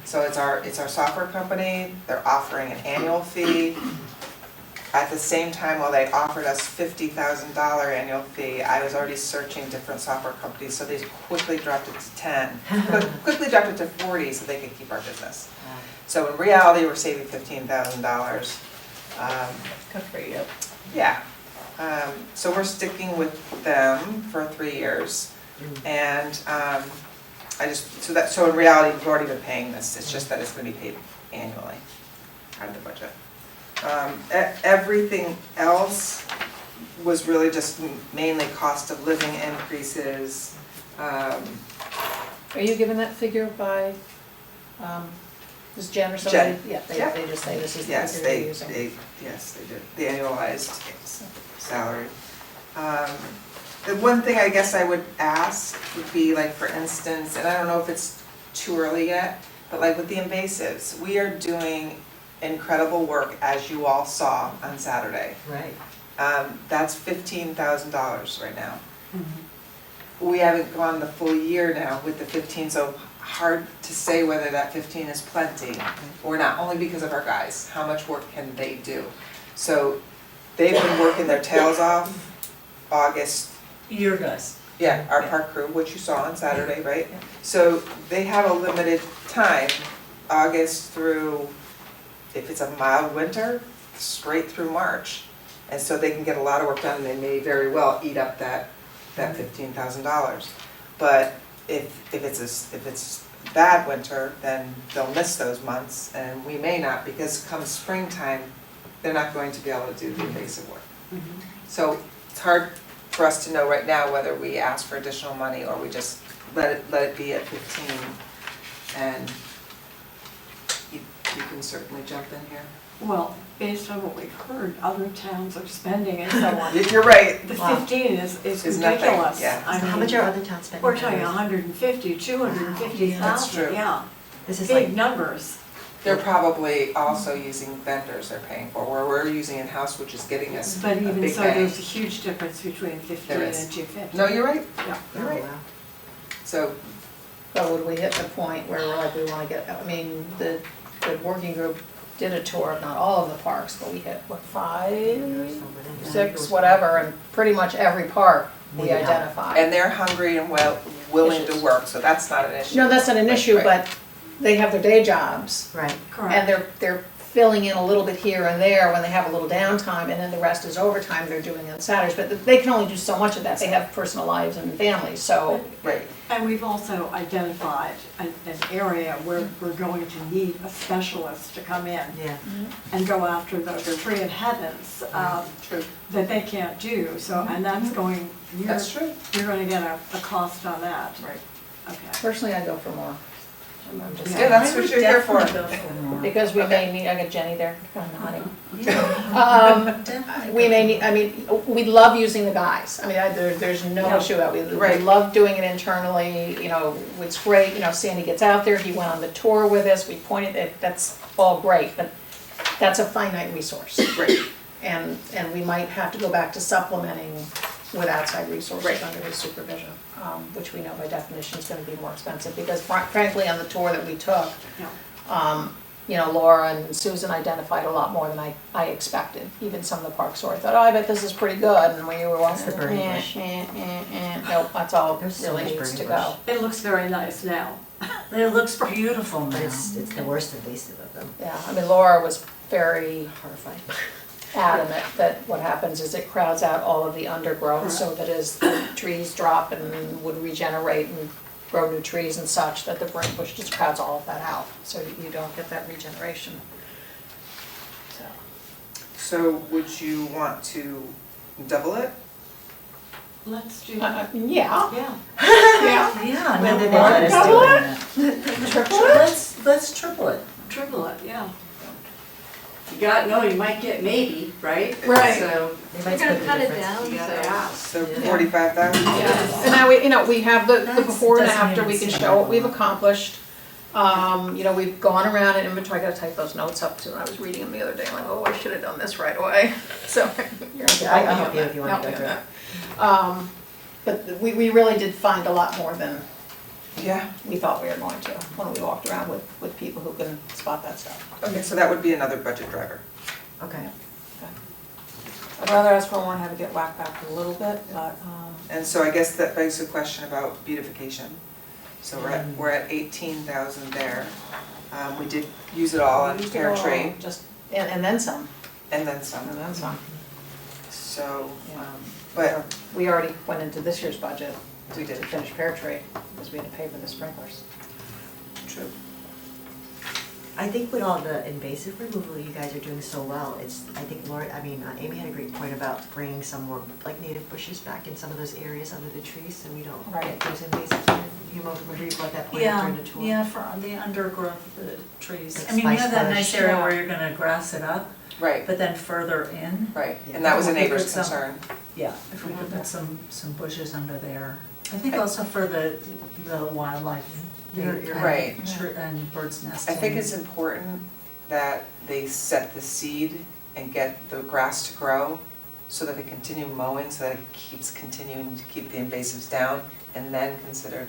So it's our software company, they're offering an annual fee. At the same time, while they offered us $50,000 annual fee, I was already searching different software companies, so they quickly dropped it to 10. Quickly dropped it to 40 so they could keep our business. So in reality, we're saving $15,000. Good for you. Yeah. So we're sticking with them for 3 years. And so in reality, we've already been paying this. It's just that it's going to be paid annually out of the budget. Everything else was really just mainly cost of living increases. Are you given that figure by, is Jen or somebody? Jen. Yeah, Yeah. they just say this is the Yes, figure they're they using. did, the annualized salary. The one thing I guess I would ask would be like, for instance, and I don't know if it's too early yet, but like with the invasives, we are doing incredible work, as you all saw on Saturday. Right. That's $15,000 right now. We haven't gone the full year now with the 15, so hard to say whether that 15 is plenty or not, only because of our guys. How much work can they do? So they've been working their tails off August. Your guys. Yeah, our park crew, which you saw on Saturday, right? So they have a limited time, August through, if it's a mild winter, straight through March. And so they can get a lot of work done, and they may very well eat up that $15,000. But if it's bad winter, then they'll miss those months, and we may not, because come springtime, they're not going to be able to do the invasive work. So it's hard for us to know right now whether we ask for additional money or we just let it be at 15. And you can certainly jump in here. Well, based on what we've heard, other towns are spending and so on. You're right. The Wow. 15 is Is nothing, ridiculous. yeah. I So how mean, much are other towns spending? we're talking 150, 250,000, That's true. yeah. This is Big like, numbers. They're probably also using vendors they're paying for, where we're using in-house, which is getting us a But even big so, bang. there's a huge difference between 15 There and is. 250. No, you're right. Yeah. oh You're right. wow. So, But would we hit the point where we're like, we wanna get, I mean, the working group did a tour of not all of the parks, but we hit, what, 5, 6, whatever, and pretty much every park we Needed help. identified. and they're hungry and willing to Issues. work, so that's not an issue. No, that's not an Right, issue, right. but they have their day jobs, Right. and Correct. they're filling in a little bit here and there when they have a little downtime, and then the rest is overtime they're doing on Saturdays, but they can only do so much of that, they have personal lives and families, so. Right, And we've also identified an area where we're going to need a specialist to come in Yeah. and go after the tree in heavens true. that they can't do. So, and that's going, That's true. you're going to get a cost on that. Right. Okay. Personally, I'd go for more. I'm just Yeah, that's what you're here for. Because we may need, I got Jenny there, nodding. Definitely. We may need, I mean, we love using the guys. I mean, there's no Yeah. issue about it. We Right. love doing it internally, you know, it's great, you know, Sandy gets out there, he went on the tour with us, we pointed, that's all great, but that's a finite resource. Right. And we might have to go back to supplementing with outside resources Right. under his supervision, which we know by definition is gonna be more expensive, because frankly, on the tour that we took, Yeah. you know, Laura and Susan identified a lot more than I expected. Even some of the parks where I thought, oh, I bet this is pretty good, and we were That's the walking, burning bush. nope, that's all There's so really much needs to burning go. It looks very nice now. It looks beautiful now. But it's the worst invasive of them. Yeah, I mean, Laura was very Horrified. adamant that what happens is it crowds out all of the undergrowth, so that as the trees drop and would regenerate and grow new trees and such, that the burning bush just crowds all of that out, so you don't get that regeneration. So, So would you want to double it? Let's do yeah, that. yeah, Yeah. Yeah, When no, did why they let us not? do it? triple it. Let's triple it. Triple it, yeah. you might get maybe, right? Right. So, They We're might gonna split the cut it difference. down, you gotta so. ask. So Yeah. 45,000? And now we have the That's- before and doesn't after, even we can seem show what like a we've lot. accomplished. We've gone around and inventory, I gotta type those notes up too, I was reading them the other day, I'm like, oh, I should have done this right away, so. you're I'll helping help you on if you that, wanna go help me on through that. But we really did find a lot more than Yeah, we thought we were going to, when we walked around with people who can spot that stuff. okay, so that would be another budget driver. Okay. I'd rather ask for one, have it get whacked back a little bit, but, And so I guess that begs the question about beautification. So we're at 18,000 there. We did use it all on We used it Pear all, Tree Just, and then some, and then some. and then some. So, Yeah. but We already went into this year's budget we to did, finish Pear Tree, because we had to pay for the sprinklers. true. I think with all the invasive removal you guys are doing so well, Amy had a great point about bringing some more like native bushes back in some of those areas under the trees, so we don't Right. get those invasives in. You remember you brought that point up yeah, during the tour? yeah, for the undergrowth of the trees. Like I mean, you have spice that bush. nice area Yeah. where you're gonna grass it up, Right, but then further in, right. Yeah. And that was a Well, we neighbor's put some- concern. yeah, if we could put some bushes under there. I think also for the wildlife, You're and right. and birds nesting. I think it's important that they set the seed and get the grass to grow so that they continue mowing, so that it keeps continuing to keep the invasives down, and then consider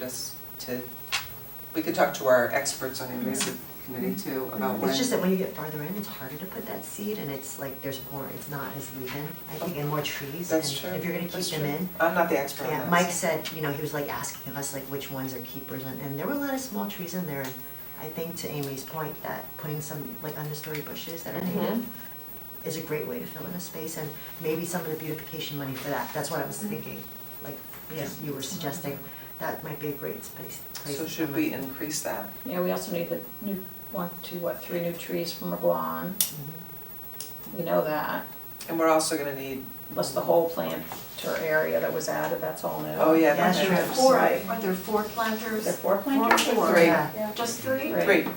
we could talk to our experts on the invasive committee too about when. It's just that when you get farther in, it's harder to put that seed, and it's like, it's not as even, I think, and more trees. That's and true. If you're gonna That's keep them true. in. I'm not the expert on Yeah, this. Mike said, he was like asking us like which ones are keepers, and there were a lot of small trees in there, and I think to Amy's point, that putting some like understory bushes that are native is a great way to fill in a space, and maybe some of the beautification money for that, that's what I was thinking, like, as you were suggesting, that might be a great place So to should spend we money. increase that? Yeah, we also need the new, 3 new trees from McGuan, Mhm. we know that, And we're also gonna need, plus the whole planter area that was added, that's all new. oh yeah, Yeah, that sure. matters. Four, Right. are there 4 planters? There 4 planters? Four. Three. Yeah. Just 3? Three.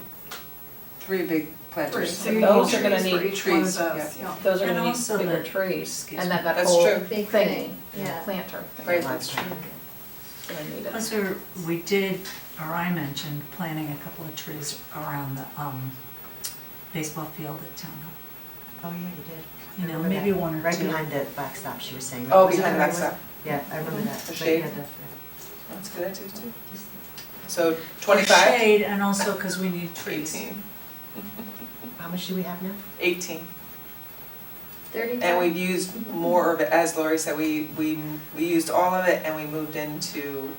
Three big planters. So those are gonna Trees for need each one of trees, those, yeah. Those are And gonna also need bigger the- trees, excuse and that That's whole true. Big thing, thing, yeah. planter thing. Right, Lots that's of true. time. Gonna need it. Plus, we did, or I mentioned, planting a couple of trees around the baseball field at Town Hall. Oh, yeah, you did. You know, Remember maybe that. one or two. Right behind the backstop, she was saying. Oh, Was it behind right that away? stuff. Yeah, I remember that. The Right shade? near the- That's a good idea too. yeah. So For 25? shade, and also because we need trees. 18. How much do we have now? 18. 35? And we've used more of it, as Lori said, we used all of it and we moved into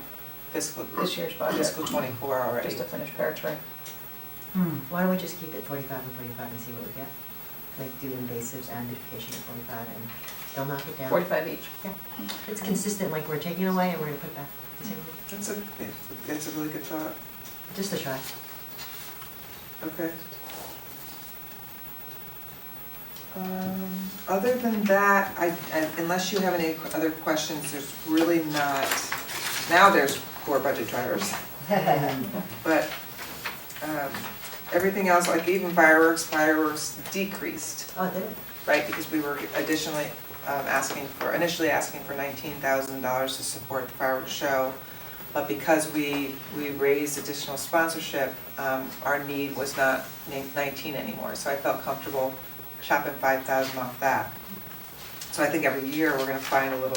fiscal This year's budget, fiscal 24 already. just to finish Pear Tree. Why don't we just keep it 45 and 45 and see what we get? Like do invasives and beautification at 45 and they'll knock it down. 45 each. Yeah, it's consistent, like we're taking away and we're gonna put back the same thing. That's a really good thought. Just a try. Okay. Other than that, unless you have any other questions, there's really not, now there's core budget drivers. But everything else, like even fireworks decreased, Oh, did it? right? Because we were additionally initially asking for $19,000 to support the fireworks show. But because we raised additional sponsorship, our need was not 19 anymore. So I felt comfortable chopping 5,000 off that. So I think every year we're gonna find a little,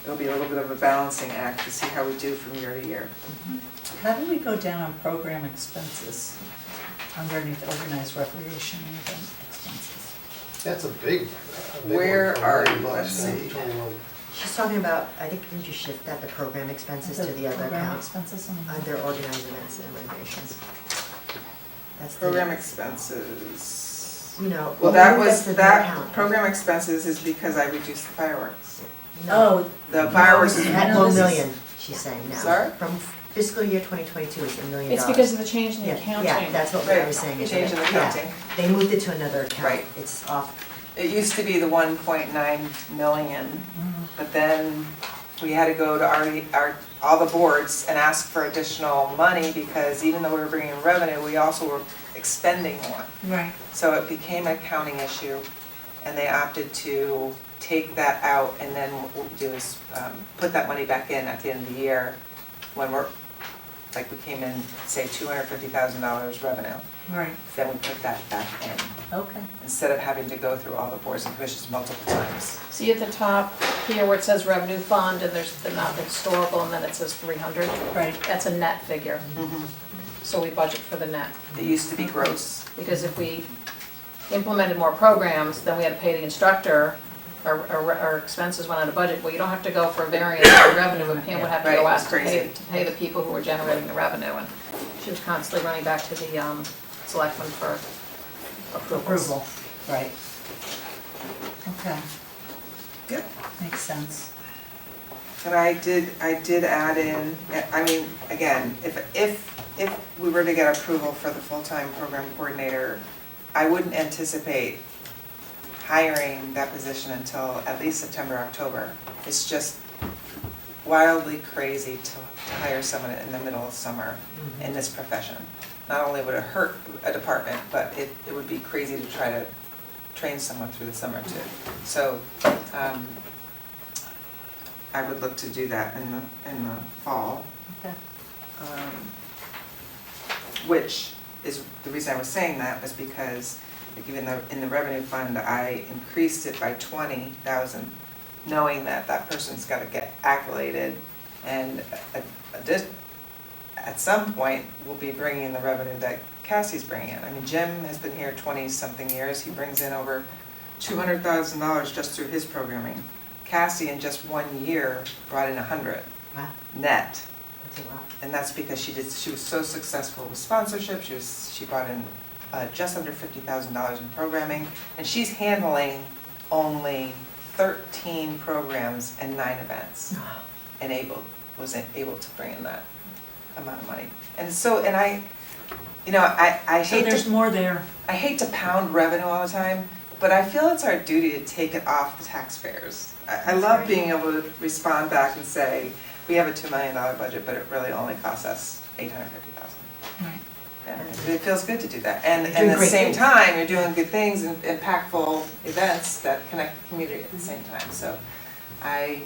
it'll be a little bit of a balancing act to see how we do from year to year. How do we go down on program expenses underneath organized recreation and event expenses? That's a big one. Where are you? $1 Let's see. 21. She's talking about, I think, didn't you shift that, the program expenses to the other Program account? expenses on the. Under organized events and recreations. That's the. Program expenses. You know. Well, that that's was, the that account. program expenses is because I reduced the fireworks. No. Oh. The fireworks is, At No, 1 this is- million, she's saying now. Sorry? From fiscal year 2022, it's $1 million. It's because of the change in the Yeah, accounting. Yeah, that's what I Right, was saying. is change in that- the yeah, accounting. They moved it to another account. Right. It's off. It used to be the 1.9 million, but then we had to go to all the boards and ask for additional money because even though we were bringing in revenue, we also were expending more. Right. So it became an accounting issue, and they opted to take that out, and then what we do is put that money back in at the end of the year when we're, like we came in, say, $250,000 revenue, Right, then we put that back in, okay. instead of having to go through all the boards and commissions multiple times. See at the top here where it says revenue fund and there's the amount that's historical and then it says 300. Right. That's a net figure, so we budget for the net. It used to be gross. Because if we implemented more programs, then we had to pay the instructor, our expenses went out of budget. Well, you don't have to go for a variance in revenue, but Pam would have to Right, go it's ask to crazy. pay the people who were generating the revenue. And she was constantly running back to the selectmen for approvals. Approval, right. Okay, Yep. makes sense. And I did add in, I mean, again, if we were to get approval for the full-time program coordinator, I wouldn't anticipate hiring that position until at least September, October. It's just wildly crazy to hire someone in the middle of summer in this profession. Not only would it hurt a department, but it would be crazy to try to train someone through the summer too. So, I would look to do that in the fall. Okay. Which is, the reason I was saying that was because, like even in the revenue fund, I increased it by 20,000, knowing that that person's gotta get accoladed, and at some point, we'll be bringing in the revenue that Cassie's bringing in. I mean, Jim has been here 20-something years, he brings in over $200,000 just through his programming. Cassie, in just 1 year, brought in 100 Wow, net. that's a lot. And that's because she was so successful with sponsorship. She brought in just under $50,000 in programming, and she's handling only 13 programs and 9 events, and was able to bring in that amount of money. And so, and I So there's more there. I hate to pound revenue all the time, but I feel it's our duty to take it off the taxpayers. I love being able to respond back and say, we have a $2 million budget, but it really only costs us $850,000. Right. Yeah, it feels good to do that. And You're doing at the great same things. time, you're doing good things and impactful events that connect the community at the same time. So I'm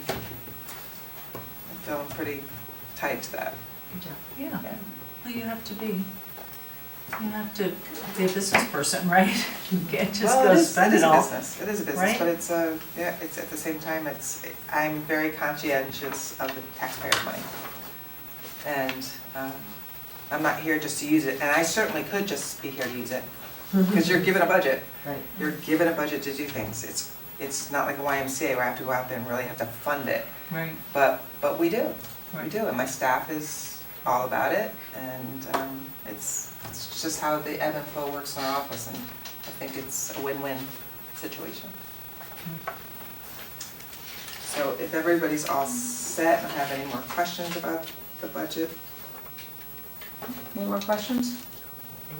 feeling pretty tight to that. Good job. Yeah, Yeah. well, you have to be a business person, right? You can't just Well, go it is spend it all. a business. It is a business, Right? but it's it's at the same time, I'm very conscientious of the taxpayers' money. And I'm not here just to use it, and I certainly could just be here to use it, because you're given a budget. Right. You're given a budget to do things. It's not like a YMCA where I have to go out there and really have to fund it, Right, but we do. We right. do, and my staff is all about it, and it's just how the ebb and flow works in our office, and I think it's a win-win situation. So if everybody's all set, and have any more questions about the budget? Any more questions?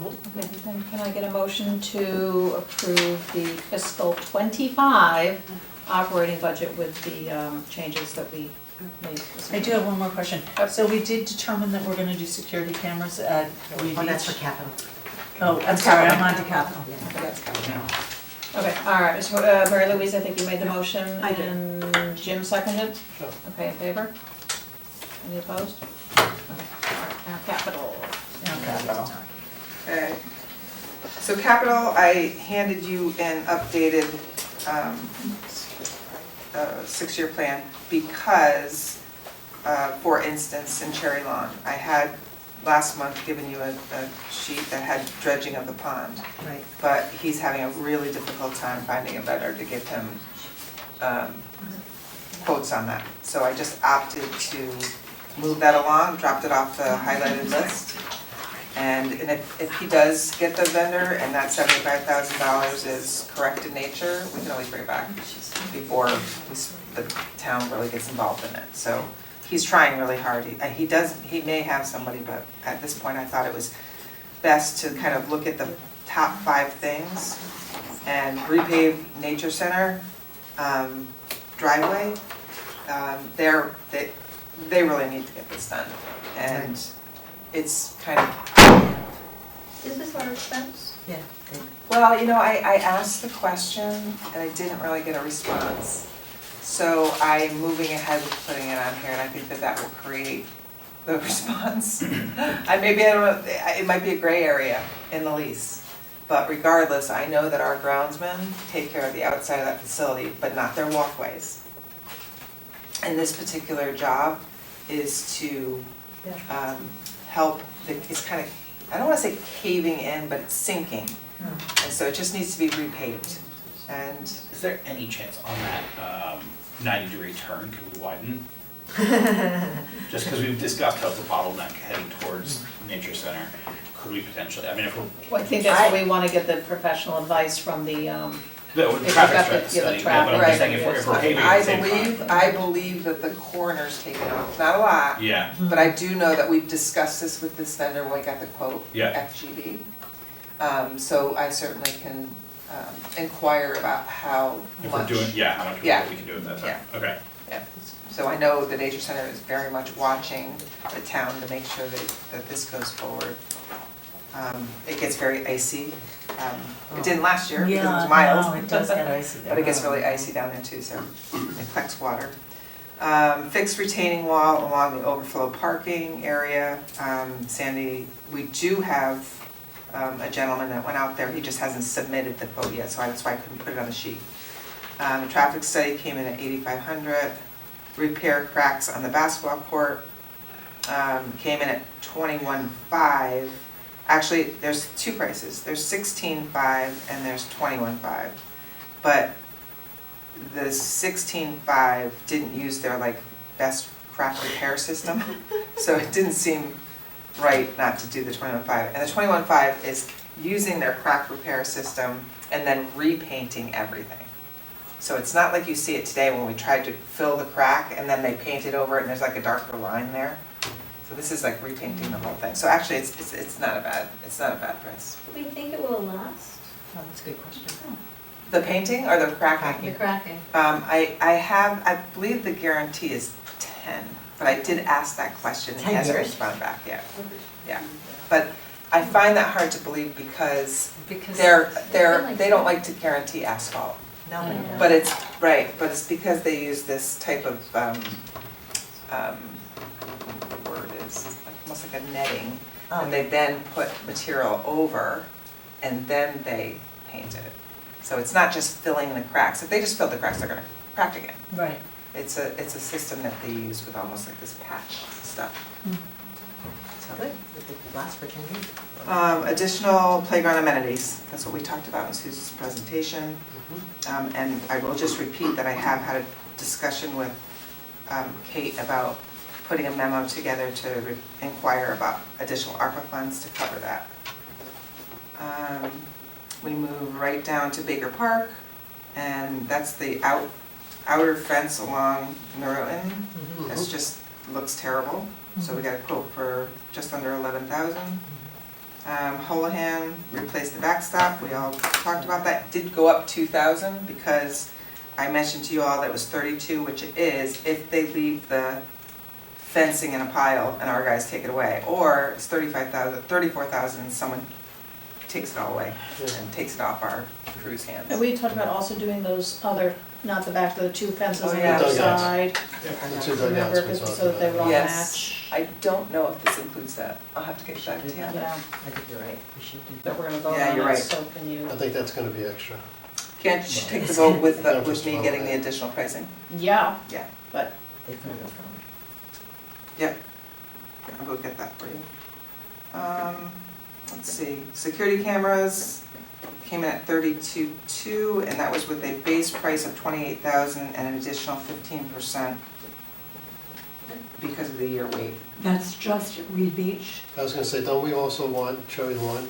Okay, then can I get a motion to approve the fiscal '25 operating budget with the changes that we made this I do have one more question. So we did determine that we're gonna do security cameras at Lee Oh, that's Beach? for capital. Oh, I'm sorry, I'm on to capital. That's coming. Okay, all right, so Mary Louise, I think you made the motion. I did. And Jim seconded? Sure. Okay, in favor? Any opposed? Okay, all right, now capital. Capital. Okay. So capital, I handed you an updated 6-year plan because, for instance, in Cherry Lawn, I had last month given you a sheet that had dredging of the pond, Right. but he's having a really difficult time finding a vendor to give him quotes on that. So I just opted to move that along, dropped it off the highlighted list. And if he does get the vendor and that $75,000 is correct in nature, we can always bring it back before the town really gets involved in it. So he's trying really hard. He may have somebody, but at this point I thought it was best to kind of look at the top 5 things and repave Nature Center driveway. They really need to get this done. And it's kind of Is this our expense? Yeah. Well, I asked the question and I didn't really get a response. So I'm moving ahead with putting it on here and I think that will create the response. I don't know, it might be a gray area in the lease. But regardless, I know that our groundsmen take care of the outside of that facility, but not their walkways. And this particular job is to help, it's kind of, I don't want to say caving in, but it's sinking. And so it just needs to be repaved. And Is there any chance on that 90-degree turn, could we widen? Just because we've discussed how it's a bottleneck heading towards Nature Center, could we potentially, I mean, if we're, Well, I think that's where we want to get the professional advice from the, the If traffic you've got the- study, yeah, the but I'm traffic, just saying if we're paving at the same time. I believe that the coroner's taken off, not a lot, Yeah, but I do know that we've discussed this with this vendor when we got the quote, Yeah. FGB. So I certainly can inquire about how if we're much. doing, how much Yeah. we can do at that time, okay. Yeah. So I know the Nature Center is very much watching the town to make sure that this goes forward. It gets very icy. It didn't last year because it was mild. Yeah, no, it does get icy there. But it gets really icy down there too, so it collects water. Fixed retaining wall along the overflow parking area. Sandy, we do have a gentleman that went out there, he just hasn't submitted the quote yet, so that's why I couldn't put it on the sheet. The traffic study came in at $8,500. Repair cracks on the basketball court came in at $21,500. Actually, there's two prices. There's $16,500 and there's $21,500. But the $16,500 didn't use their best crack repair system, so it didn't seem right not to do the $21,500. And the $21,500 is using their crack repair system and then repainting everything. So it's not like you see it today when we tried to fill the crack and then they painted over it and there's a darker line there. So this is repainting the whole thing. So actually it's not a bad price. Do we think it will last? Oh, that's a good question. The painting or the cracking? The cracking? I believe the guarantee is 10, but I did ask that question and 10 hasn't years? responded back yet. Yeah, but I find that hard to believe because Because they don't like to guarantee asphalt. nobody Yeah. does. But it's because they use this type of, what the word is, almost like a netting. Oh, And they then put material over and then they paint it. So it's not just filling the cracks. If they just fill the cracks, they're gonna crack again. Right. It's a system that they use with almost like this patch stuff. So, Good. It did last for 10 years. additional playground amenities, that's what we talked about in Susan's presentation. And I will just repeat that I have had a discussion with Kate about putting a memo together to inquire about additional ARPA funds to cover that. We move right down to Baker Park, and that's the outer fence along Norotan. That's just, looks terrible, so we got a quote for just under 11,000. Holohan replaced the backstop, we all talked about that, did go up 2,000 because I mentioned to you all that it was 32, which it is, if they leave the fencing in a pile and our guys take it away, or it's 34,000 and someone takes it all away and takes it off our crew's hands. and we talked about also doing those other, not the back, the two fences Oh, on the yeah. other Dugouts. side. The two Remember, dugouts we 'cause talked so that they would about. all Yes. match. I don't know if this includes that, I'll have to get back to you. Yeah, I think you're right. We should do that that. we're gonna vote Yeah, on you're it, right. so can you? I think that's gonna be extra. Can't you take the vote with Yeah, with just me vote getting the it. additional pricing? Yeah, Yeah, but They put it on. yep. I'll go get that for you. Let's see, security cameras came in at 32,200, and that was with a base price of 28,000 and an additional 15% because of the year wait. That's just at Reed Beach. I was gonna say, don't we also want Cherry Lawn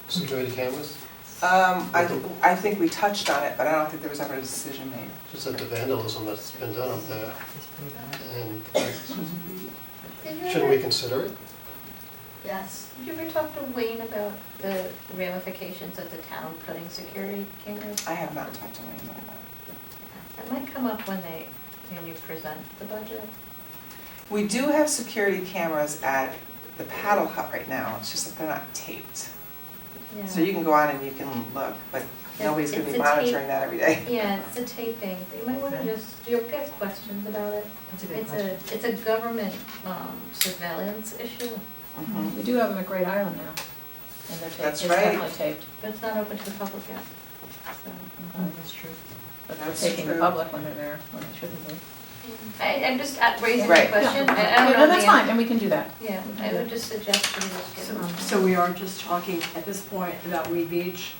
security cameras? I think we touched on it, but I don't think there was ever a decision made. Just at the vandalism that's been done up there, It's pretty bad. and Did you shouldn't we ever, consider it? yes, did you ever talk to Wayne about the ramifications of the town putting security cameras? I have not talked to anyone about that. That might come up when you present the budget. We do have security cameras at the paddle hut right now, it's just that they're not taped. Yeah. So you can go on and you can look, but nobody's gonna it's be a tape. monitoring that every day. Yeah, it's a taping. You might wanna just, you'll get questions about it. That's a good It's question. it's a government surveillance issue, Mhm. We do have them at Great Island now, and they're taped, That's it's right. definitely taped. but it's not open to the public yet, so. That's true. But That's they're taking the true. public when they're there, when they shouldn't be. I'm just raising the Right. question, I Yeah, don't know no, the that's fine, and we can do that. Yeah, I would just suggest we just get. So we are just talking at this point about Weed Beach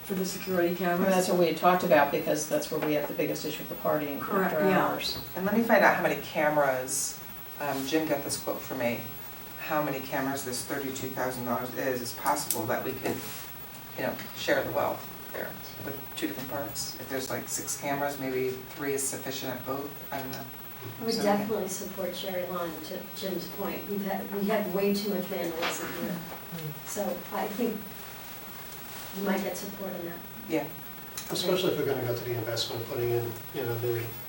for the security Well, cameras? that's what we had talked about, because that's where we have the biggest issue for partying Correct, after yeah. hours. And let me find out how many cameras, Jim got this quote for me, how many cameras this $32,000 is. It's possible that we could, share the wealth there with 2 different parts. If there's like 6 cameras, maybe 3 is sufficient at both, I don't know. I would So- definitely support Cherry Lawn, to Jim's point. We have way too much vandalism here. So I think you might get support on that. Yeah, Especially if we're gonna go to the investment of putting in,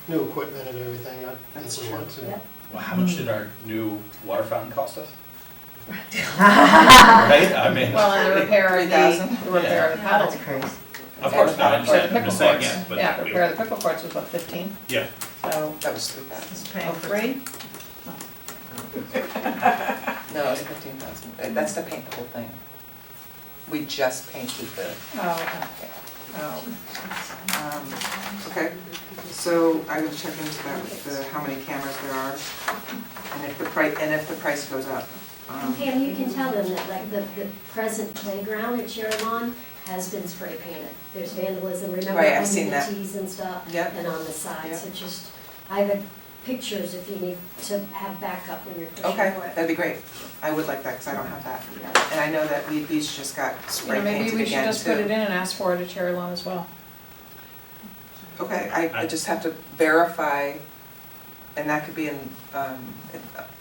new equipment and everything, I That's think we want to. Yeah. Well, how much did our new water fountain cost us? Right? I mean, Well, and the repair of $3,000. the repair of the paddle. That's crazy. of course, not, I Or the understand, I'm just saying, pickleball yeah, courts. but. Yeah, repair of the pickle courts was what, 15? Yeah, So, that was 3,000. Just oh, praying for 3? No, it's 15,000. That's to paint the whole thing. We just painted the, Oh, okay. Oh, okay. So I will check into that, how many cameras there are, and if the price goes up. And Pam, you can tell them that like the present playground at Cherry Lawn has been spray painted. There's vandalism, remember Right, I've under seen the that. tees and stuff? Yep. And on the sides, so just, I have pictures if you need to have backup when you're pushing Okay, for it. that'd be great. I would like that, because I don't have that. Yeah. And I know that Weed Beach just got spray maybe painted we should again just put it too. in and ask for it at Cherry Lawn as well. Okay, I just have to verify, and that could be in,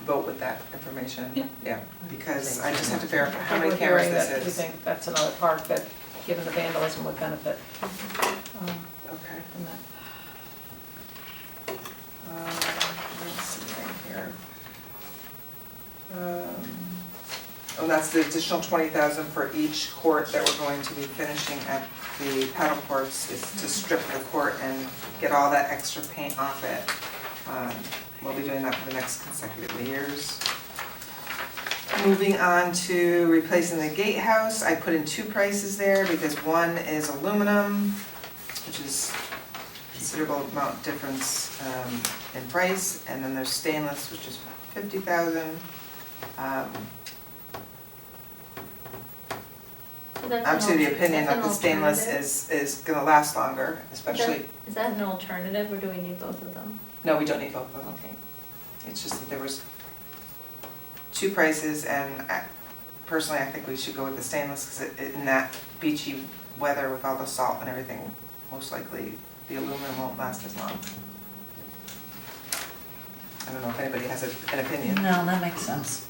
vote with that information. Yeah. Yeah, because I just have to verify how many We're cameras hearing this that We is. think that's another park that, given the vandalism, would benefit Okay. from that. Let's see right here. Oh, that's the additional 20,000 for each court that we're going to be finishing at the paddle courts, is to strip the court and get all that extra paint off it. We'll be doing that for the next consecutive years. Moving on to replacing the gatehouse, I put in 2 prices there because one is aluminum, which is considerable amount difference in price, and then there's stainless, which is 50,000. So that's I'm an to the al- opinion that's that an the stainless alternative? is gonna last longer, especially, Is that an alternative, or do we need both of them? no, we don't need both of them. Okay. It's just that there was 2 prices, and personally, I think we should go with the stainless, because in that beachy weather with all the salt and everything, most likely the aluminum won't last as long. I don't know if anybody has an opinion. No, that makes sense.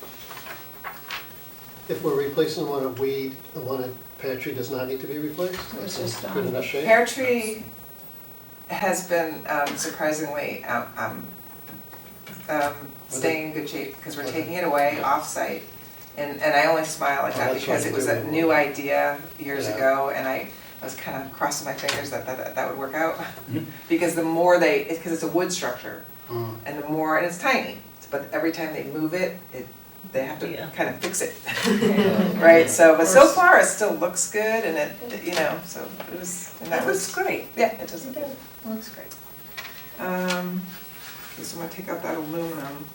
If we're replacing the one at Weed, the one at Pear Tree does not need to be replaced? It was It's just, in good enough shape? Pear Tree has been surprisingly staying in good shape, because we're taking it away off-site. And I only smile like Oh, that that's because what it was you a do. new idea years Yeah. ago, and I was kind of crossing my fingers that would work out. Mhm. Because the more because it's a wood structure, Mm. and the more, and it's tiny, but every time they move it, they have to Yeah. kind of fix it. Right, so, but so course. far, it still looks good, and so it was, and that was, great. yeah, it does look good. It looks great. Okay, so I'm gonna take out that aluminum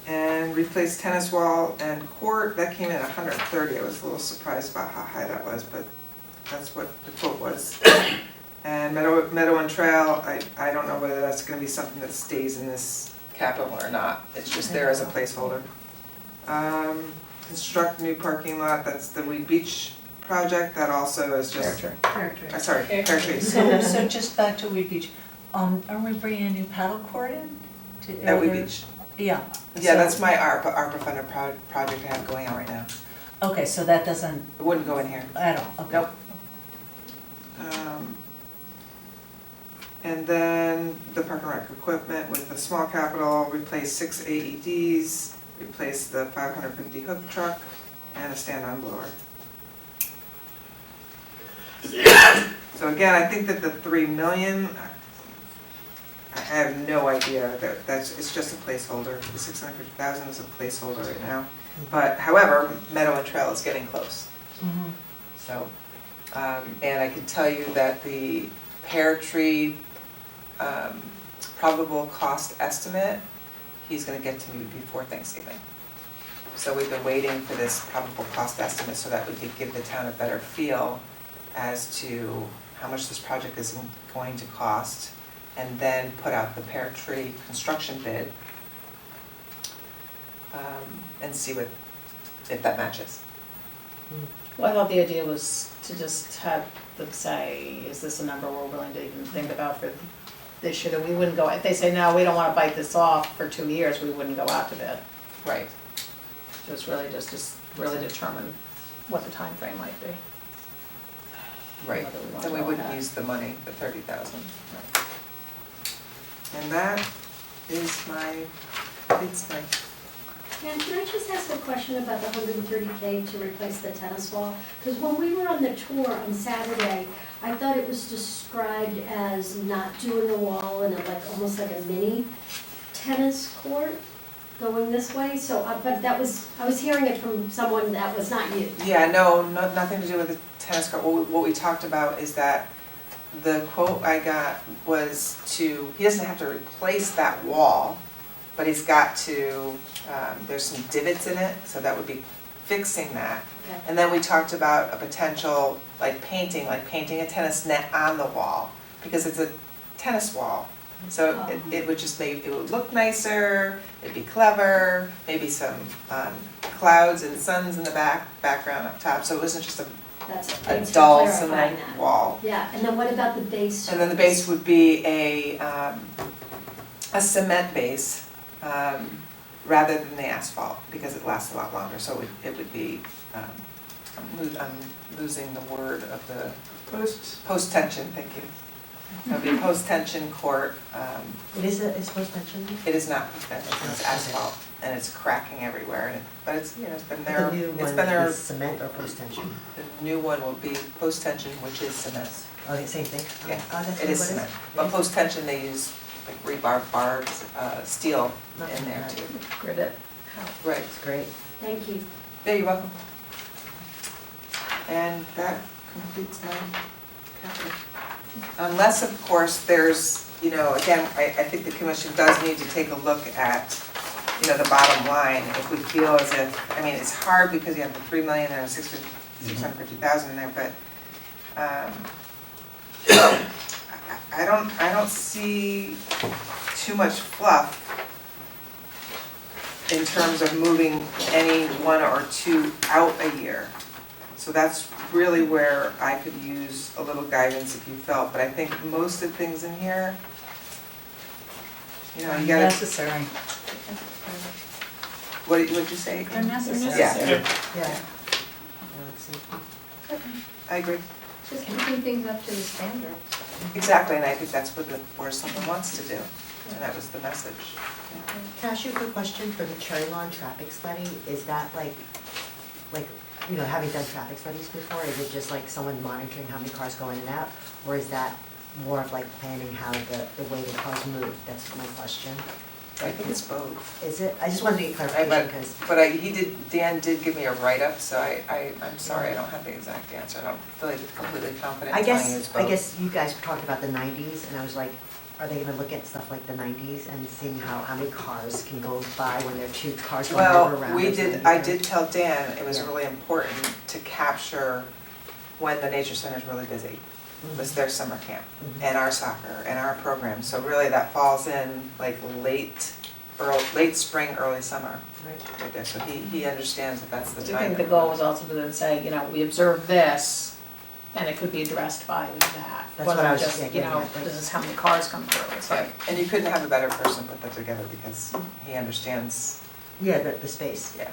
and replace tennis wall and court. That came in at 130. I was a little surprised about how high that was, but that's what the quote was. And meadow and trail, I don't know whether that's gonna be something that stays in this capital or not. It's just there as a placeholder. Construct new parking lot, that's the Weed Beach project. That also is just, sorry, Pear Tree. So just back to Weed Beach, aren't we bringing a new paddle court in? At Weed Beach. Yeah. Yeah, So- that's my ARPA funded project I have going on right now. Okay, so that doesn't, It wouldn't go in here. at all, okay. Nope. And then the park and rec equipment with the small capital, replace 6 AEDs, replace the 550 hook truck, and a stand-on blower. So again, I think that the 3 million, I have no idea, it's just a placeholder. The 650,000 is a placeholder right now. But however, Meadow and Trail is getting close. So, and I can tell you that the pear tree probable cost estimate, he's gonna get to me before Thanksgiving. So we've been waiting for this probable cost estimate so that we could give the town a better feel as to how much this project is going to cost, and then put out the pear tree construction bid, and see if that matches. Well, I thought the idea was to just have them say, is this a number we're willing to even think about for this year? That we wouldn't go, if they say, no, we don't wanna bite this off for 2 years, we wouldn't go out to bid. Right. Just really really determine what the time frame might be. Right, Whether we wanna then we go wouldn't ahead. use the money, the 30,000. And that is it's my, And can I just ask a question about the 130K to replace the tennis ball? Because when we were on the tour on Saturday, I thought it was described as not doing a wall and almost like a mini tennis court going this way. So, but I was hearing it from someone that was not you. yeah, no, nothing to do with the tennis court. What we talked about is that the quote I got was he doesn't have to replace that wall, but he's got to, there's some divots in it, so that would be fixing that. Okay. And then we talked about a potential, painting a tennis net on the wall, because it's a tennis wall. So it would just it would look nicer, it'd be clever, maybe some clouds and suns in the background up top, so it wasn't just a Thanks for dull clarifying cement that. wall. Yeah, and then what about the base? And then the base would be a cement base, rather than the asphalt, because it lasts a lot longer, so it would be, I'm losing the word of the, post-tension, thank you. It would be a post-tension court, Is post-tension? it is not post-tension, it's asphalt, and it's cracking everywhere, but it's, it's been there, The new it's one been there, is cement or post-tension? the new one will be post-tension, which is cement. Oh, the same thing? Yeah, Oh, that's it is what cement, but post-tension, they use rebar, barbs, steel in there too. Grid it. Right. It's great. Thank you. Yeah, you're welcome. And that completes my capital. Unless, of course, there's, again, I think the commission does need to take a look at, the bottom line. If we feel as if, it's hard because you have the 3 million and 650,000 in there, but I don't see too much fluff in terms of moving any one or two out a year. So that's really where I could use a little guidance if you felt, but I think most of the things in here, you gotta, Necessary. what'd you say? They're necessary. Yeah, Yeah. Let's see. I agree. Just keeping things up to the standards. Exactly, and I think that's where someone wants to do, and that was the message. Can I ask you a quick question for the Cherry Lawn traffic study? Is that having done traffic studies before, is it just someone monitoring how many cars go in and out? Or is that more of planning how the way the cars move? That's my question. I think it's both. Is it? I just wanted to get clarification because. But Dan did give me a write-up, so I'm sorry, I don't have the exact answer. I don't feel completely confident I telling you it's both. guess you guys talked about the 90s, and I was like, are they gonna look at stuff like the 90s and seeing how many cars can go by when there are two cars going over around? I did tell Dan it was really important to capture when the nature center is really busy. Was their summer camp and our soccer and our program. So really that falls in late spring, early summer. Right there. So he understands that that's the Do time. you think the goal was also to then say, we observed this, and it could be addressed by that? That's what I was Wasn't just, getting at. this is how many cars come through, it's Right. like, And you couldn't have a better person put that together because he understands, Yeah, the space. yeah.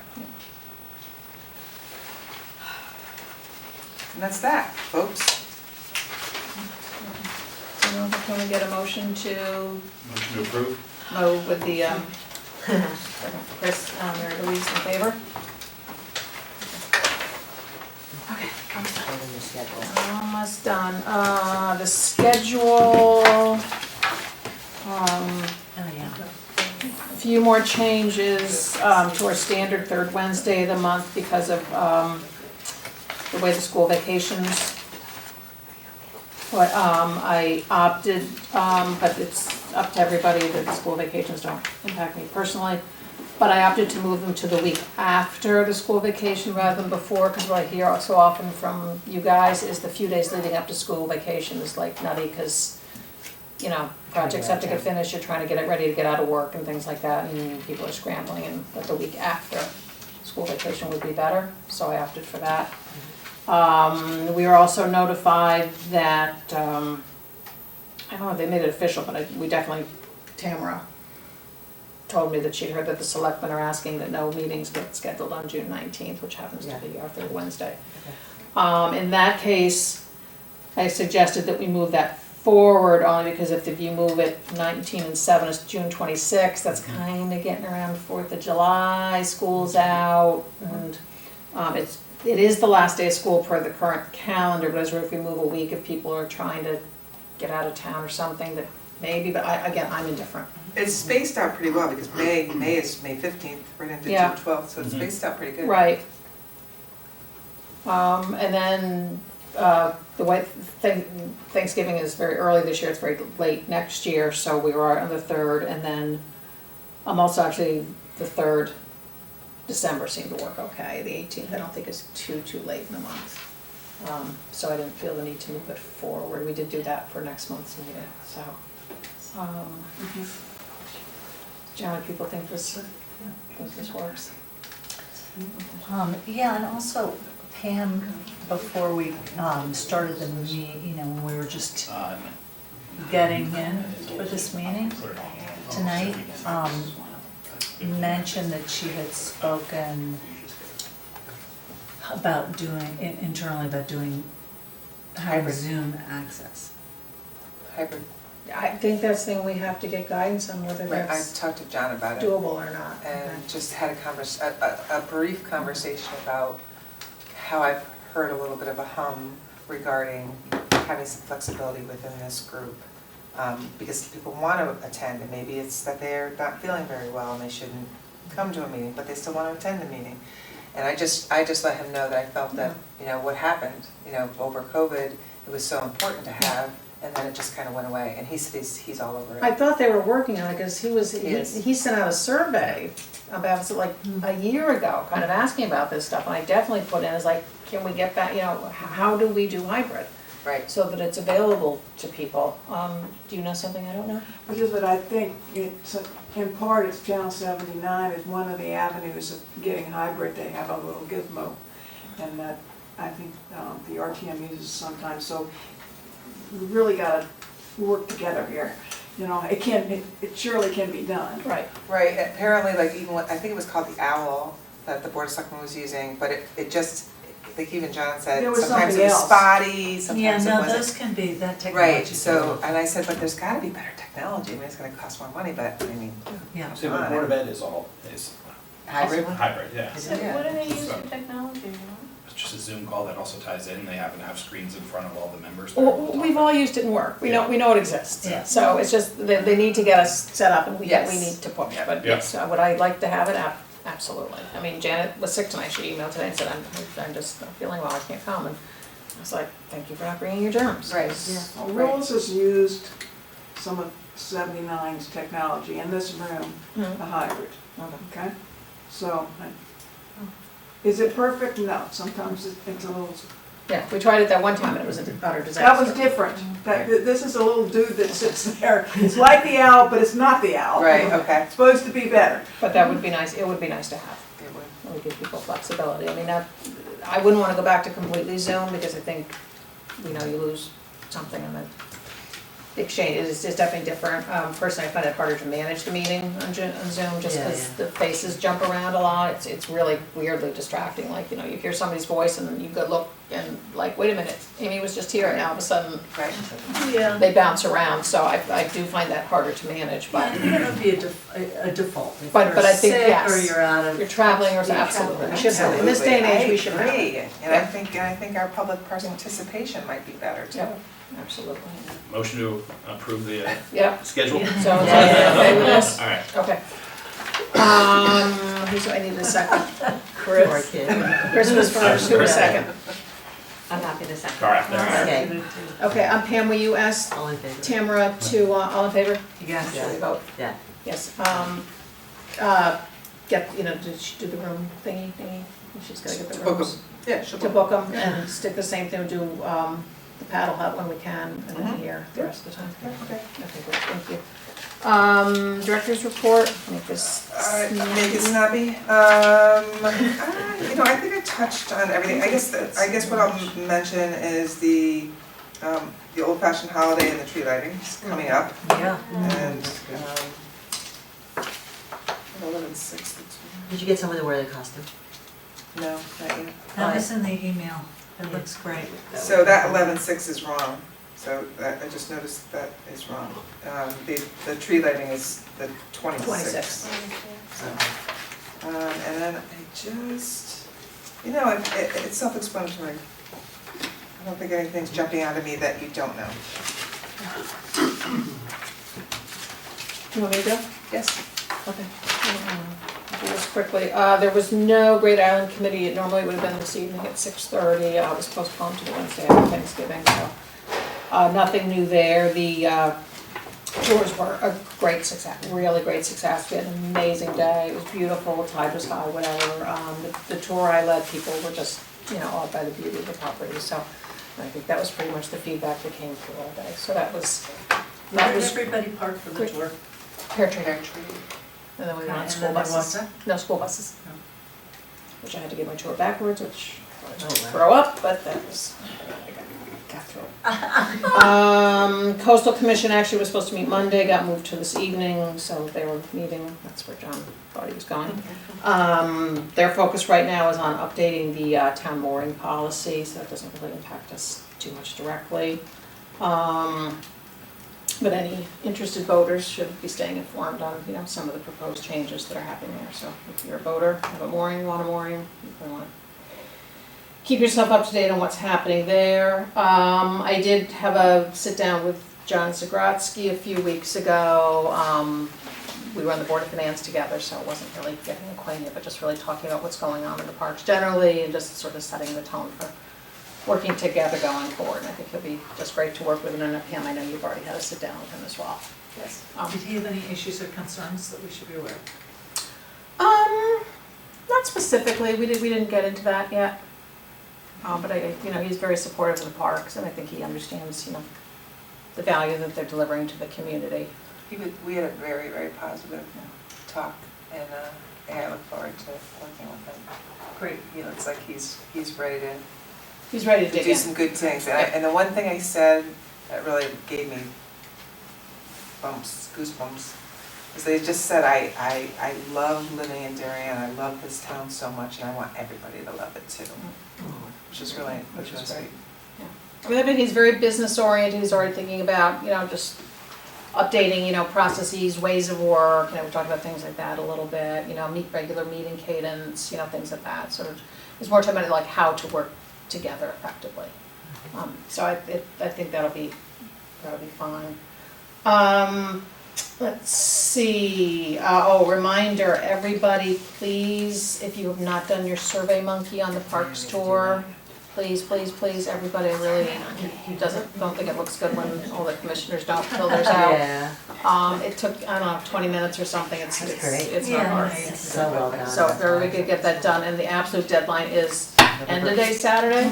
And that's that, folks. can we get a motion to Motion to approve? move with the Chris, Mary Louise, in favor? Okay, Vote on the schedule. almost done. The schedule, Oh, yeah. a few more changes to our standard third Wednesday of the month because of the way the school vacations. But I opted, but it's up to everybody that the school vacations don't impact me personally. But I opted to move them to the week after the school vacation rather than before, because what I hear so often from you guys is the few days leading up to school vacation is like nutty, because, you know, projects have to get finished, you're trying to get it ready to get out of work and things like that, and people are scrambling, and but the week after school vacation would be better, so I opted for that. We were also notified that, I don't know if they made it official, but we definitely, Tamara told me that she'd heard that the selectmen are asking that no meetings get scheduled on June 19th, which happens to be our third Wednesday. In that case, I suggested that we move that forward only because if you move it 19 and 7 is June 26th, that's kind of getting around 4th of July, school's out, and it is the last day of school per the current calendar, but if we move a week, if people are trying to get out of town or something, that maybe, but I'm indifferent. It's spaced out pretty well because May is May 15th, right into June Yeah. 12th, so it's spaced out pretty good. Right. And then, the way Thanksgiving is very early this year, it's very late next year, so we were on the 3rd, and then I'm also actually, the 3rd, December seemed to work okay. The 18th, I don't think is too late in the month. So I didn't feel the need to move it forward. We did do that for next month's meeting, so. Generally, people think this works. Yeah, and also Pam, before we started the meeting, you know, when we were just getting in for this meeting tonight, mentioned that she had spoken about doing, internally about doing hybrid Zoom access. Hybrid. I think that's the thing, we have to get guidance on whether Right, I that's talked to John about it. doable or not. And just had a brief conversation about how I've heard a little bit of a hum regarding having some flexibility within this group. Because people want to attend, and maybe it's that they're not feeling very well and they shouldn't come to a meeting, but they still want to attend the meeting. And I just let him know that I felt that, you know, what happened, you know, over COVID, it was so important to have, and then it just kind of went away, and he said he's all over it. I thought they were working on it, because Yes. he sent out a survey about, like, a year ago, kind of asking about this stuff, and I definitely put in, as like, can we get back, you know, how do we do hybrid? Right. So that it's available to people. Do you know something I don't know? Which is what I think, it's, in part, it's Channel 79 is one of the avenues of getting hybrid. They have a little gizmo, and that I think the RTM uses sometimes. So we really got to work together here. You know, it surely can be done. Right. Right, apparently, like, even what, I think it was called the OWL that the Board of Selectmen was using, but it just, like even John said, There was sometimes it something was else. spotty, Yeah, sometimes it no, wasn't. those can be, that technology. Right, so, and I said, but there's gotta be better technology, I mean, it's gonna cost more money, but, I mean, Yeah. So the Board of Ed is hybrid. hybrid, yeah. Is it? Yeah. What do they use for technology, you know? It's just a Zoom call that also ties in. They happen to have screens in front of all the members. that are able to talk. We've all used it in work. We know it exists. Yeah. So it's just, they need to get us set up, and we Yes. need to put, but Yeah. yes, would I like to have it? Absolutely. I mean, Janet was sick tonight. She emailed today and said, I'm just not feeling well, I can't come. And I was like, thank you for not bringing your germs. Right. 'cause- Well, Willis has used some of 79's technology in this room, Mhm. a hybrid, Okay. okay? So, is it perfect? No, sometimes it's a little, Yeah, we tried it that one time and it was an utter disaster. that was different. This is a little dude that sits there. It's like the owl, but it's not the owl. Right, okay. It's supposed to be better. But that would be nice, it would be nice to have. It would. It would give people flexibility. I mean, I wouldn't want to go back to completely Zoom, because I think, you know, you lose something in the exchange. It's definitely different. Personally, I find it harder to manage the meeting on Zoom, just Yeah, because yeah. the faces jump around a lot. It's really weirdly distracting, like, you know, you hear somebody's voice and you go look and like, wait a minute, Amy was just here and now all of a sudden Right. Yeah. they bounce around, so I do find that harder to manage, Yeah, I but think it would be a default. If But you're I think, sick yes. or you're out of. you're traveling or absolutely, we should have, in this day and age, we should have. I agree, and Yeah. I think our public participation might be better too. Yeah, absolutely. Motion to approve the Yeah, schedule? so is everyone okay with this? All right. Okay. Who's, I need a second. Poor kid. Chris was first, who was second? I'm happy to second. All right, there. Okay, Okay, Pam, will you ask all in favor? Tamara to, all in favor? Yes. Shall we vote? Yeah. Yes, get, did she do the room thingy? She's gotta get the To book 'em. rooms. Yeah, she'll To book them and stick the same thing, do, the paddle hut when we can, and then Mhm. here the rest of the time. Okay. Okay, great, thank you. Director's report, make this. Alright, make it snappy. snappy. I think I touched on everything. I guess what I'll mention is the old fashioned holiday and the tree lighting is coming up. Yeah. And, 11/6, Did you get someone to wear the costume? no, not yet. That was in the email. It looks great. So that 11/6 is wrong. So I just noticed that is wrong. The tree lighting is the 26th. 26. And then I just, it's self-explanatory. I don't think anything's jumping out at me that you don't know. You want me to go? Yes. Okay. I'll do this quickly. There was no Great Island Committee. It normally would have been this evening at 6:30. It was postponed to the Wednesday after Thanksgiving, so nothing new there. The tours were a great success, really great success. We had an amazing day. It was beautiful, tide was high, whatever. The tour I led, people were just, awed by the beauty of the property. So I think that was pretty much the feedback that came through all day. So that was Where did everybody park for the Great. tour? Pear Tree. And then we went on And school then they buses. walked No, school buses. Which I had to give my tour backwards, which I wanted to Oh, wow. throw up, but that was, I got through it. Coastal Commission actually was supposed to meet Monday, got moved to this evening, so they were meeting, that's where John thought he was going. Their focus right now is on updating the town mooring policy, so that doesn't really impact us too much directly. But any interested voters should be staying informed on, some of the proposed changes that are happening there. So if you're a voter, have a mooring, want a mooring, you probably want to keep yourself up to date on what's happening there. I did have a sit down with John Zagrodsky a few weeks ago. We were on the Board of Finance together, so it wasn't really getting acquainted, but just really talking about what's going on in the parks generally and just sort of setting the tone for working together going forward. And I think he'll be just great to work with, and Pam, I know you've already had a sit down with him as well. Yes. Did he have any issues or concerns that we should be aware of? Not specifically, we didn't get into that yet. But he's very supportive of the parks, and I think he understands, the value that they're delivering to the community. We had a very, very positive talk, and I look forward to working with him. Great. It's like he's ready to He's ready to dig do in. some good things. And the one thing I said that really gave me goosebumps, is they just said, I love living in Darien, I love this town so much, and I want everybody to love it too. Which is really Which is sweet. great. I think he's very business oriented, he's already thinking about, just updating, processes, ways of work, we talked about things like that a little bit, regular meeting cadence, things like that, sort of, it's more talking about like how to work together effectively. So I think that'll be fine. Let's see, reminder, everybody, please, if you have not done your Survey Monkey on the Parks tour, please, everybody, really, don't think it looks good when all the commissioners don't fill theirs out. Yeah, It took, 20 minutes or something, it's That's great. not hard. so well done. So if we could get that done, and the absolute deadline is end of day Saturday,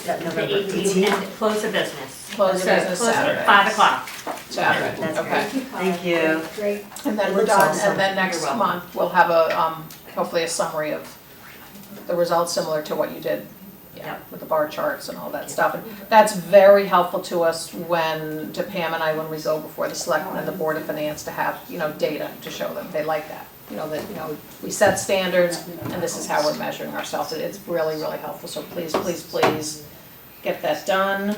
November The 18th, and close of business. Close of business Close at Saturday. 5 o'clock. Saturday, That's okay. Thank you. Great. And then It we're looks done, awesome. and then next You're welcome. month, we'll have a, hopefully a summary of the results similar to what you did, with the bar charts and all that stuff. And that's very helpful to us to Pam and I, when we go before the selectmen and the Board of Finance to have, data to show them. They like that, that, we set standards and this is how we're measuring ourselves. It's really, really helpful, so please, get that done.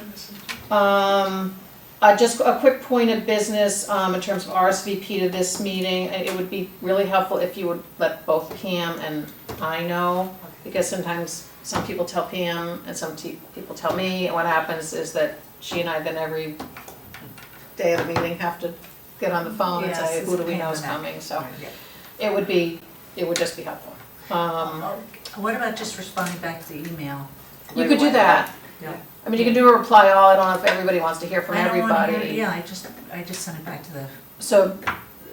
Just a quick point of business, in terms of RSVP to this meeting, it would be really helpful if you would let both Pam and I know, because sometimes some people tell Pam and some people tell me, and what happens is that she and I then every day of the meeting have to get on the phone and Yes, say, it's who a do we pain know in is the neck. coming, so Yeah. it would just be helpful. What about just responding back to the email? You could do that. Yeah. I mean, you can do a reply all, I don't know if everybody wants to hear from I don't wanna hear- everybody. Yeah, I just sent it back to the, So,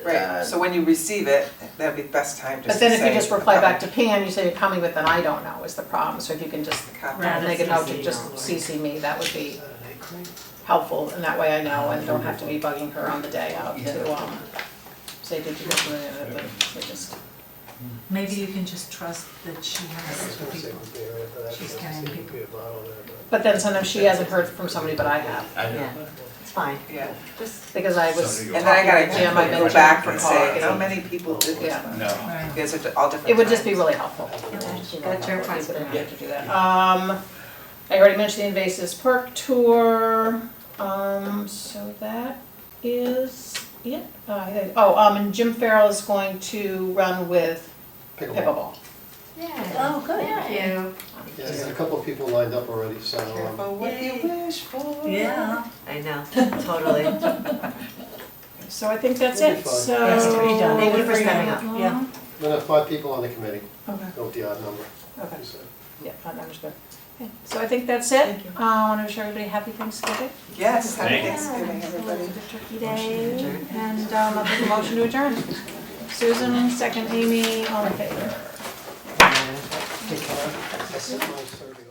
Right, so when you receive it, that'd be the best time just but to then if you say, just reply back to Pam, you say you're coming, but then I don't know is the problem. So if you can just copy. Yeah, make a note to CC just Lori. CC me, that would be Saturday, great. helpful, and that way I know and don't have to be bugging her on the day out to, say, did you get the, just, maybe you can just trust that she I has was gonna say people. would be right after that, She's because carrying I see people. a bottle there, but- but then sometimes she hasn't heard from somebody, but I have, I Yeah, know. it's fine. Yeah, because I was. So do you. and then I talking to Jim, gotta I've been go Jim back for and say, coffee. how many people did this? Yeah. No. Right. Because it's all different It would just be times. really helpful. Got your question. To do that. I already mentioned the Invasives Park Tour, so that is it. And Jim Farrell is going to run with pickleball. Oh, good. Thank you. Yeah, there's a couple of people lined up already, so, Careful what you wish for. Yeah. I know, totally. So I think that's It'll be it, fun. so. Yes, pretty done. Thank you for stepping up. Yeah. we're gonna have 5 people on the committee, Okay, go with the odd number, okay, you said. yeah, that number's good. Okay, so I think that's it. I want to wish everybody happy Thanksgiving. Yes, happy Thank you. Thanksgiving, everybody. Turkey Day, and I'll take a motion to adjourn. Susan, second Amy, all in favor. Yeah. I sent mine 30.